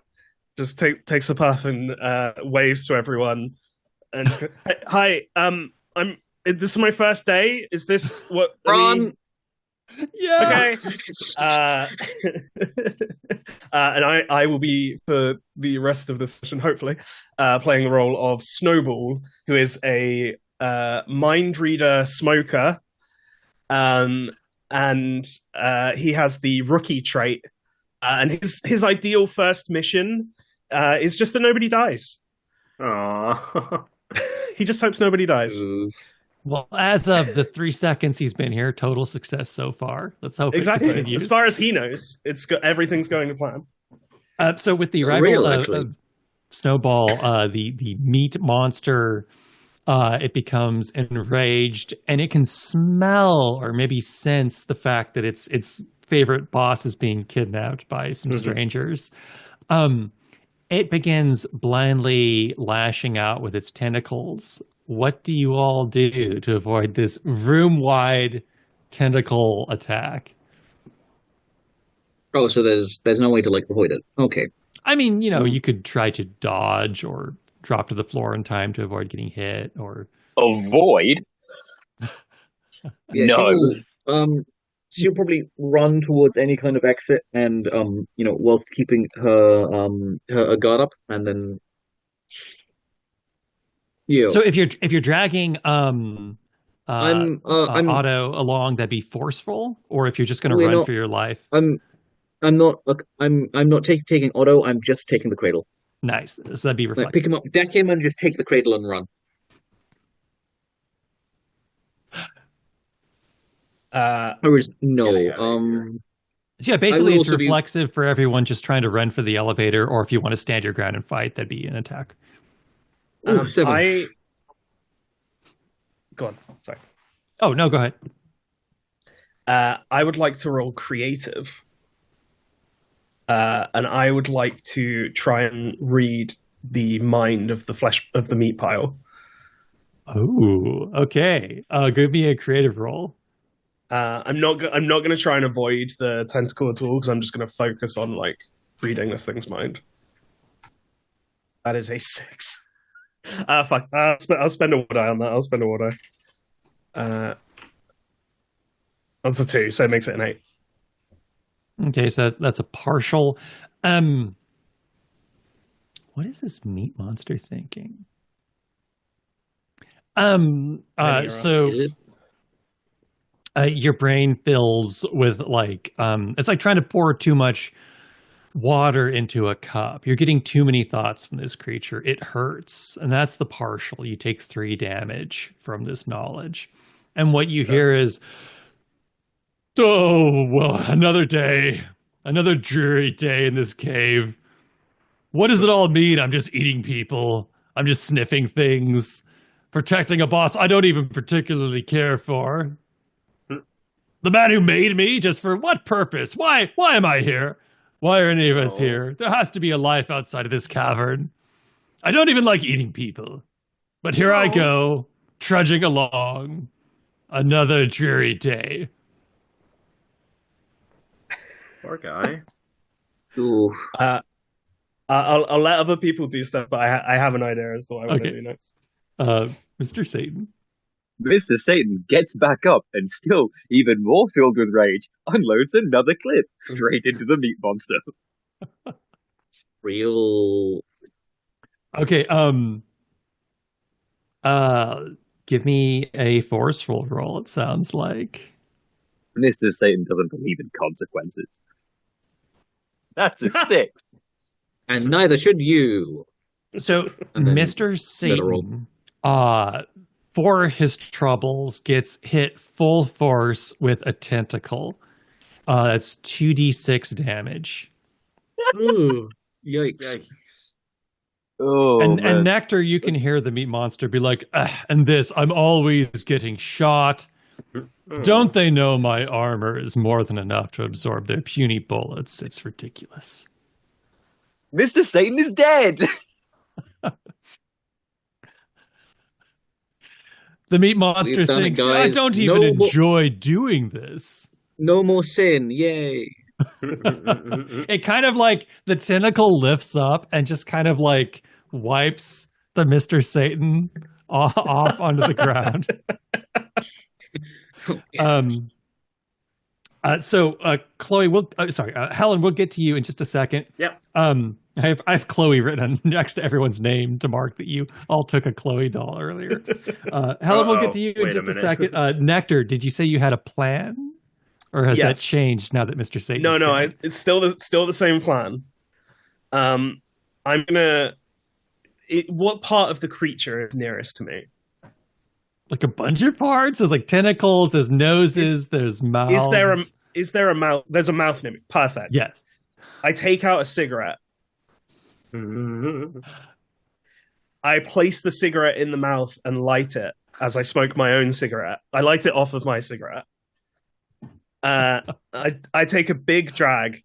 just takes a puff and waves to everyone, and just goes, "Hi, this is my first day. Is this what?" Run. Yeah. Okay. And I will be, for the rest of the session, hopefully, playing the role of Snowball, who is a mind reader smoker, and he has the rookie trait, and his ideal first mission is just that nobody dies. Aww. He just hopes nobody dies. Well, as of the 3 seconds he's been here, total success so far. Let's hope Exactly. it continues. As far as he knows, everything's going to plan. So with the arrival of Snowball, the meat monster, it becomes enraged, and it can smell or maybe sense the fact that its favorite boss is being kidnapped by some strangers. It begins blindly lashing out with its tentacles. What do you all do to avoid this room-wide tentacle attack? Oh, so there's no way to like avoid it. Okay. I mean, you could try to dodge or drop to the floor in time to avoid getting hit, or Avoid? Yeah, No. She'll probably run towards any kind of exit, and whilst keeping her guard up, and then So if you're dragging I'm auto along, that'd be forceful, or if you're just going to we're run not for your life. I'm not look I'm not taking auto. I'm just taking the cradle. Nice. So that'd be Like pick reflexive. him up, deck him, and just take the cradle and run. Or is no. So yeah, basically I will it's also be- reflexive for everyone just trying to run for the elevator, or if you want to stand your ground and fight, that'd be an attack. Ooh, 7. Go on. Sorry. Oh, no, go ahead. I would like to roll creative. And I would like to try and read the mind of the meat pile. Oh, okay. Give me a creative roll. I'm not going to try and avoid the tentacle at all, because I'm just going to focus on like reading this thing's mind. That is a 6. Fuck. I'll spend a war die on that. I'll spend a war die. That's a 2, so it makes it an 8. Okay, so that's a partial. What is this meat monster thinking? So your brain fills with like it's like trying to pour too much water into a cup. You're getting too many thoughts from this creature. It hurts, and that's the partial. You take 3 damage from this knowledge, and what you hear is, "Oh well, another day, another dreary day in this cave. What does it all mean? I'm just eating people. I'm just sniffing things, protecting a boss I don't even particularly care for. The man who made me, just for what purpose? Why am I here? Why are any of us here? There has to be a life outside of this cavern. I don't even like eating people. But here I go, trudging along. Another dreary day." Poor guy. Ooh. I'll let other people do stuff, but I have an idea as to what I want to do next. Mr. Satan. Mr. Satan gets back up and, still even more filled with rage, unloads another clip straight into the meat monster. Real. Okay, give me a forceful roll, it sounds like. Mr. Satan doesn't believe in consequences. That's a 6. And neither should you. So And then Mr. Satan, for his troubles, gets hit full force with a tentacle. That's 2d6 damage. Ooh, yikes. Oh, And Nectar, you can hear the meat monster be like, and this, I'm always getting shot. Don't they know my armor is more than enough to absorb their puny bullets? It's ridiculous. Mr. Satan is dead! The meat monster We've done it, thinks, I guys. don't even No more- enjoy doing this. No more sin, yay. It kind of like the tentacle lifts up and just kind of like wipes the Mr. Satan off onto the ground. Chloe, Helen, we'll get to you in just a second. Yep. I have Chloe written next to everyone's name to mark that you all took a Chloe doll earlier. Helen, we'll get to you in Wait a just a minute. second. Nectar, did you say you had a plan? Or has that Yes. changed now that Mr. Satan? No, it's still the same plan. I'm gonna. What part of the creature is nearest to me? Like a bunch of parts. There's like tentacles. There's noses. There's mouths. Is there a mouth? There's a mouth near me. Perfect. Yes. I take out a cigarette. I place the cigarette in the mouth and light it as I smoke my own cigarette. I light it off of my cigarette. I take a big drag.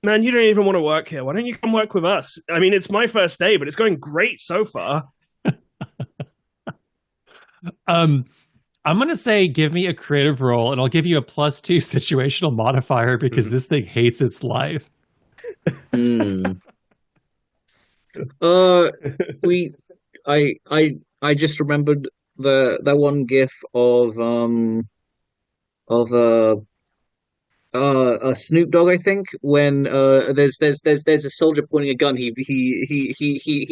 Man, you don't even want to work here. Why don't you come work with us? I mean, it's my first day, but it's going great so far. I'm going to say give me a creative roll, and I'll give you a +2 situational modifier because this thing hates its life. I just remembered that one gif of Snoop Dogg, I think, when there's a soldier pointing a gun, he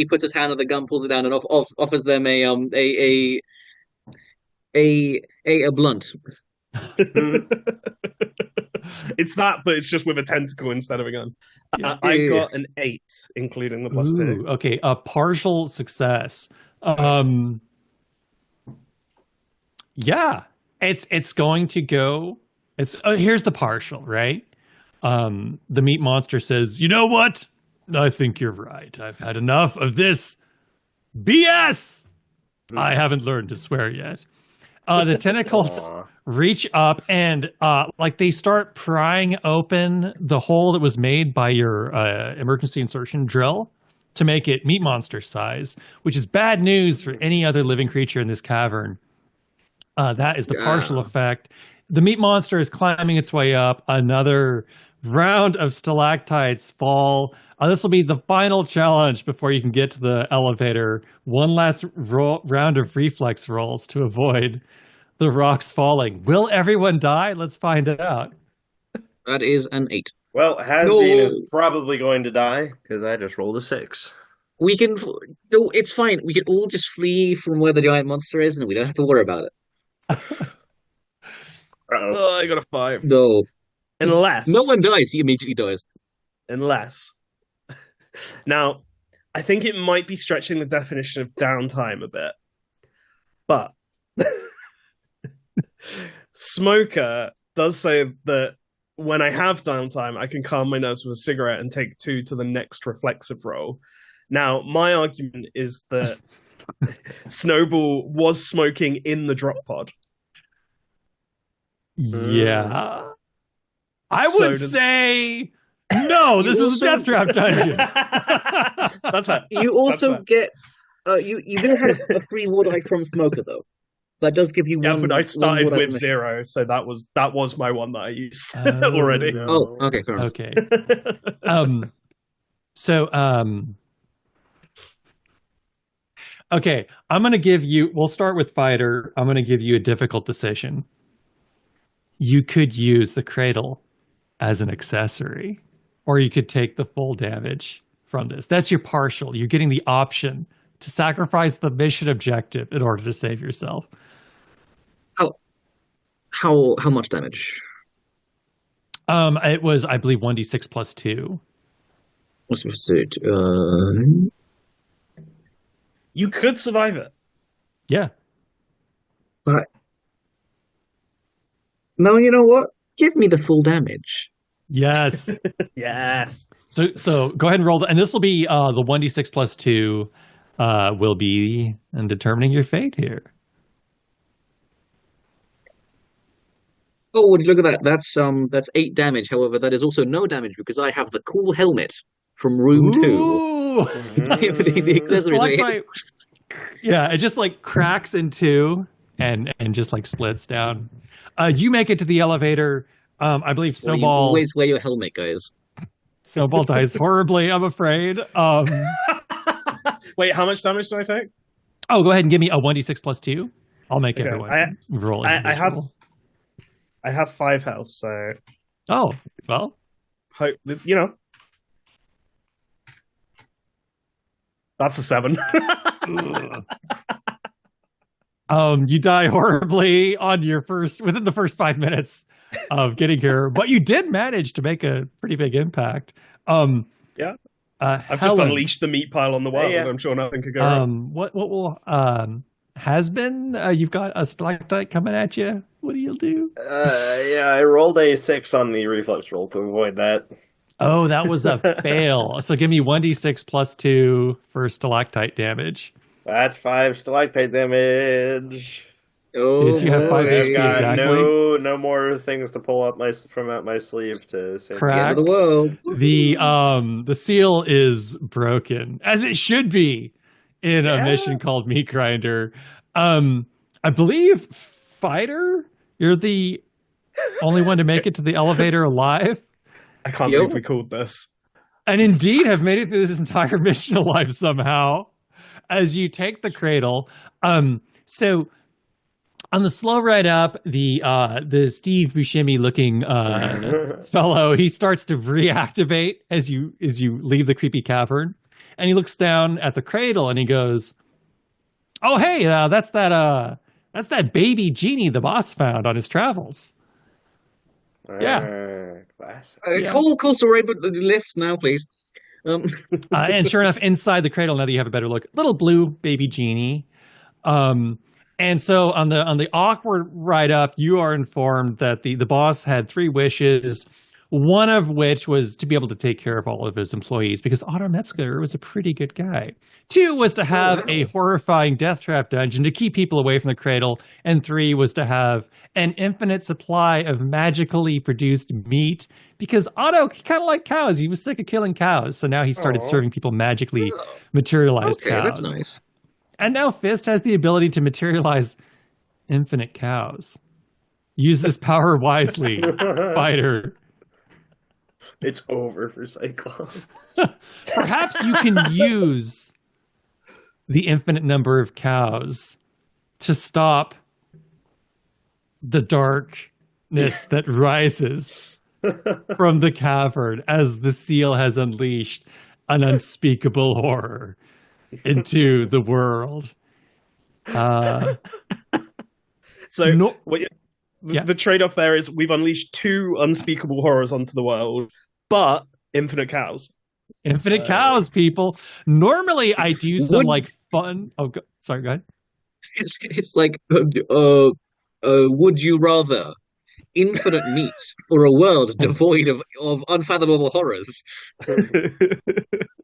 puts his hand on the gun, pulls it down, and offers them a blunt. It's that, but it's just with a tentacle instead of a gun. I got an 8, including the +2. Ooh, okay, a partial success. Yeah, it's going to go. It's here's the partial, right? The meat monster says, "You know what? I think you're right. I've had enough of this BS. I haven't learned to swear yet." The tentacles reach up and like they start prying open the hole that was made by your emergency insertion drill to make it meat monster size, which is bad news for any other living creature in this cavern. That is the partial effect. The meat monster is climbing its way up. Another round of stalactites fall. This will be the final challenge before you can get to the elevator. One last round of reflex rolls to avoid the rocks falling. Will everyone die? Let's find out. That is an 8. Well, Hasbeen is probably going to die because I just rolled a 6. We can. No, it's fine. We can all just flee from where the giant monster is, and we don't have to worry about it. Oh, I got a 5. No. Unless no one dies, he immediately dies. Unless. Now, I think it might be stretching the definition of downtime a bit. But Smoker does say that when I have downtime, I can calm my nerves with a cigarette and take 2 to the next reflexive roll. Now, my argument is that Snowball was smoking in the drop pod. Yeah. I would say no, this is a death trap dungeon. That's right. You also get you do have a free war die from Smoker though. That does give you one. Yeah, but I started with mission. 0, so that was my one that I used already. No. Oh, okay, fair enough. Okay. Okay, I'm going to give you, we'll start with fighter. I'm going to give you a difficult decision. You could use the cradle as an accessory, or you could take the full damage from this. That's your partial. You're getting the option to sacrifice the mission objective in order to save yourself. How much damage? It was, I believe, 1d6 plus 2. What's it? You could survive it. Yeah. But no, you know what? Give me the full damage. Yes. Yes. So go ahead and roll. And this will be the 1d6 plus 2 will be in determining your fate here. Oh, would you look at that? That's 8 damage. However, that is also no damage because I have the cool helmet from room 2. the accessories. Yeah, it just like cracks in 2 and just like splits down. You make it to the elevator. I believe Snowball. Well, you always wear your helmet, guys. Snowball dies horribly, I'm afraid. Wait, how much damage do I take? Oh, go ahead and give me a 1d6 plus 2. I'll make everyone roll. I have 5 health, so. Oh, well. You know. That's a 7. You die horribly on within the first 5 minutes of getting here, but you did manage to make a pretty big impact. Yeah. I've Helen, just unleashed the meat pile on the world. Yeah. I'm sure nothing could go wrong. What will has been? You've got a stalactite coming at you. What do you do? Yeah, I rolled a 6 on the reflex roll to avoid that. Oh, that was a fail. So give me 1d6 plus 2 for stalactite damage. That's 5 stalactite damage. Oh, Did you have 5 I've HP got exactly? no more things to pull up from out my sleeve to save. the end of the world. The seal is broken, as it should be in a mission called Meat Grinder. I believe Fighter, you're the only one to make it to the elevator alive. I can't believe we called this. And indeed have made it through this entire mission alive somehow. As you take the cradle. So On the slow ride up, the Steve Buscemi looking fellow, he starts to reactivate as you leave the creepy cavern, and he looks down at the cradle and he goes, "Oh hey, that's that baby genie the boss found on his travels." Yeah. Classic. Call story, but the lift now, please. And sure enough, inside the cradle, now that you have a better look, little blue baby genie. And so on the awkward ride up, you are informed that the boss had 3 wishes, one of which was to be able to take care of all of his employees because Otto Metzger was a pretty good guy. 2 was to have a horrifying deathtrap dungeon to keep people away from the cradle, and 3 was to have an infinite supply of magically produced meat because Otto kind of liked cows. He was sick of killing cows, so now he started serving people magically materialized cows. That's nice. And now Fist has the ability to materialize infinite cows. Use this power wisely, fighter. It's over for Cyclops. Perhaps you can use the infinite number of cows to stop the darkness that rises from the cavern as the seal has unleashed an unspeakable horror into the world. The trade-off there is we've unleashed 2 unspeakable horrors onto the world, but infinite cows. Infinite cows, people. Normally, I do some fun. Oh, sorry, go ahead. It's like, would you rather infinite meat or a world devoid of unfathomable horrors?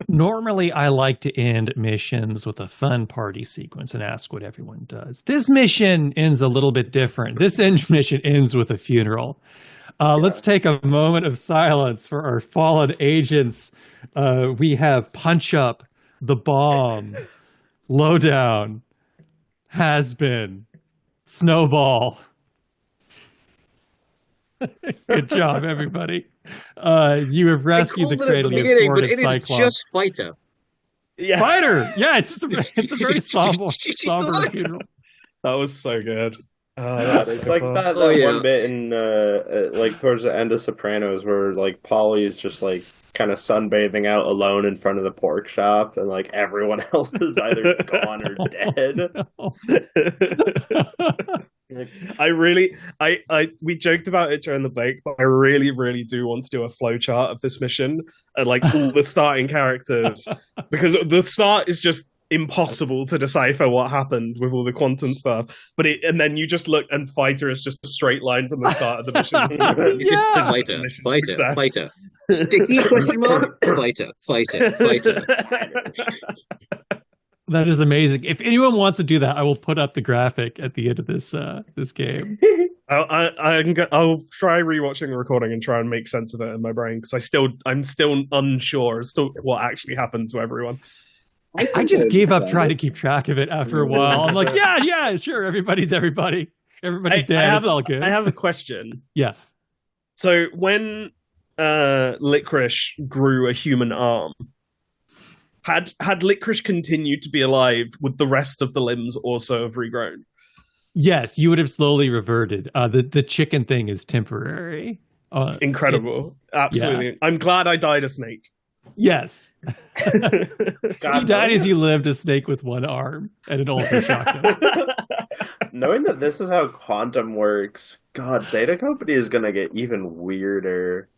Normally, I like to end missions with a fun party sequence and ask what everyone does. This mission ends a little bit different. This mission ends with a funeral. Let's take a moment of silence for our fallen agents. We have Punchup, the Bomb, Lowdown, Has Been, Snowball. Good job, everybody. You have rescued the cradle. But it is just Fighter. Yeah. Fighter! Yeah, it's a very somber funeral. That was so good. It's like that one bit in like towards the end of Sopranos where like Polly's just like kind of sunbathing out alone in front of the pork shop and like everyone else is either gone or dead. We joked about it during the break, but I really, really do want to do a flowchart of this mission and like all the starting characters because the start is just impossible to decipher what happened with all the quantum stuff. And then you just look and Fighter is just a straight line from the start of the mission. It's just Fighter. Sticky question mark? Fighter. That is amazing. If anyone wants to do that, I will put up the graphic at the end of this game. I'll try rewatching the recording and try and make sense of it in my brain because I'm still unsure as to what actually happened to everyone. I just gave up trying to keep track of it after a while. I'm like, yeah, sure. Everybody's everybody. Everybody's dead. It's all good. I have a question. Yeah. So when Licorice grew a human arm, had Licorice continued to be alive, would the rest of the limbs also have regrown? Yes, you would have slowly reverted. The chicken thing is temporary. Incredible. Absolutely. Yeah. I'm glad I died a snake. Yes. You died as you lived, a snake with one arm and an older shotgun. Knowing that this is how quantum works, God, Data Company is going to get even weirder.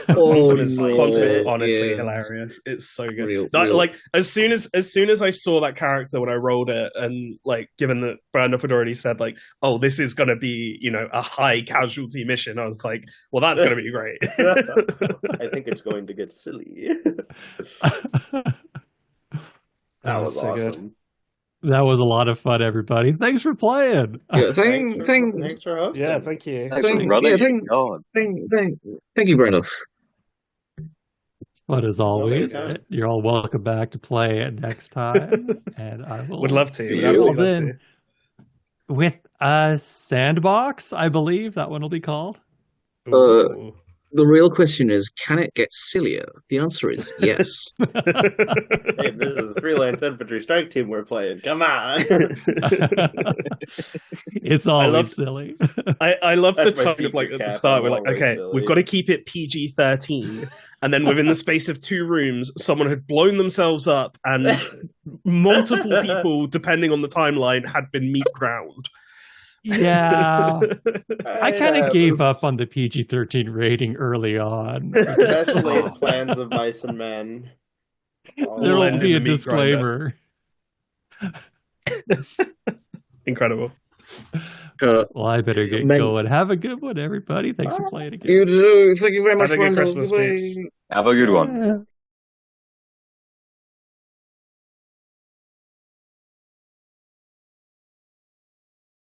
Quantum is honestly hilarious. It's so good. Like as soon as I saw that character when I rolled it, and like given that Brandoff had already said like, oh, this is going to be a high casualty mission, I was like, well, that's going to be great. I think it's going to get silly. That was so awesome. Good. That was a lot of fun, everybody. Thanks for playing. Yeah, thanks for hosting. Yeah, thank you. Thank you, Brandoff. It's fun as always. You're all welcome back to play it next time, and I will would love to. See you all then with a sandbox. I believe that one will be called. The real question is, can it get sillier? The answer is yes. Hey, this is a freelance infantry strike team we're playing. Come on. It's always silly. I love the That's my tone of like secret at the cap, start. I'm We're like, always okay, silly. we've got to keep it PG-13, and then within the space of 2 rooms, someone had blown themselves up, and multiple people, depending on the timeline, had been meat ground. Yeah. I kind of gave up on the PG-13 rating early on. Best laid plans of mice and men. There will be a disclaimer. Incredible. Well, I better get going. Have a good one, everybody. Thanks for playing again. You too. Thank you very much, Have a good Brandoff. Christmas, Goodbye. peeps. Have a good one.